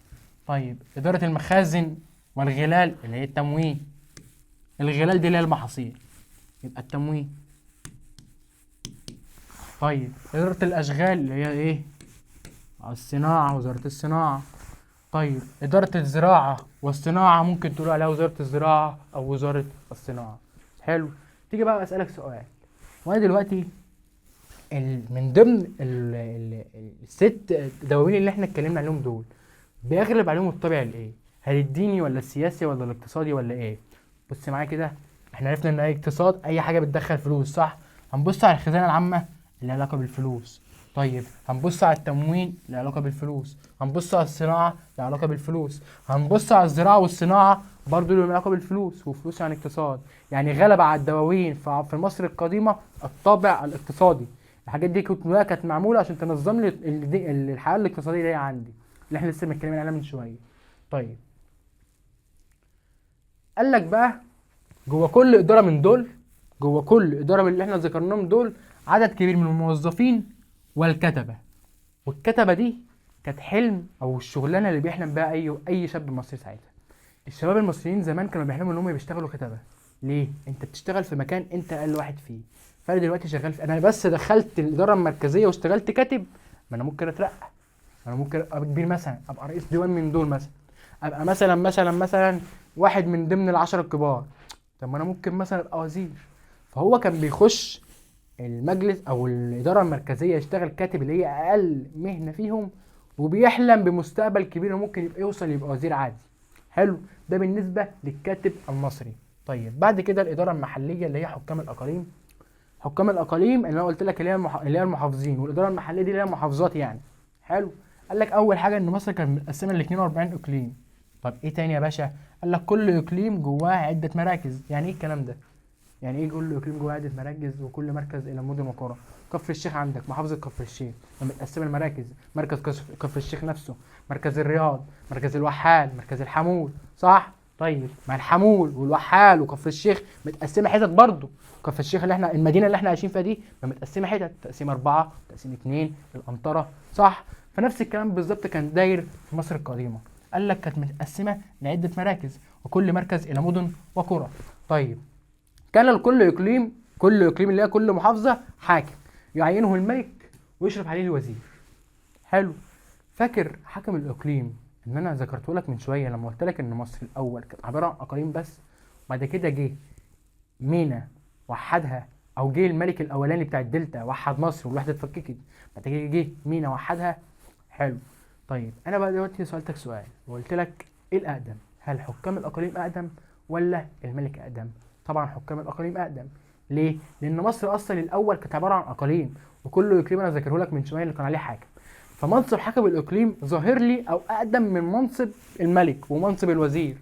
Speaker 1: طيب اداره المخازن والغلال اللي هي التموين. الغلال دي اللي هي المحاصيل، يبقى التموين. طيب اداره الاشغال اللي هي ايه؟ الصناعه، وزاره الصناعه. طيب اداره الزراعه والصناعه ممكن تقول عليها وزاره الزراعه او وزاره الصناعه. حلو. تيجي بقى اسالك سؤال، وانا دلوقتي من ضمن الست دواوين اللي احنا اتكلمنا عليهم دول بيغلب عليهم الطابع الايه؟ هل الديني ولا السياسي ولا الاقتصادي ولا ايه؟ بص معايا كده. احنا عرفنا ان اي اقتصاد اي حاجه بتدخل فلوس، صح؟ هنبص على الخزانه العامه اللي لها علاقه بالفلوس. طيب هنبص على التموين اللي له علاقه بالفلوس، هنبص على الصناعه اللي لها علاقه بالفلوس، هنبص على الزراعه والصناعه برضه اللي لها علاقه بالفلوس، وفلوس يعني اقتصاد. يعني غلب على الدواوين في مصر القديمه الطابع الاقتصادي. الحاجات دي كانت معموله عشان تنظم لي الحياه الاقتصاديه اللي هي عندي، اللي احنا لسه متكلمين عليها من شويه. طيب قال لك بقى جوه كل اداره من دول، جوه كل اداره من اللي احنا ذكرناهم دول عدد كبير من الموظفين والكتبه. والكتبه دي كانت حلم او الشغلانه اللي بيحلم بها اي شاب مصري ساعتها. الشباب المصريين زمان كانوا بيحلموا ان هم بيشتغلوا كتبه. ليه؟ انت بتشتغل في مكان انت اقل واحد فيه. فانا دلوقتي شغال انا بس دخلت الاداره المركزيه واشتغلت كاتب، ما انا ممكن اترقى، انا ممكن ابقى كبير مثلا، ابقى رئيس ديوان من دول مثلا، ابقى مثلا واحد من ضمن العشرة الكبار. طب ما انا ممكن مثلا ابقى وزير. فهو كان بيخش المجلس او الاداره المركزيه يشتغل كاتب اللي هي اقل مهنه فيهم، وبيحلم بمستقبل كبير ممكن يبقى وزير عادي. حلو. ده بالنسبه للكاتب المصري. طيب بعد كده الاداره المحليه اللي هي حكام الاقاليم. حكام الاقاليم اللي انا قلت لك اللي هي المحافظين، والاداره المحليه دي اللي هي محافظات يعني. حلو. قال لك اول حاجه ان مصر كانت متقسمه ل 42 اقليم. طب ايه تاني يا باشا؟ قال لك كل اقليم جواه عده مراكز. يعني ايه الكلام ده؟ يعني ايه كل اقليم جواه عده مراكز وكل مركز الى مدن وقرى؟ كفر الشيخ عندك محافظه كفر الشيخ متقسمه المراكز، مركز كفر الشيخ نفسه، مركز الرياض، مركز الوحال، مركز الحمول، صح؟ طيب مع الحمول والوحال وكفر الشيخ متقسمه حتت برضه. كفر الشيخ اللي احنا المدينه اللي احنا عايشين فيها دي متقسمه حتت، تقسيم 4، تقسيم 2، الأنطرة، صح؟ فنفس الكلام بالظبط كان داير في مصر القديمه. قال لك كانت متقسمه لعده مراكز وكل مركز الى مدن وقرى. طيب كان لكل اقليم، كل اقليم اللي هي كل محافظه حاكم يعينه الملك ويشرف عليه الوزير. حلو. فاكر حاكم الاقليم ان انا ذكرته لك من شويه لما قلت لك ان مصر الاول كانت عباره عن اقاليم بس، بعد كده جه مينا وحدها او جه الملك الاولاني بتاع الدلتا وحد مصر والوحده اتفككت، بعد كده جه مينا وحدها. حلو. طيب انا بقى دلوقتي سالتك سؤال وقلت لك ايه الاقدم؟ هل حكام الاقاليم اقدم ولا الملك اقدم؟ طبعا حكام الاقاليم اقدم. ليه؟ لان مصر اصلا الاول كانت عباره عن اقاليم، وكل اقليم انا ذاكره لك من شويه اللي كان عليه حاكم. فمنصب حاكم الاقليم ظاهر لي او اقدم من منصب الملك ومنصب الوزير،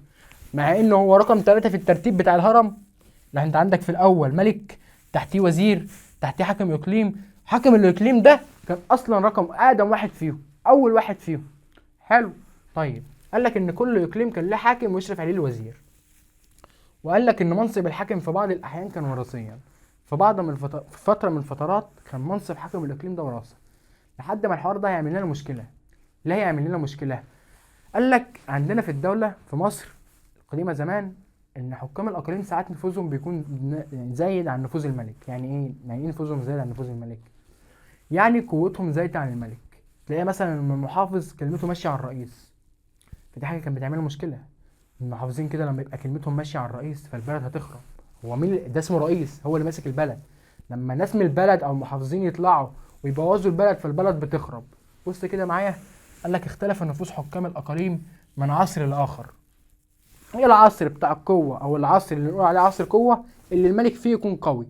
Speaker 1: مع انه هو رقم 3 في الترتيب بتاع الهرم. لا، انت عندك في الاول ملك، تحتيه وزير، تحتيه حاكم اقليم. حاكم الاقليم ده كان اصلا رقم اقدم واحد فيهم، اول واحد فيهم. حلو. طيب قال لك ان كل اقليم كان له حاكم ويشرف عليه الوزير، وقال لك ان منصب الحاكم في بعض الاحيان كان وراثيا، في فتره من الفترات كان منصب حاكم الاقليم ده وراثه، لحد ما الحوار ده هيعمل لنا مشكله. ليه هيعمل لنا مشكله؟ قال لك عندنا في الدوله في مصر القديمه زمان ان حكام الاقاليم ساعات نفوذهم بيكون يعني زايد عن نفوذ الملك. يعني ايه؟ يعني ايه نفوذهم زايد عن نفوذ الملك؟ يعني قوتهم زايده عن الملك. تلاقي مثلا ان المحافظ كلمته ماشيه على الرئيس، فدي حاجه كانت بتعمل مشكله. المحافظين كده لما يبقى كلمتهم ماشيه على الرئيس فالبلد هتخرب. هو مين ده؟ اسمه رئيس، هو اللي ماسك البلد. لما ناس من البلد او المحافظين يطلعوا ويبوظوا البلد فالبلد بتخرب. بص كده معايا، قال لك اختلف نفوذ حكام الاقاليم من عصر لاخر. ايه العصر بتاع القوه او العصر اللي نقول عليه عصر قوه؟ اللي الملك فيه يكون قوي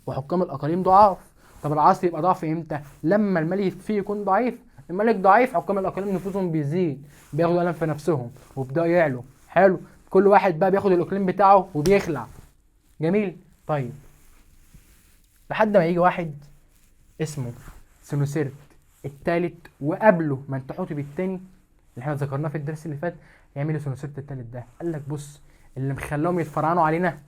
Speaker 1: وحكام الاقاليم ضعاف. طب العصر يبقى ضعف امتى؟ لما الملك فيه يكون ضعيف. الملك ضعيف حكام الاقاليم نفوذهم بيزيد، بياخدوا قلم في نفسهم وبيبداوا يعلوا. حلو. كل واحد بقى بياخد الاقليم بتاعه وبيخلع. جميل. طيب لحد ما يجي واحد اسمه سنوسرت الثالث، وقبله منتحوتب الثاني اللي احنا ذكرناه في الدرس اللي فات. يعمل ايه سنوسرت الثالث ده؟ قال لك بص، اللي مخلاهم يتفرعنوا علينا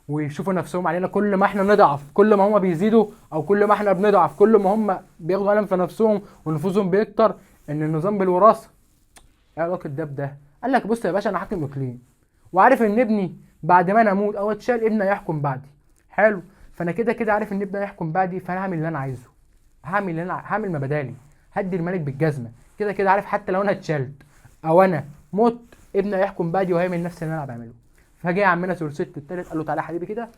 Speaker 1: ويشوفوا نفسهم علينا كل ما احنا نضعف، كل ما هم بيزيدوا او كل ما احنا بنضعف، كل ما هم بياخدوا قلم في نفسهم ونفوذهم بيكتر، ان النظام بالوراثه. ايه علاقه ده بده؟ قال لك بص يا باشا، انا حاكم اقليم وعارف ان ابني بعد ما انا اموت او اتشال ابني هيحكم بعدي. حلو. فانا كده كده عارف ان ابني هيحكم بعدي، فانا هعمل اللي انا عايزه، هعمل ما بدالي، هدي الملك بالجزمه. كده كده عارف حتى لو انا اتشلت او انا مت ابني هيحكم بعدي وهيعمل نفس اللي انا بعمله. فجاء عمنا سورسيت التالت قال له تعالى يا حبيبي كده،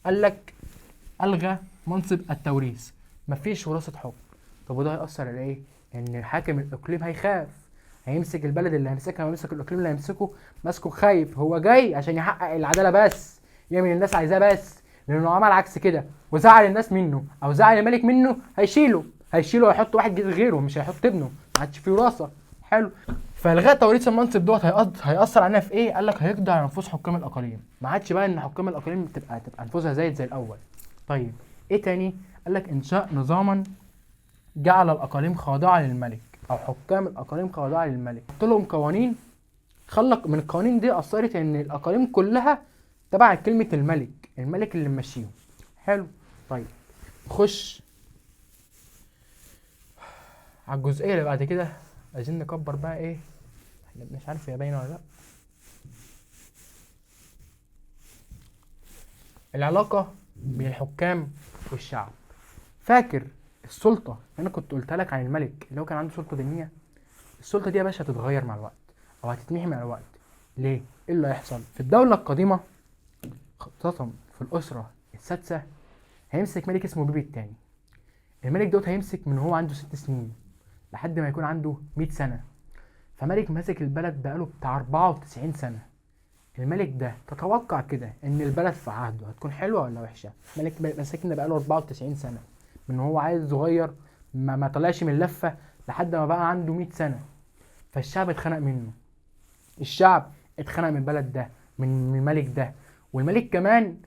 Speaker 1: قال لك الغى منصب التوريث، مفيش وراثه حكم. طب وده هيأثر على ايه؟ ان حاكم الاقليم هيخاف، هيمسك البلد اللي هيمسكها ويمسك الاقليم اللي هيمسكه ماسكه خايف. هو جاي عشان يحقق العداله بس، يعمل الناس عايزاه بس، لانه عمل عكس كده وزعل الناس منه او زعل الملك منه هيشيله ويحط واحد غيره، مش هيحط ابنه، ما عادش فيه وراثه. حلو. فالغاء توريث المنصب دوت هيأثر علينا في ايه؟ قال لك هيقضي على نفوذ حكام الاقاليم، ما عادش بقى ان حكام الاقاليم تبقى نفوذها زايد زي الاول. طيب ايه تاني؟ قال لك انشاء نظاما جعل الاقاليم خاضعه للملك او حكام الاقاليم خاضعه للملك، حط لهم قوانين. خلق من القوانين دي اثرت ان الاقاليم كلها تبع كلمه الملك اللي ممشيهم. حلو. طيب نخش على الجزئيه اللي بعد كده. عايزين نكبر بقى ايه، احنا مش عارف هي باينه ولا لا. العلاقه بين الحكام والشعب. فاكر السلطه انا كنت قلتها لك عن الملك اللي هو كان عنده سلطه دينيه؟ السلطه دي يا باشا هتتغير مع الوقت او هتتمحي مع الوقت. ليه؟ ايه اللي هيحصل في الدوله القديمه خاصه في الاسره السادسه؟ هيمسك ملك اسمه بيبي الثاني. الملك دوت هيمسك من هو عنده 6 سنين لحد ما يكون عنده 100 سنه. فملك ماسك البلد بقاله بتاع 94 سنه. الملك ده تتوقع كده ان البلد في عهده هتكون حلوه ولا وحشه؟ ملك ماسكنا بقاله 94 سنه من هو عيل صغير ما طلعش من لفه لحد ما بقى عنده 100 سنه. فالشعب اتخنق منه، الشعب اتخنق من البلد ده، من الملك ده. والملك كمان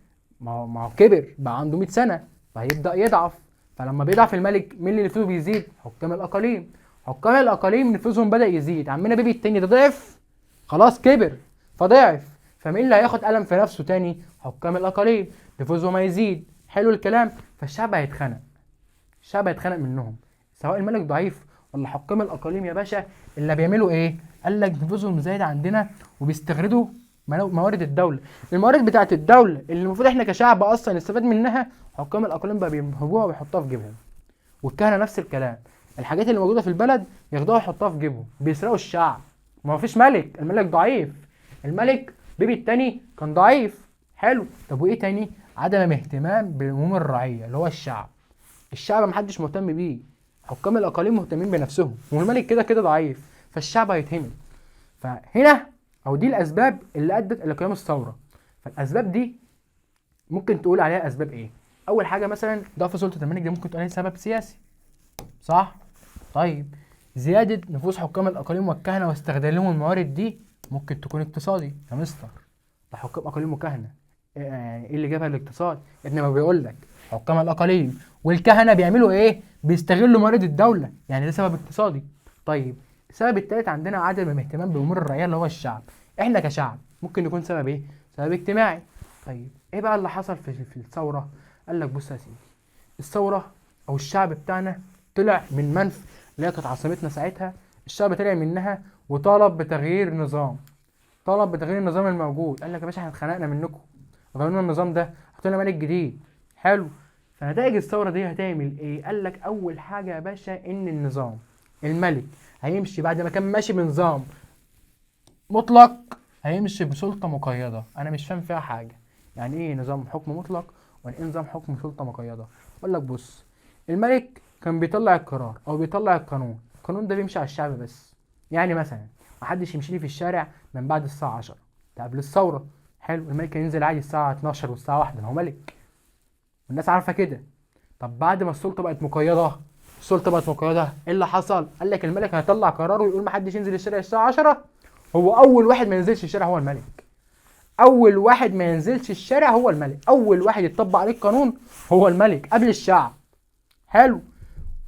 Speaker 1: ما هو كبر بقى عنده 100 سنه فهيبدا يضعف. فلما بيضعف الملك مين اللي نفوذه بيزيد؟ حكام الاقاليم. حكام الاقاليم نفوذهم بدا يزيد. عمنا بيبي التاني ده ضعف، خلاص كبر فضعف. فمين اللي هياخد قلم في نفسه تاني؟ حكام الاقاليم، نفوذهم هيزيد. حلو الكلام. فالشعب هيتخنق، الشعب هيتخنق منهم سواء الملك ضعيف ولا حكام الاقاليم. يا باشا اللي بيعملوا ايه؟ قال لك نفوذهم زايد عندنا وبيستغردوا موارد الدوله، الموارد بتاعه الدوله اللي المفروض احنا كشعب اصلا نستفاد منها. حكام الاقاليم بقى بينهبوها ويحطوها في جيبهم. والكهنه نفس الكلام، الحاجات اللي موجوده في البلد ياخدوها ويحطوها في جيبهم. بيسرقوا الشعب. ما فيش ملك، الملك ضعيف. الملك بيبي التاني كان ضعيف. حلو. طب وايه تاني؟ عدم اهتمام بهموم الرعيه اللي هو الشعب. الشعب محدش مهتم بيه، حكام الاقاليم مهتمين بنفسهم، والملك كده كده ضعيف، فالشعب هيتهمل. فهنا او دي الاسباب اللي ادت الى قيام الثوره. فالاسباب دي ممكن تقول عليها اسباب ايه؟ اول حاجه مثلا ضعف سلطه الملك، دي ممكن تقول عليه سبب سياسي، صح؟ طيب زياده نفوذ حكام الاقاليم والكهنه واستخدامهم الموارد دي ممكن تكون اقتصادي يا مستر. ده حكام اقاليم وكهنه، ايه اللي جابها الاقتصاد؟ ابن ما بيقول لك حكام الاقاليم والكهنه بيعملوا ايه؟ بيستغلوا موارد الدوله، يعني ده سبب اقتصادي. طيب السبب الثالث عندنا عدم الاهتمام بامور الرعيه اللي هو الشعب. احنا كشعب ممكن يكون سبب ايه؟ سبب اجتماعي. طيب ايه بقى اللي حصل في الثوره؟ قال لك بص يا سيدي، الثوره او الشعب بتاعنا طلع من منف اللي هي كانت عاصمتنا ساعتها، الشعب طلع منها وطالب بتغيير نظام، طلب بتغيير النظام الموجود. قال لك يا باشا احنا اتخنقنا منكم، غيروا لنا النظام ده، حطوا لنا ملك جديد. حلو. فنتائج الثوره دي هتعمل ايه؟ قال لك اول حاجه يا باشا ان النظام الملك هيمشي بعد ما كان ماشي بنظام مطلق، هيمشي بسلطه مقيده. انا مش فاهم فيها حاجه، يعني ايه نظام حكم مطلق ولا ايه نظام حكم سلطه مقيده؟ اقول لك بص، الملك كان بيطلع القرار او بيطلع القانون، القانون ده بيمشي على الشعب بس. يعني مثلا محدش يمشي لي في الشارع من بعد الساعه 10، ده قبل الثوره. حلو. الملك كان ينزل عادي الساعه 12 والساعه 1، هو ملك والناس عارفه كده. طب بعد ما السلطه بقت مقيده، ايه اللي حصل؟ قال لك الملك هيطلع قرار ويقول محدش ينزل الشارع الساعه 10. هو اول واحد ما ينزلش الشارع هو الملك، اول واحد ما ينزلش الشارع هو الملك، اول واحد يطبق عليه القانون هو الملك قبل الشعب. حلو.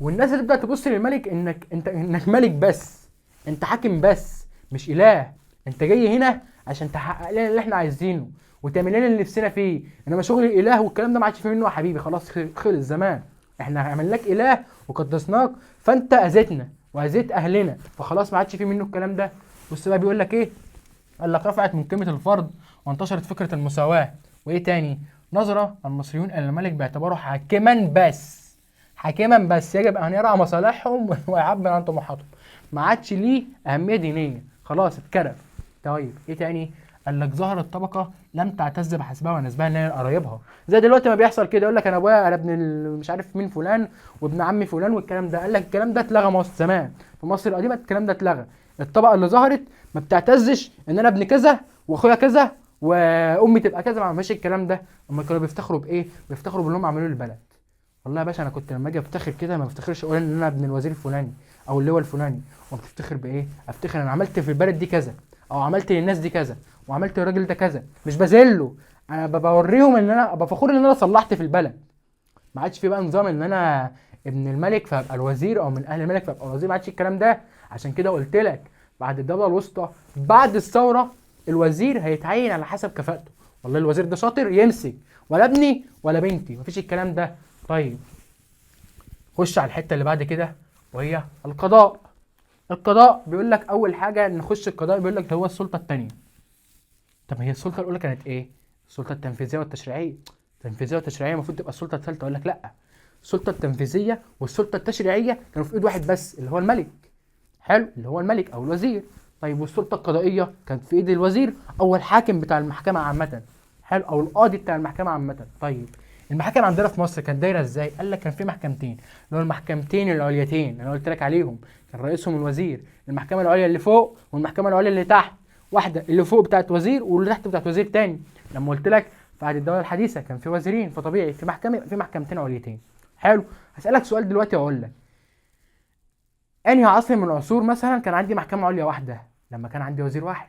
Speaker 1: والناس هتبدا تبص للملك انك ملك بس، انت حاكم بس مش اله، انت جاي هنا عشان تحقق لنا اللي احنا عايزينه وتعمل لنا اللي نفسنا فيه، انما شغل الاله والكلام ده ما عادش فيه منه يا حبيبي، خلاص خلص زمان. احنا عملناك اله وقدسناك، فانت اذيتنا واذيت اهلنا، فخلاص ما عادش فيه منه الكلام ده. بص بقى بيقول لك ايه؟ قال لك رفعت من قيمه الفرد وانتشرت فكره المساواه. وايه تاني؟ نظر المصريون الى الملك باعتباره حاكما بس يجب ان يرعى مصالحهم ويعبر عن طموحاتهم، ما عادش ليه اهميه دينيه، خلاص اتكرف. طيب ايه تاني؟ قال لك ظهرت طبقه لم تعتز بحسبها ونسبها ان هي قرايبها، زي دلوقتي ما بيحصل كده، يقول لك انا ابويا، انا ابن مش عارف مين فلان وابن عمي فلان والكلام ده. قال لك الكلام ده اتلغى مصر زمان، في مصر القديمه الكلام ده اتلغى. الطبقه اللي ظهرت ما بتعتزش ان انا ابن كذا واخويا كذا وامي تبقى كذا، ما فيش الكلام ده. هم كانوا بيفتخروا بايه؟ بيفتخروا باللي هم عملوه للبلد. والله يا باشا انا كنت لما اجي افتخر كده ما بفتخرش اقول ان انا ابن الوزير الفلاني او اللواء الفلاني، وبتفتخر بايه؟ افتخر انا عملت في البلد دي كذا، او عملت للناس دي كذا، وعملت للراجل ده كذا، مش بذله، انا بوريهم ان انا ابقى فخور ان انا صلحت في البلد. ما عادش في بقى نظام ان انا ابن الملك فابقى الوزير او من اهل الملك فابقى الوزير، ما عادش الكلام ده. عشان كده قلت لك بعد الدوله الوسطى بعد الثوره الوزير هيتعين على حسب كفاءته، والله الوزير ده شاطر يمسك، ولا ابني ولا بنتي، مفيش الكلام ده. طيب خش على الحته اللي بعد كده وهي القضاء. القضاء بيقول لك اول حاجه نخش القضاء، بيقول لك ده هو السلطه الثانيه. طب هي السلطه الاولى كانت ايه؟ السلطه التنفيذيه والتشريعيه. التنفيذيه والتشريعيه المفروض تبقى السلطه الثالثه، اقول لك لا، السلطه التنفيذيه والسلطه التشريعيه كانوا في ايد واحد بس اللي هو الملك. حلو، اللي هو الملك او الوزير. طيب والسلطه القضائيه كانت في ايد الوزير او الحاكم بتاع المحكمه عامه. حلو، او القاضي بتاع المحكمه عامه. طيب المحاكم عندنا في مصر كانت دايره ازاي؟ قال لك كان في محكمتين، اللي هو المحكمتين العليتين انا قلت لك عليهم، كان رئيسهم الوزير. المحكمه العليا اللي فوق والمحكمه العليا اللي تحت، واحده اللي فوق بتاعت وزير واللي تحت بتاعت وزير تاني. لما قلت لك في عهد الدوله الحديثه كان في وزيرين، فطبيعي في محكمه في محكمتين عليتين. حلو. هسالك سؤال دلوقتي واقول لك انهي عصر من العصور مثلا كان عندي محكمه عليا واحده؟ لما كان عندي وزير واحد،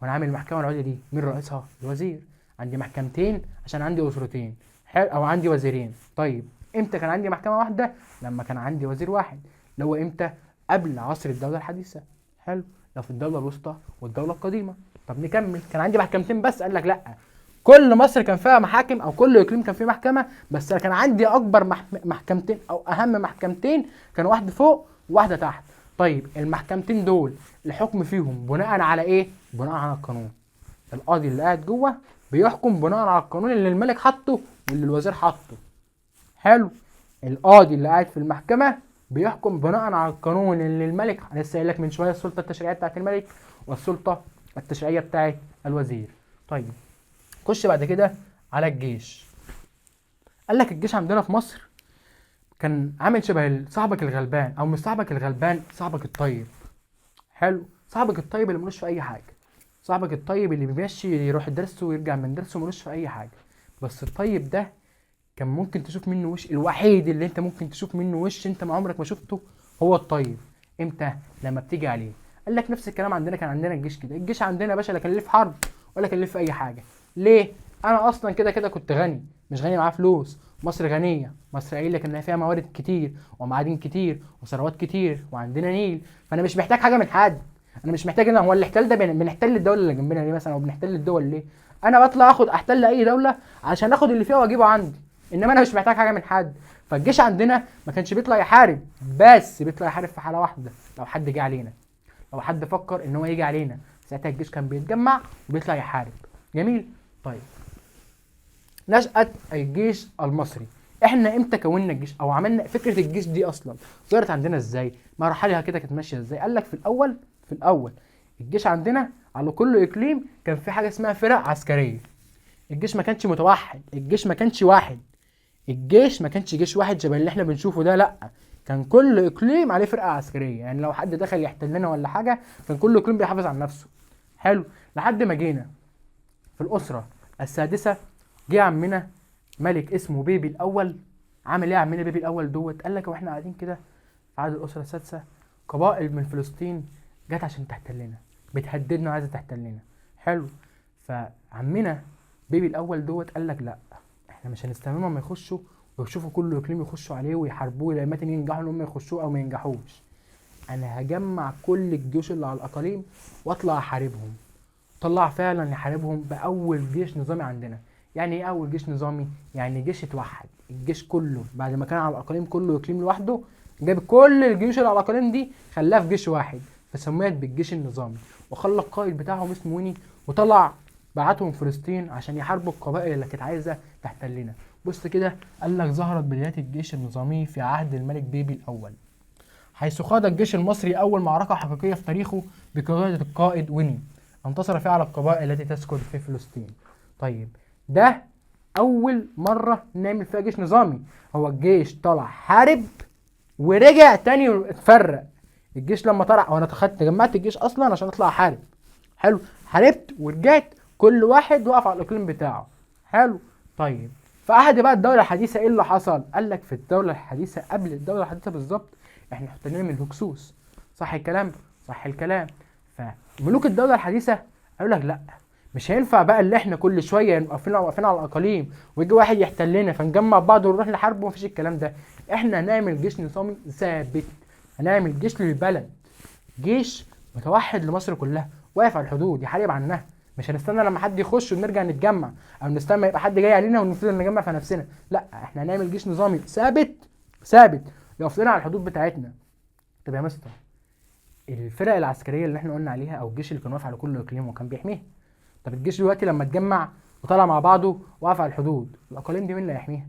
Speaker 1: وانا عامل المحكمه العليا دي مين رئيسها؟ الوزير. عندي محكمتين عشان عندي اسرتين، حلو، او عندي وزيرين. طيب امتى كان عندي محكمه واحده؟ لما كان عندي وزير واحد، اللي هو امتى؟ قبل عصر الدوله الحديثه. حلو، لو في الدوله الوسطى والدوله القديمه. طب نكمل، كان عندي محكمتين بس؟ قال لك لا، كل مصر كان فيها محاكم او كل اقليم كان فيه محكمه، بس كان عندي اكبر محكمتين او اهم محكمتين، كانوا واحده فوق وواحده تحت. طيب المحكمتين دول الحكم فيهم بناء على ايه؟ بناء على القانون. القاضي اللي قاعد جوه بيحكم بناء على القانون اللي الملك حاطه واللي الوزير حاطه. حلو. القاضي اللي قاعد في المحكمه بيحكم بناء على القانون اللي الملك، انا لسه قايل لك من شويه السلطه التشريعيه بتاعت الملك والسلطه التشريعيه بتاعت الوزير. طيب خش بعد كده على الجيش. قال لك الجيش عندنا في مصر كان عامل شبه صاحبك الغلبان، او مش صاحبك الغلبان، صاحبك الطيب. حلو، صاحبك الطيب اللي ملوش في اي حاجه، صاحبك الطيب اللي بيمشي يروح الدرس ويرجع من درسه ملوش في اي حاجه. بس الطيب ده كان ممكن تشوف منه وش، الوحيد اللي انت ممكن تشوف منه وش انت ما عمرك ما شفته هو الطيب. امتى؟ لما بتيجي عليه. قال لك نفس الكلام عندنا، كان عندنا الجيش كده. الجيش عندنا يا باشا لا كان ليه في حرب ولا كان ليه في اي حاجه. ليه؟ انا اصلا كده كده كنت غني، مش غني معاه فلوس. مصر غنيه، مصر قايل لك ان فيها موارد كتير ومعادن كتير وثروات كتير وعندنا نيل، فانا مش محتاج حاجه من حد. انا مش محتاج ان هو الاحتلال ده بنحتل الدوله اللي جنبنا ليه مثلا، او بنحتل الدول ليه؟ انا بطلع اخد احتل اي دوله عشان اخد اللي فيها واجيبه عندي، انما انا مش محتاج حاجه من حد. فالجيش عندنا ما كانش بيطلع يحارب، بس بيطلع يحارب في حاله واحده، لو حد جه علينا، لو حد فكر ان هو يجي علينا، ساعتها الجيش كان بيتجمع وبيطلع يحارب. جميل. طيب، نشأة الجيش المصري. احنا امتى كوننا الجيش او عملنا فكره الجيش دي اصلا؟ ظهرت عندنا ازاي؟ مراحلها كده كانت ماشيه ازاي؟ قال لك في الاول الجيش عندنا على كل اقليم كان في حاجه اسمها فرق عسكريه. الجيش ما كانش متوحد، الجيش ما كانش واحد، الجيش ما كانش جيش واحد شبه اللي احنا بنشوفه ده، لا. كان كل اقليم عليه فرقه عسكريه، يعني لو حد دخل يحتلنا ولا حاجه كان كل اقليم بيحافظ على نفسه. حلو. لحد ما جينا في الاسره السادسه، جه عمنا ملك اسمه بيبي الاول. عامل ايه يا عمنا بيبي الاول دوت؟ قال لك واحنا قاعدين كده في عهد الاسره السادسه، قبائل من فلسطين جت عشان تحتلنا، بتهددنا وعايزه تحتلنا. حلو. فعمنا بيبي الاول دوت قال لك لا، احنا مش هنستناهم ما يخشوا ويشوفوا كل اقليم يخشوا عليه ويحاربوه لما ينجحوا ان هم يخشوه او ما ينجحوش. انا هجمع كل الجيوش اللي على الاقاليم واطلع احاربهم. طلع فعلا يحاربهم باول جيش نظامي عندنا. يعني ايه اول جيش نظامي؟ يعني جيش اتوحد، الجيش كله بعد ما كان على الاقاليم كله اقليم لوحده، جاب كل الجيوش اللي على الاقاليم دي خلاها في جيش واحد، فسميت بالجيش النظامي. وخلى القائد بتاعهم اسمه ويني، وطلع بعتهم فلسطين عشان يحاربوا القبائل اللي كانت عايزه تحتلنا. بص كده، قال لك ظهرت بدايات الجيش النظامي في عهد الملك بيبي الاول، حيث خاض الجيش المصري اول معركه حقيقيه في تاريخه بقياده القائد ويني، انتصر فيها على القبائل التي تسكن في فلسطين. طيب، ده اول مره نعمل فيها جيش نظامي. هو الجيش طلع حارب ورجع تاني اتفرق. الجيش لما طلع، او انا جمعت الجيش اصلا عشان اطلع احارب. حلو. حاربت ورجعت، كل واحد وقف على الاقليم بتاعه. حلو. طيب، في عهد بقى الدوله الحديثه ايه اللي حصل؟ قال لك في الدوله الحديثه، قبل الدوله الحديثه بالظبط، احنا احتلنا من الهكسوس. صح الكلام؟ صح الكلام. فملوك الدوله الحديثه قالوا لك لا، مش هينفع بقى اللي احنا كل شويه نبقى واقفين على الاقاليم ويجي واحد يحتلنا فنجمع بعض ونروح نحارب، ومفيش الكلام ده. احنا هنعمل جيش نظامي ثابت، هنعمل جيش للبلد، جيش متوحد لمصر كلها، واقف على الحدود يحارب عنها. مش هنستنى لما حد يخش ونرجع نتجمع، او نستنى يبقى حد جاي علينا ونفضل نجمع في نفسنا. لا، احنا هنعمل جيش نظامي ثابت، ثابت يقف لنا على الحدود بتاعتنا. طب يا مستر، الفرق العسكريه اللي احنا قلنا عليها، او الجيش اللي كان واقف على كل اقليم وكان بيحميها، طب الجيش دلوقتي لما اتجمع وطلع مع بعضه وقف على الحدود، الاقاليم دي مين اللي هيحميها؟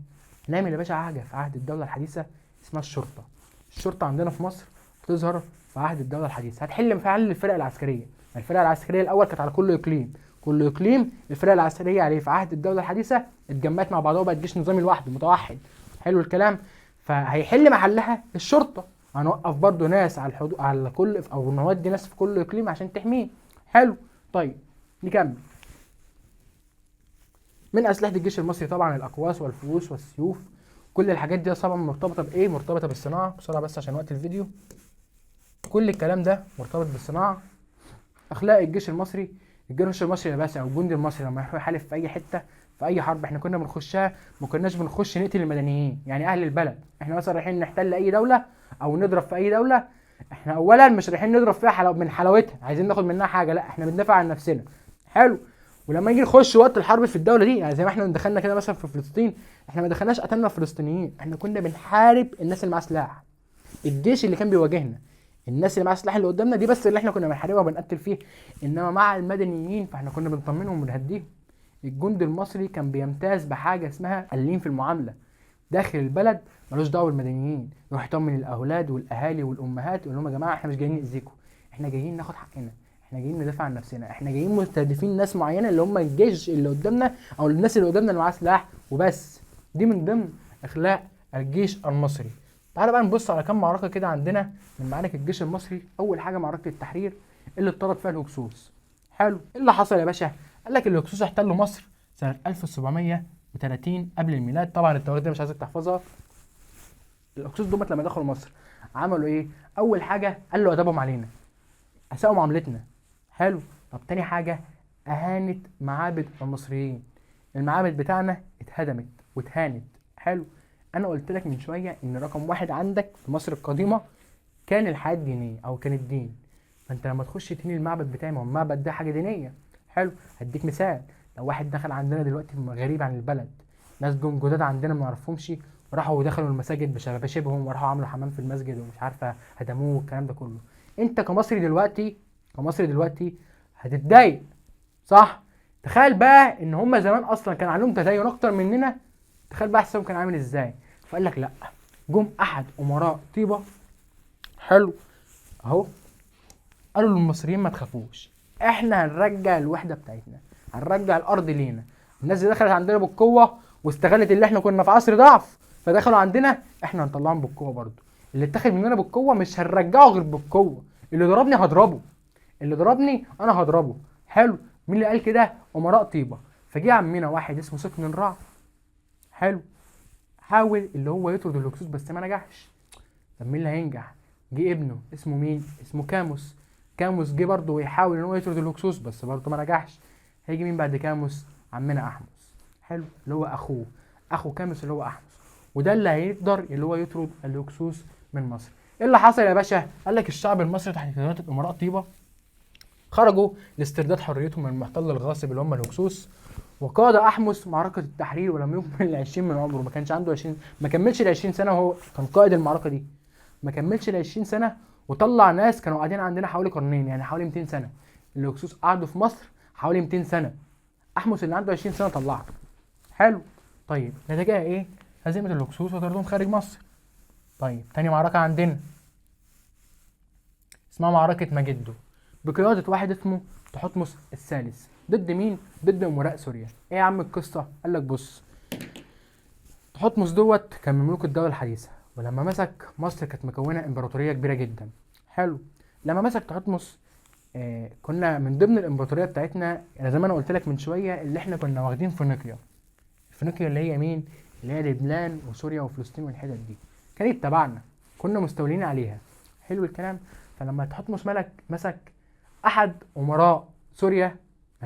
Speaker 1: هنعمل يا باشا حاجه في عهد الدوله الحديثه اسمها الشرطه. الشرطه عندنا في مصر بتظهر في عهد الدوله الحديثه، هتحل محل الفرق العسكريه. الفرق العسكريه الاول كانت على كل اقليم، كل اقليم الفرق العسكريه عليه. في عهد الدوله الحديثه اتجمعت مع بعضها وبقت جيش نظامي لوحده متوحد. حلو الكلام. فهيحل محلها الشرطه، هنوقف برضو ناس على الحدود، على كل، او نودي ناس في كل اقليم عشان تحميه. حلو. طيب، نكمل. من اسلحه الجيش المصري طبعا الاقواس والفؤوس والسيوف. كل الحاجات دي طبعا مرتبطه بايه؟ مرتبطه بالصناعه. بسرعه بس عشان وقت الفيديو. كل الكلام ده مرتبط بالصناعه. اخلاق الجيش المصري، الجيش المصري يا باشا او الجندي المصري لما يروح يحالف في اي حته، في اي حرب احنا كنا بنخشها، ما كناش بنخش نقتل المدنيين، يعني اهل البلد. احنا مثلا رايحين نحتل اي دوله او نضرب في اي دوله، احنا اولا مش رايحين نضرب فيها من حلاوتها عايزين ناخد منها حاجه، لا، احنا بندافع عن نفسنا. حلو. ولما يجي نخش وقت الحرب في الدوله دي، يعني زي ما احنا دخلنا كده مثلا في فلسطين، احنا ما دخلناش قتلنا الفلسطينيين، احنا كنا بنحارب الناس اللي معاها سلاح. الجيش اللي كان بيواجهنا، الناس اللي معاها سلاح اللي قدامنا دي بس اللي احنا كنا بنحاربها وبنقتل فيها، انما مع المدنيين فاحنا كنا بنطمنهم وبنهديهم. الجندي المصري كان بيمتاز بحاجه اسمها اللين في المعامله. داخل البلد ملوش دعوه بالمدنيين، يروح يطمن الاولاد والاهالي والامهات يقول لهم يا جماعه احنا مش جايين ناذيكم، احنا جايين ناخد حقنا، احنا جايين ندافع عن نفسنا، احنا جايين مستهدفين ناس معينه اللي هم الجيش اللي قدامنا او الناس اللي قدامنا اللي معاها سلاح وبس. دي من ضمن اخلاق الجيش المصري. تعال بقى نبص على كام معركه كده عندنا من معارك الجيش المصري. اول حاجه معركه التحرير اللي اتطرد فيها الهكسوس. حلو، ايه اللي حصل يا باشا؟ قال لك الهكسوس احتلوا مصر سنه 1730 قبل الميلاد. طبعا التواريخ دي مش عايزك تحفظها. الهكسوس دول لما دخلوا مصر عملوا ايه؟ اول حاجه قالوا ادبهم علينا، اساءوا معاملتنا. حلو. طب تاني حاجه اهانت معابد المصريين. المعابد بتاعنا اتهدمت واتهانت. حلو. انا قلت لك من شويه ان رقم واحد عندك في مصر القديمه كان الحياه الدينيه او كان الدين. فانت لما تخش تهين المعبد بتاعي، ما هو المعبد ده حاجه دينيه. حلو. هديك مثال. لو واحد دخل عندنا دلوقتي غريب عن البلد، ناس جم جداد عندنا ما نعرفهمش، راحوا ودخلوا المساجد بشبههم وراحوا عملوا حمام في المسجد ومش عارفه هدموه والكلام ده كله، انت كمصري دلوقتي هتتضايق، صح؟ تخيل بقى ان هم زمان اصلا كان عندهم تدين اكتر مننا، تخيل بقى حسابهم كان عامل ازاي. فقال لك لا، جم احد امراء طيبه، حلو اهو، قالوا للمصريين ما تخافوش، احنا هنرجع الوحده بتاعتنا، هنرجع الارض لينا. الناس اللي دخلت عندنا بالقوه واستغلت اللي احنا كنا في عصر ضعف فدخلوا عندنا، احنا هنطلعهم بالقوه برضه. اللي اتاخد مننا بالقوه مش هنرجعه غير بالقوه. اللي ضربني هضربه، اللي ضربني انا هضربه. حلو. مين اللي قال كده؟ امراء طيبه. فجه عمنا واحد اسمه سكن الرع، حلو، حاول اللي هو يطرد الهكسوس بس ما نجحش. طب مين اللي هينجح؟ جه ابنه اسمه مين؟ اسمه كاموس. كاموس جه برضه ويحاول ان هو يطرد الهكسوس بس برضه ما نجحش. هيجي مين بعد كاموس؟ عمنا احمس، حلو، اللي هو اخو كاموس اللي هو احمس، وده اللي هيقدر اللي هو يطرد الهكسوس من مصر. ايه اللي حصل يا باشا؟ قال لك الشعب المصري تحت قياده الامراء طيبه خرجوا لاسترداد حريتهم من المحتل الغاصب اللي هم الهكسوس، وقاد احمس معركه التحرير ولم يكمل 20 من عمره. ما كانش عنده 20، ما كملش ال 20 سنه وهو كان قائد المعركه دي، ما كملش ال 20 سنه، وطلع ناس كانوا قاعدين عندنا حوالي قرنين، يعني حوالي 200 سنه. الهكسوس قعدوا في مصر حوالي 200 سنه، احمس اللي عنده 20 سنه طلعها. حلو. طيب نتيجه ايه؟ هزيمه الهكسوس وطردهم خارج مصر. طيب تاني معركه عندنا اسمها معركه مجدو بقياده واحد اسمه تحتمس الثالث. ضد مين؟ ضد امراء سوريا. ايه يا عم القصه؟ قال لك بص، تحتمس دوت كان من ملوك الدوله الحديثه، ولما مسك مصر كانت مكونه امبراطوريه كبيره جدا. حلو. لما مسك تحتمس كنا من ضمن الامبراطوريه بتاعتنا، يعني زي ما انا قلت لك من شويه، اللي احنا كنا واخدين فينيقيا. فينيقيا اللي هي مين؟ اللي هي لبنان وسوريا وفلسطين والحتت دي كانت تبعنا، كنا مستولين عليها. حلو الكلام. فلما تحتمس مسك احد امراء سوريا،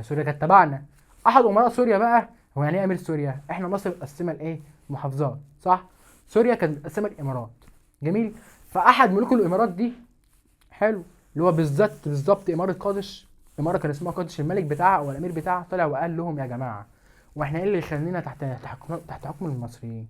Speaker 1: سوريا كانت تبعنا، احد امراء سوريا بقى هو يعني ايه امير سوريا؟ احنا مصر متقسمه لايه؟ محافظات، صح؟ سوريا كانت متقسمه لامارات. جميل. فاحد ملوك الامارات دي، حلو، اللي هو بالظبط اماره قادش، اماره كان اسمها قادش، الملك بتاعها او الامير بتاعها طلع وقال لهم يا جماعه، واحنا ايه اللي يخلينا تحت حكم المصريين؟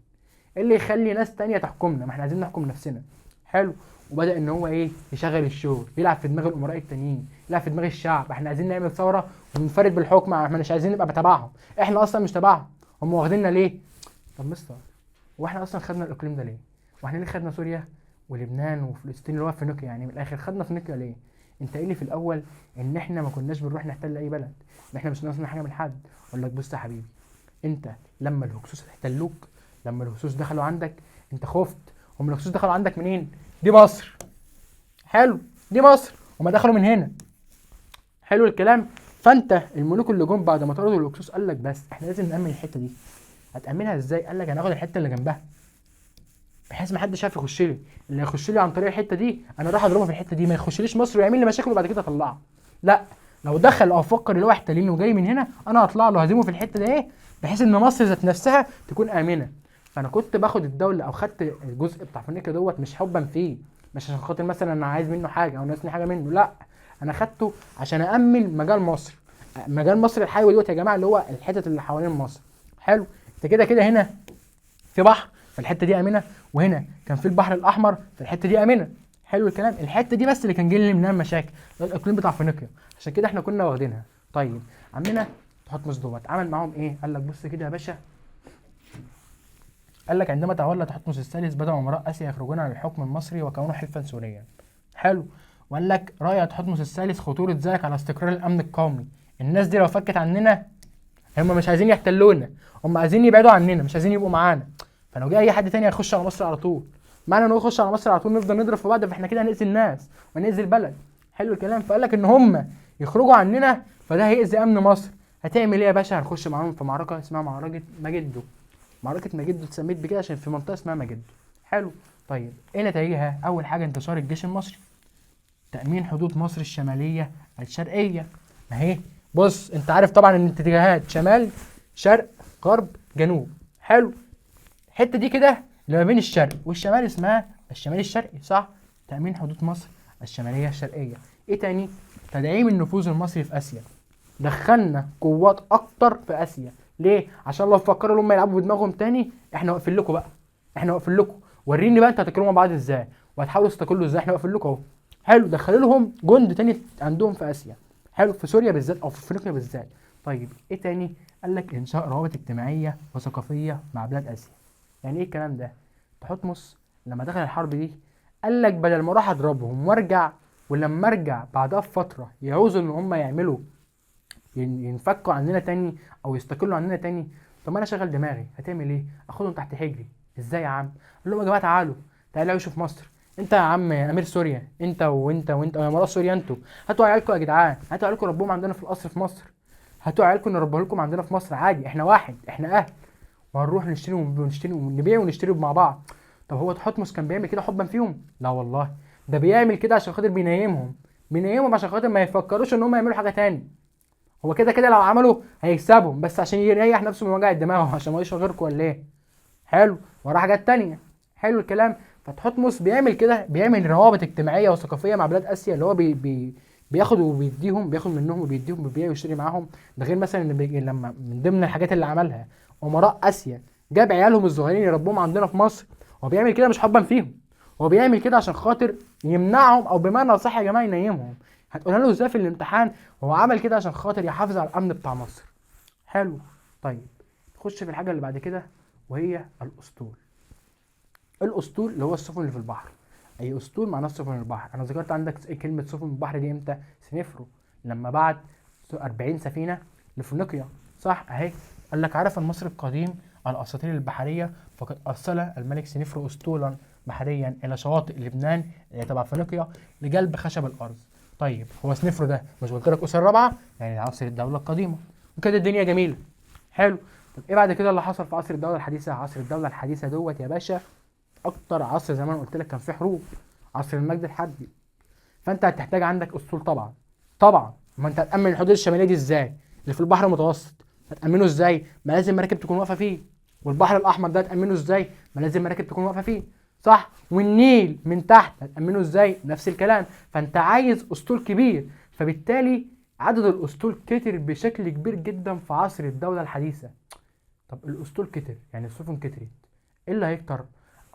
Speaker 1: ايه اللي يخلي ناس تانية تحكمنا؟ ما احنا عايزين نحكم نفسنا. حلو. وبدا ان هو ايه؟ يشغل الشغل، يلعب في دماغ الامراء التانيين، يلعب في دماغ الشعب. احنا عايزين نعمل ثوره وننفرد بالحكم، احنا مش عايزين نبقى تبعهم، احنا اصلا مش تبعهم، هم واخديننا ليه؟ طب مستر، واحنا اصلا خدنا الاقليم ده ليه؟ واحنا ليه خدنا سوريا ولبنان وفلسطين اللي هو فينيقيا؟ يعني من الاخر خدنا فينيقيا ليه؟ انت قايل لي في الاول ان احنا ما كناش بنروح نحتل اي بلد، ان احنا مش ناقصنا حاجه من حد. اقول لك بص يا حبيبي، انت لما الهكسوس احتلوك، لما الهكسوس دخلوا عندك انت خفت. هم الهكسوس دخلوا عندك منين؟ دي مصر. حلو، دي مصر، هما دخلوا من هنا. حلو الكلام. فانت الملوك اللي جم بعد ما طردوا الهكسوس قال لك بس احنا لازم نامن الحته دي. هتامنها ازاي؟ قال لك هناخد الحته اللي جنبها بحيث ما حدش عارف يخش لي، اللي يخش لي عن طريق الحته دي انا راح اضربه في الحته دي، ما يخشليش مصر ويعمل لي مشاكل وبعد كده اطلعه. لا، لو دخل او فكر اللي هو احتلني وجاي من هنا انا هطلع له هزيمه في الحته دي، ايه، بحيث ان مصر ذات نفسها تكون امنه. فانا كنت باخد الدوله او خدت الجزء بتاع فينيقيا دوت مش حبا فيه، مش عشان خاطر مثلا انا عايز منه حاجه او ناقصني حاجه منه، لا، انا خدته عشان امن مجال مصر. مجال مصر الحيوي دوت يا جماعه اللي هو الحتت اللي حوالين مصر. حلو. انت كده كده هنا في بحر فالحته دي امنه، وهنا كان في البحر الاحمر فالحته دي امنه. حلو الكلام. الحته دي بس اللي كان جاي لي منها مشاكل، الاقليم بتاع فينيقيا، عشان كده احنا كنا واخدينها. طيب عمنا تحتمس دوت عمل معاهم ايه؟ قال لك بص كده يا باشا، قال لك عندما تولى تحتمس الثالث بدأ امراء اسيا يخرجون عن الحكم المصري وكونوا حلفا سوريا. حلو. وقال لك رأى تحتمس الثالث خطورة ذلك على استقرار الامن القومي. الناس دي لو فكت عننا هم مش عايزين يحتلونا، هم عايزين يبعدوا عننا، مش عايزين يبقوا معانا. فلو جه اي حد تاني هيخش على مصر على طول، معنى انه يخش على مصر على طول نفضل نضرب في بعض، فاحنا كده هنأذي الناس وهنأذي البلد. حلو الكلام. فقال لك ان هم يخرجوا عننا فده هيأذي امن مصر. هتعمل ايه يا باشا؟ هنخش معاهم في معركه اسمها معركه مجدو. معركه مجدو اتسميت بكده عشان في منطقه اسمها مجدو. حلو. طيب ايه نتائجها؟ اول حاجه انتصار الجيش المصري، تأمين حدود مصر الشماليه الشرقيه. ما هي بص، انت عارف طبعا ان الاتجاهات شمال شرق غرب جنوب. حلو. الحته دي كده اللي ما بين الشرق والشمال اسمها الشمال الشرقي، صح؟ تأمين حدود مصر الشماليه الشرقيه. ايه تاني؟ تدعيم النفوذ المصري في اسيا. دخلنا قوات اكتر في اسيا. ليه؟ عشان لو فكروا هم يلعبوا بدماغهم تاني، احنا واقفين لكم بقى، احنا واقفين لكم، وريني بقى انت هتكرموا بعض ازاي وهتحاولوا تستقلوا ازاي، احنا واقفين لكم اهو. حلو. دخلوا لهم جند تاني عندهم في اسيا. حلو. في سوريا بالذات او في افريقيا بالذات. طيب ايه تاني؟ قال لك انشاء روابط اجتماعيه وثقافيه مع بلاد اسيا. يعني ايه الكلام ده؟ تحتمس لما دخل الحرب دي قال لك بدل ما اروح اضربهم وارجع، ولما ارجع بعدها بفتره يعوزوا ان هم يعملوا ينفكوا عننا تاني او يستقلوا عننا تاني، طب ما انا شغل دماغي. هتعمل ايه؟ اخدهم تحت حجري. ازاي يا عم؟ قال لهم يا جماعه تعالوا، تعالوا عيشوا في مصر. انت يا عم امير سوريا، انت وانت يا مرات سوريا، انتوا هاتوا عيالكم يا جدعان، هاتوا عيالكم ربوهم عندنا في القصر في مصر، هاتوا عيالكم نربوا لكم عندنا في مصر عادي، احنا واحد، احنا اهل، وهنروح نشتري ونبيع ونشتري مع بعض. طب هو تحتمس كان بيعمل كده حبا فيهم؟ لا والله، ده بيعمل كده عشان خاطر بينيمهم عشان خاطر ما يفكروش ان هم يعملوا حاجه تاني. هو كده كده لو عملوا هيكسبهم، بس عشان يريح نفسه من وجع الدماغ عشان ما يشغل غيركم ولا ايه؟ حلو. وراه حاجات تانية. حلو الكلام. فتحتمس بيعمل كده، بيعمل روابط اجتماعيه وثقافيه مع بلاد اسيا، اللي هو بياخد وبيديهم، بياخد منهم وبيديهم، بيبيع ويشتري معاهم. ده غير مثلا ان لما من ضمن الحاجات اللي عملها امراء اسيا جاب عيالهم الصغيرين يربوهم عندنا في مصر. هو بيعمل كده مش حبا فيهم، هو بيعمل كده عشان خاطر يمنعهم، او بمعنى صح يا جماعه ينيمهم. هتقولها له ازاي في الامتحان؟ هو عمل كده عشان خاطر يحافظ على الامن بتاع مصر. حلو. طيب نخش في الحاجه اللي بعد كده، وهي الاسطول. الاسطول اللي هو السفن اللي في البحر. اي اسطول معناه سفن البحر. انا ذكرت عندك كلمه سفن البحر دي امتى؟ سنفرو لما بعت 40 سفينه لفينيقيا، صح اهي. قال لك عرف المصري القديم الاساطير البحريه، فقد ارسل الملك سنفرو اسطولا بحريا الى شواطئ لبنان اللي تبع فينيقيا لجلب خشب الارض. طيب هو سنفرو ده مش قلت لك اسره رابعه؟ يعني عصر الدوله القديمه، وكده الدنيا جميله. حلو. طب ايه بعد كده اللي حصل في عصر الدوله الحديثه؟ عصر الدوله الحديثه دوت يا باشا اكتر عصر زي ما انا قلت لك كان فيه حروب، عصر المجد الحربي. فانت هتحتاج عندك اسطول طبعا. طبعا ما انت هتامن الحدود الشماليه دي ازاي؟ اللي في البحر المتوسط هتامنه ازاي؟ ما لازم مراكب تكون واقفه فيه. والبحر الاحمر ده هتامنه ازاي؟ ما لازم مراكب تكون واقفه فيه، صح؟ والنيل من تحت هتامنه ازاي؟ نفس الكلام. فانت عايز اسطول كبير، فبالتالي عدد الاسطول كتر بشكل كبير جدا في عصر الدوله الحديثه. طب الاسطول كتر يعني السفن كترت، ايه اللي هيكتر؟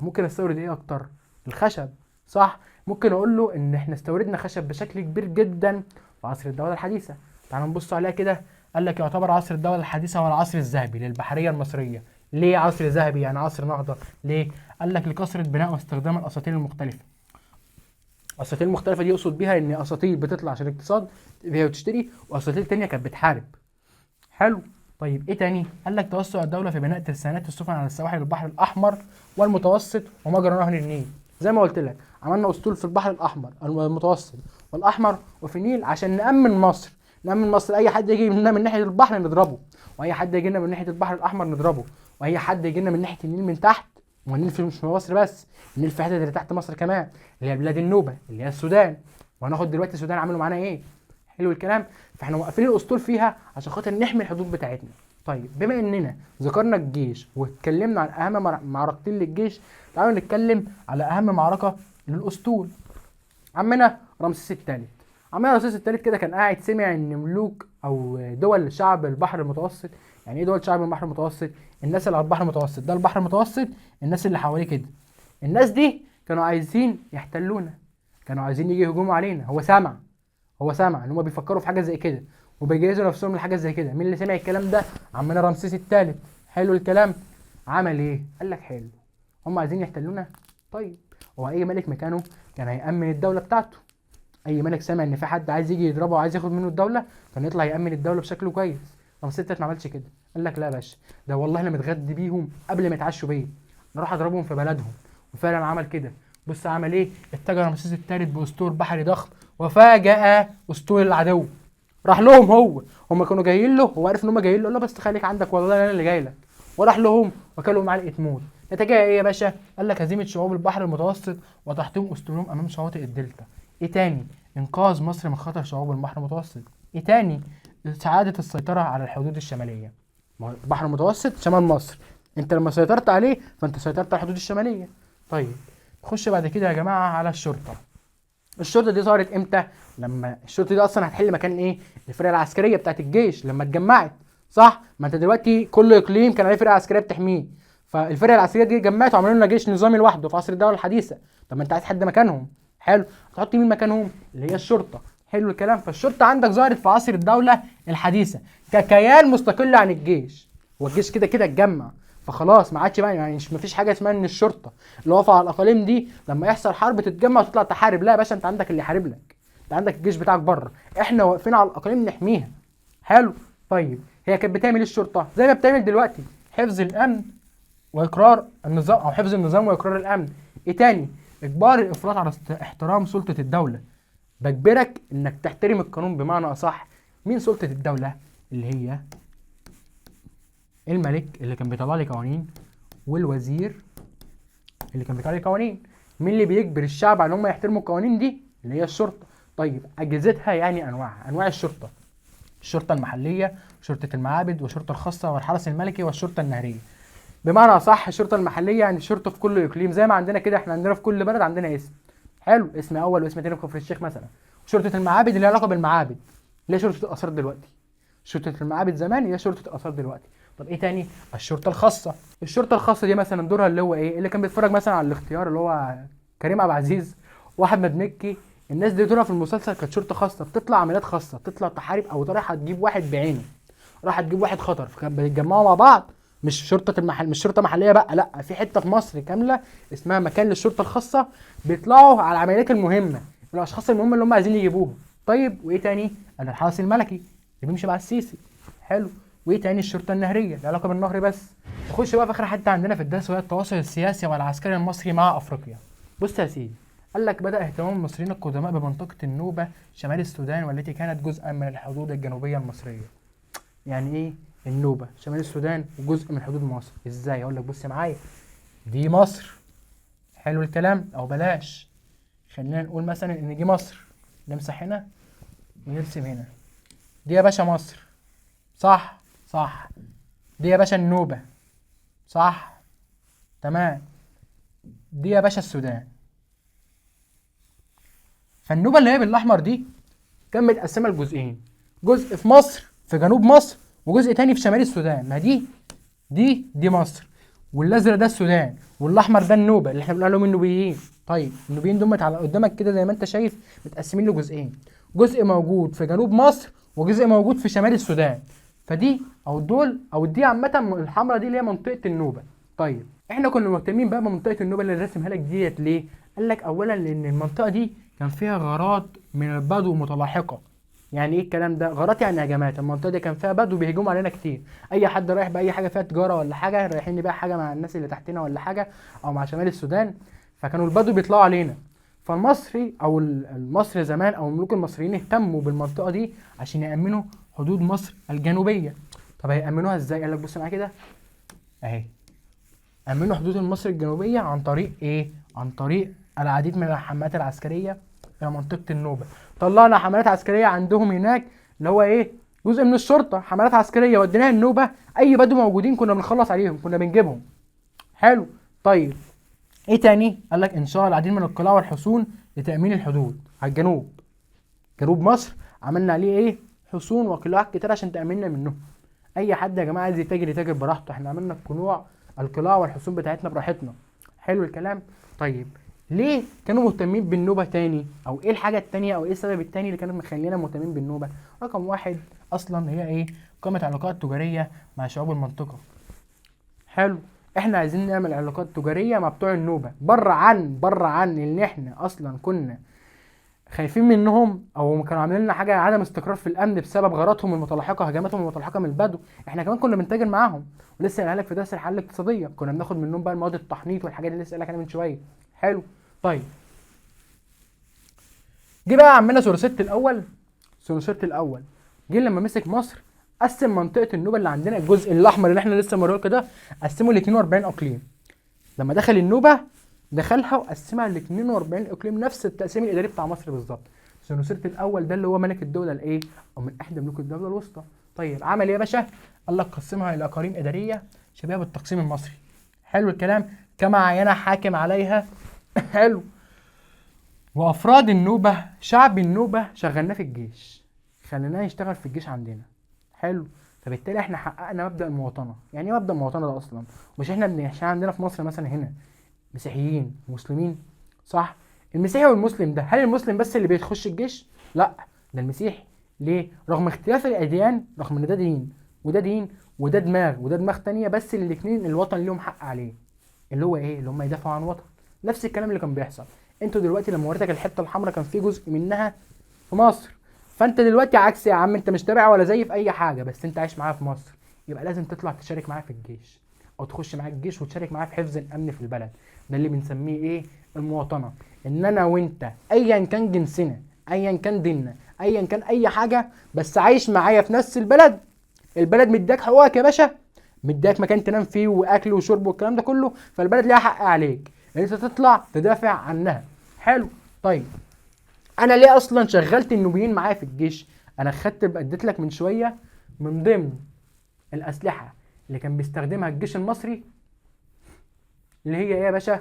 Speaker 1: ممكن استورد ايه اكتر؟ الخشب، صح؟ ممكن اقول له ان احنا استوردنا خشب بشكل كبير جدا في عصر الدوله الحديثه. تعالوا نبص عليها كده. قال لك يعتبر عصر الدوله الحديثه هو العصر الذهبي للبحريه المصريه. ليه عصر ذهبي يعني عصر نهضه؟ ليه؟ قال لك لكثره بناء واستخدام الاساطيل المختلفه. الاساطيل المختلفه دي يقصد بيها ان اساطيل بتطلع عشان الاقتصاد بيها وتشتري، واساطيل تانية كانت بتحارب. حلو. طيب ايه تاني؟ قال لك توسع الدوله في بناء ترسانات السفن على السواحل البحر الاحمر والمتوسط ومجرى نهر النيل. زي ما قلت لك عملنا اسطول في البحر الاحمر المتوسط والاحمر وفي النيل عشان نامن مصر. نامن مصر، اي حد يجي لنا من ناحيه البحر نضربه، واي حد يجي لنا من ناحيه البحر الاحمر نضربه، واي حد يجي لنا من ناحيه النيل من تحت. والنيل مش في مصر بس، النيل في حته اللي تحت مصر كمان، اللي هي بلاد النوبه اللي هي السودان. وهناخد دلوقتي السودان عملوا معانا ايه. حلو الكلام. فاحنا موقفين الاسطول فيها عشان خاطر نحمي الحدود بتاعتنا. طيب بما اننا ذكرنا الجيش واتكلمنا عن اهم معركتين للجيش، تعالوا نتكلم على اهم معركه للاسطول. عمنا رمسيس الثالث. عمنا رمسيس الثالث كده كان قاعد سمع ان ملوك او دول شعب البحر المتوسط. يعني ايه دول شعب البحر المتوسط؟ الناس اللي على البحر المتوسط، ده البحر المتوسط، الناس اللي حواليه كده. الناس دي كانوا عايزين يحتلونا، كانوا عايزين يجي يهجموا علينا. هو سمع ان هم بيفكروا في حاجه زي كده وبيجهزوا نفسهم لحاجه زي كده. مين اللي سمع الكلام ده؟ عمنا رمسيس الثالث. حلو الكلام. عمل ايه؟ قال لك حلو، هم عايزين يحتلونا. طيب هو اي ملك مكانه كان هيأمن الدوله بتاعته. اي ملك سمع ان في حد عايز يجي يضربه وعايز ياخد منه الدوله كان يطلع يأمن الدوله بشكل كويس. رمسيس التالت ما عملش كده، قال لك لا يا باشا، ده والله انا متغدي بيهم قبل ما يتعشوا بيا، نروح اضربهم في بلدهم. وفعلا عمل كده. بص عمل ايه؟ اتجه رمسيس التالت باسطول بحري ضخم وفاجأ اسطول العدو. راح لهم هو، هم كانوا جايين له، هو عارف ان هم جايين له، قال له بس خليك عندك والله انا اللي جاي لك. وراح لهم وكلهم علقه موت. نتيجه ايه يا باشا؟ قال لك هزيمه شعوب البحر المتوسط وتحطيم اسطولهم امام شواطئ الدلتا. ايه تاني؟ انقاذ مصر من خطر شعوب البحر المتوسط. ايه تاني؟ سعاده السيطره على الحدود الشماليه. ما هو البحر المتوسط شمال مصر، انت لما سيطرت عليه فانت سيطرت على الحدود الشماليه. طيب نخش بعد كده يا جماعه على الشرطه. الشرطه دي ظهرت امتى؟ لما الشرطه دي اصلا هتحل مكان ايه؟ الفرقه العسكريه بتاعت الجيش لما اتجمعت. صح؟ ما انت دلوقتي كل اقليم كان عليه فرقه عسكريه بتحميه، فالفرقه العسكريه دي اتجمعت وعملوا لنا جيش نظامي لوحده في عصر الدوله الحديثه. طب ما انت عايز حد مكانهم. حلو، هتحط مين مكانهم؟ اللي هي الشرطه. حلو الكلام. فالشرطه عندك ظهرت في عصر الدوله الحديثه ككيان مستقل عن الجيش. هو الجيش كده كده اتجمع، فخلاص ما عادش بقى، يعني مفيش حاجه اسمها ان الشرطه اللي واقفه على الاقاليم دي لما يحصل حرب تتجمع وتطلع تحارب. لا يا باشا، انت عندك اللي يحارب لك، انت عندك الجيش بتاعك بره، احنا واقفين على الاقاليم نحميها. حلو. طيب هي كانت بتعمل ايه الشرطه؟ زي ما بتعمل دلوقتي، حفظ الامن واقرار النظام، او حفظ النظام واقرار الامن. ايه تاني؟ اجبار الافراط على احترام سلطه الدوله. بجبرك انك تحترم القانون، بمعنى اصح مين سلطه الدوله؟ اللي هي الملك اللي كان بيطلع لي قوانين، والوزير اللي كان بيطلع لي قوانين. مين اللي بيجبر الشعب على ان هم يحترموا القوانين دي؟ اللي هي الشرطه. طيب اجهزتها يعني انواعها، انواع الشرطه: الشرطه المحليه، شرطه المعابد، والشرطه الخاصه، والحرس الملكي، والشرطه النهريه. بمعنى اصح الشرطه المحليه يعني الشرطه في كل اقليم، زي ما عندنا كده، احنا عندنا في كل بلد عندنا اسم. حلو، اسم اول واسم تاني في كفر الشيخ مثلا. شرطه المعابد اللي لها علاقه بالمعابد، اللي هي شرطه الاثار دلوقتي. شرطه المعابد زمان هي شرطه الاثار دلوقتي. طب ايه تاني؟ الشرطه الخاصه. الشرطه الخاصه دي مثلا دورها اللي هو ايه؟ اللي كان بيتفرج مثلا على الاختيار اللي هو كريم عبد العزيز واحمد مكي، الناس دي دورها في المسلسل كانت شرطه خاصه، بتطلع عمليات خاصه، بتطلع تحارب او رايحه تجيب واحد بعينه، رايحه تجيب واحد خطر، فكانوا بيتجمعوا مع بعض. مش شرطه المحل، مش شرطه محليه بقى، لا، في حته في مصر كامله اسمها مكان للشرطه الخاصه، بيطلعوا على العمليات المهمه، الاشخاص المهمه اللي هم عايزين يجيبوهم. طيب وايه تاني؟ الحرس الملكي اللي بيمشي مع السيسي. حلو. وايه تاني؟ الشرطه النهريه، له علاقه بالنهر بس. نخش بقى في اخر حته عندنا في الدرس، وهي التواصل السياسي والعسكري المصري مع افريقيا. بص يا سيدي، قال لك بدأ اهتمام المصريين القدماء بمنطقة النوبة شمال السودان، والتي كانت جزءا من الحدود الجنوبية المصرية. يعني ايه النوبة شمال السودان وجزء من حدود مصر؟ ازاي؟ اقول لك، بص معايا، دي مصر. حلو الكلام. او بلاش، خلينا نقول مثلا ان دي مصر، نمسح هنا ونرسم هنا. دي يا باشا مصر، صح؟ صح. دي يا باشا النوبة، صح؟ تمام. دي يا باشا السودان. فالنوبة اللي هي بالاحمر دي كان متقسمه لجزئين، جزء في مصر في جنوب مصر، وجزء تاني في شمال السودان. ما دي مصر، والازرق ده السودان، والاحمر ده النوبه اللي احنا بنقول عليهم النوبيين. طيب النوبيين دول على قدامك كده زي ما انت شايف متقسمين لجزئين، جزء موجود في جنوب مصر وجزء موجود في شمال السودان. فدي او دول او دي عامه الحمراء دي اللي هي منطقه النوبه. طيب احنا كنا مهتمين بقى بمنطقه النوبه اللي راسمها لك ديت ليه؟ قال لك اولا لان المنطقه دي كان فيها غارات من البدو متلاحقه. يعني ايه الكلام ده؟ غارات يعني هجمات. المنطقه دي كان فيها بدو بيهجموا علينا كتير، اي حد رايح باي حاجه فيها تجاره ولا حاجه، رايحين نبيع حاجه مع الناس اللي تحتنا ولا حاجه، او مع شمال السودان، فكانوا البدو بيطلعوا علينا. فالمصري او المصري زمان او الملوك المصريين اهتموا بالمنطقه دي عشان يامنوا حدود مصر الجنوبيه. طب هيامنوها ازاي؟ قال لك بص معايا كده اهي، امنوا حدود مصر الجنوبيه عن طريق ايه؟ عن طريق العديد من الحملات العسكريه الى منطقه النوبه. طلعنا حملات عسكريه عندهم هناك، اللي هو ايه؟ جزء من الشرطه، حملات عسكريه وديناها النوبه، اي بدو موجودين كنا بنخلص عليهم، كنا بنجيبهم. حلو. طيب ايه تاني؟ قال لك انشاء العديد من القلاع والحصون لتامين الحدود على الجنوب. جنوب مصر عملنا عليه ايه؟ حصون وقلاع كتير عشان تامنا منهم. اي حد يا جماعه عايز يتاجر يتاجر براحته، احنا عملنا القلاع والحصون بتاعتنا براحتنا. حلو الكلام. طيب ليه كانوا مهتمين بالنوبه تاني؟ او ايه الحاجه التانيه او ايه السبب التاني اللي كانوا مخلينا مهتمين بالنوبه؟ رقم واحد اصلا هي ايه؟ قامت علاقات تجاريه مع شعوب المنطقه. حلو. احنا عايزين نعمل علاقات تجاريه مع بتوع النوبه، بره عن ان احنا اصلا كنا خايفين منهم او كانوا عاملين لنا حاجه عدم استقرار في الامن بسبب غاراتهم المتلاحقه، هجماتهم المتلاحقه من البدو. احنا كمان كنا بنتاجر معاهم، ولسه قايلها لك في درس الحل الاقتصاديه، كنا بناخد منهم بقى المواد التحنيط والحاجات اللي لسه قايلها لك عليها من شويه. حلو. طيب جه بقى عمنا سورسيت الاول. سورسيت الاول جه لما مسك مصر قسم منطقه النوبه اللي عندنا، الجزء الاحمر اللي احنا لسه موريه كده، قسمه ل 42 اقليم. لما دخل النوبه دخلها وقسمها ل 42 اقليم، نفس التقسيم الاداري بتاع مصر بالظبط. سنوسرت الاول ده اللي هو ملك الدوله الايه، او من احدى ملوك الدوله الوسطى. طيب عمل ايه يا باشا؟ قال لك قسمها الى اقاليم اداريه شبيهه بالتقسيم المصري. حلو الكلام. كما عين حاكم عليها. حلو. وافراد النوبه، شعب النوبه شغلناه في الجيش، خليناه يشتغل في الجيش عندنا. حلو. فبالتالي احنا حققنا مبدا المواطنه. يعني ايه مبدا المواطنه ده اصلا؟ مش احنا عشان عندنا في مصر مثلا هنا مسيحيين ومسلمين، صح؟ المسيحي والمسلم ده، هل المسلم بس اللي بيخش الجيش؟ لا، ده المسيحي. ليه؟ رغم اختلاف الاديان، رغم ان ده دين وده دين وده دماغ وده دماغ تانية، بس الاثنين الوطن ليهم حق عليه، اللي هو ايه؟ اللي هم يدافعوا عن الوطن. نفس الكلام اللي كان بيحصل. انتوا دلوقتي لما وريتك الحته الحمراء كان في جزء منها في مصر، فانت دلوقتي عكس يا عم، انت مش تابع ولا زي في اي حاجه، بس انت عايش معايا في مصر، يبقى لازم تطلع تشارك معايا في الجيش، او تخش معايا الجيش وتشارك معايا في حفظ الامن في البلد. ده اللي بنسميه ايه؟ المواطنه. ان انا وانت ايا كان جنسنا، ايا كان ديننا، ايا كان اي حاجه، بس عايش معايا في نفس البلد. البلد مدياك حقوقك يا باشا، مدياك مكان تنام فيه واكل وشرب والكلام ده كله، فالبلد ليها حق عليك ان انت تطلع تدافع عنها. حلو. طيب انا ليه اصلا شغلت النوبيين معايا في الجيش؟ انا اديت لك من شويه من ضمن الاسلحه اللي كان بيستخدمها الجيش المصري، اللي هي ايه يا باشا؟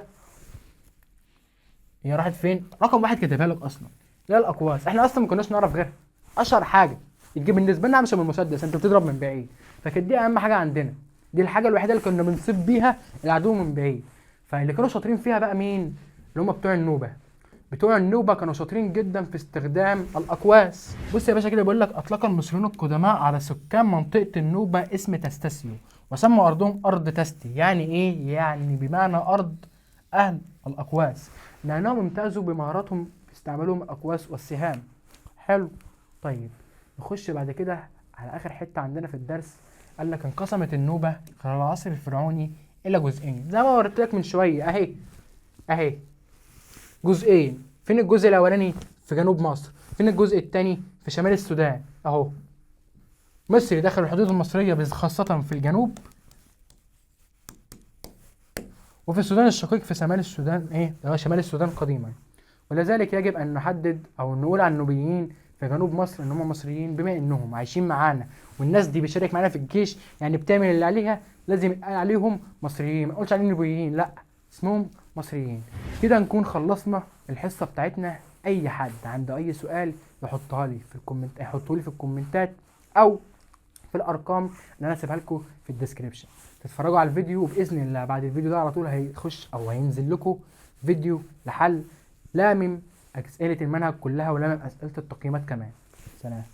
Speaker 1: هي راحت فين؟ رقم واحد كاتبها لك اصلا، اللي هي الاقواس. احنا اصلا ما كناش نعرف غيرها. اشهر حاجه تجيب بالنسبه لنا مش من المسدس، انت بتضرب من بعيد، فكانت دي اهم حاجه عندنا. دي الحاجه الوحيده اللي كنا بنصيب بيها العدو من بعيد. فاللي كانوا شاطرين فيها بقى مين؟ اللي هم بتوع النوبه. بتوع النوبه كانوا شاطرين جدا في استخدام الاقواس. بص يا باشا كده بيقول لك اطلق المصريون القدماء على سكان منطقه النوبه اسم تستسيو، وسموا ارضهم ارض تستي. يعني ايه؟ يعني بمعنى ارض اهل الاقواس، لانهم امتازوا بمهاراتهم في استعمالهم الاقواس والسهام. حلو. طيب نخش بعد كده على اخر حته عندنا في الدرس. قال لك انقسمت النوبه خلال العصر الفرعوني الى جزئين، زي ما وريت لك من شويه اهي. اهي جزئين. فين الجزء الاولاني؟ في جنوب مصر. فين الجزء الثاني؟ في شمال السودان اهو. مصر داخل الحدود المصريه خاصه في الجنوب، وفي السودان الشقيق في شمال السودان، ايه اللي هو شمال السودان قديما. ولذلك يجب ان نحدد او نقول عن النوبيين في جنوب مصر ان هم مصريين، بما انهم عايشين معانا والناس دي بتشارك معانا في الجيش، يعني بتعمل اللي عليها، لازم يتقال عليهم مصريين، ما نقولش عليهم نوبيين، لا، اسمهم مصريين. كده نكون خلصنا الحصه بتاعتنا. اي حد عنده اي سؤال يحطها لي في الكومنت، يحطه لي في الكومنتات او في الارقام اللي انا سيبها لكم في الديسكريبشن. تتفرجوا على الفيديو، وباذن الله بعد الفيديو ده على طول هيخش او هينزل لكم فيديو لحل لامم اسئله المنهج كلها ولامم اسئله التقييمات كمان. سلام.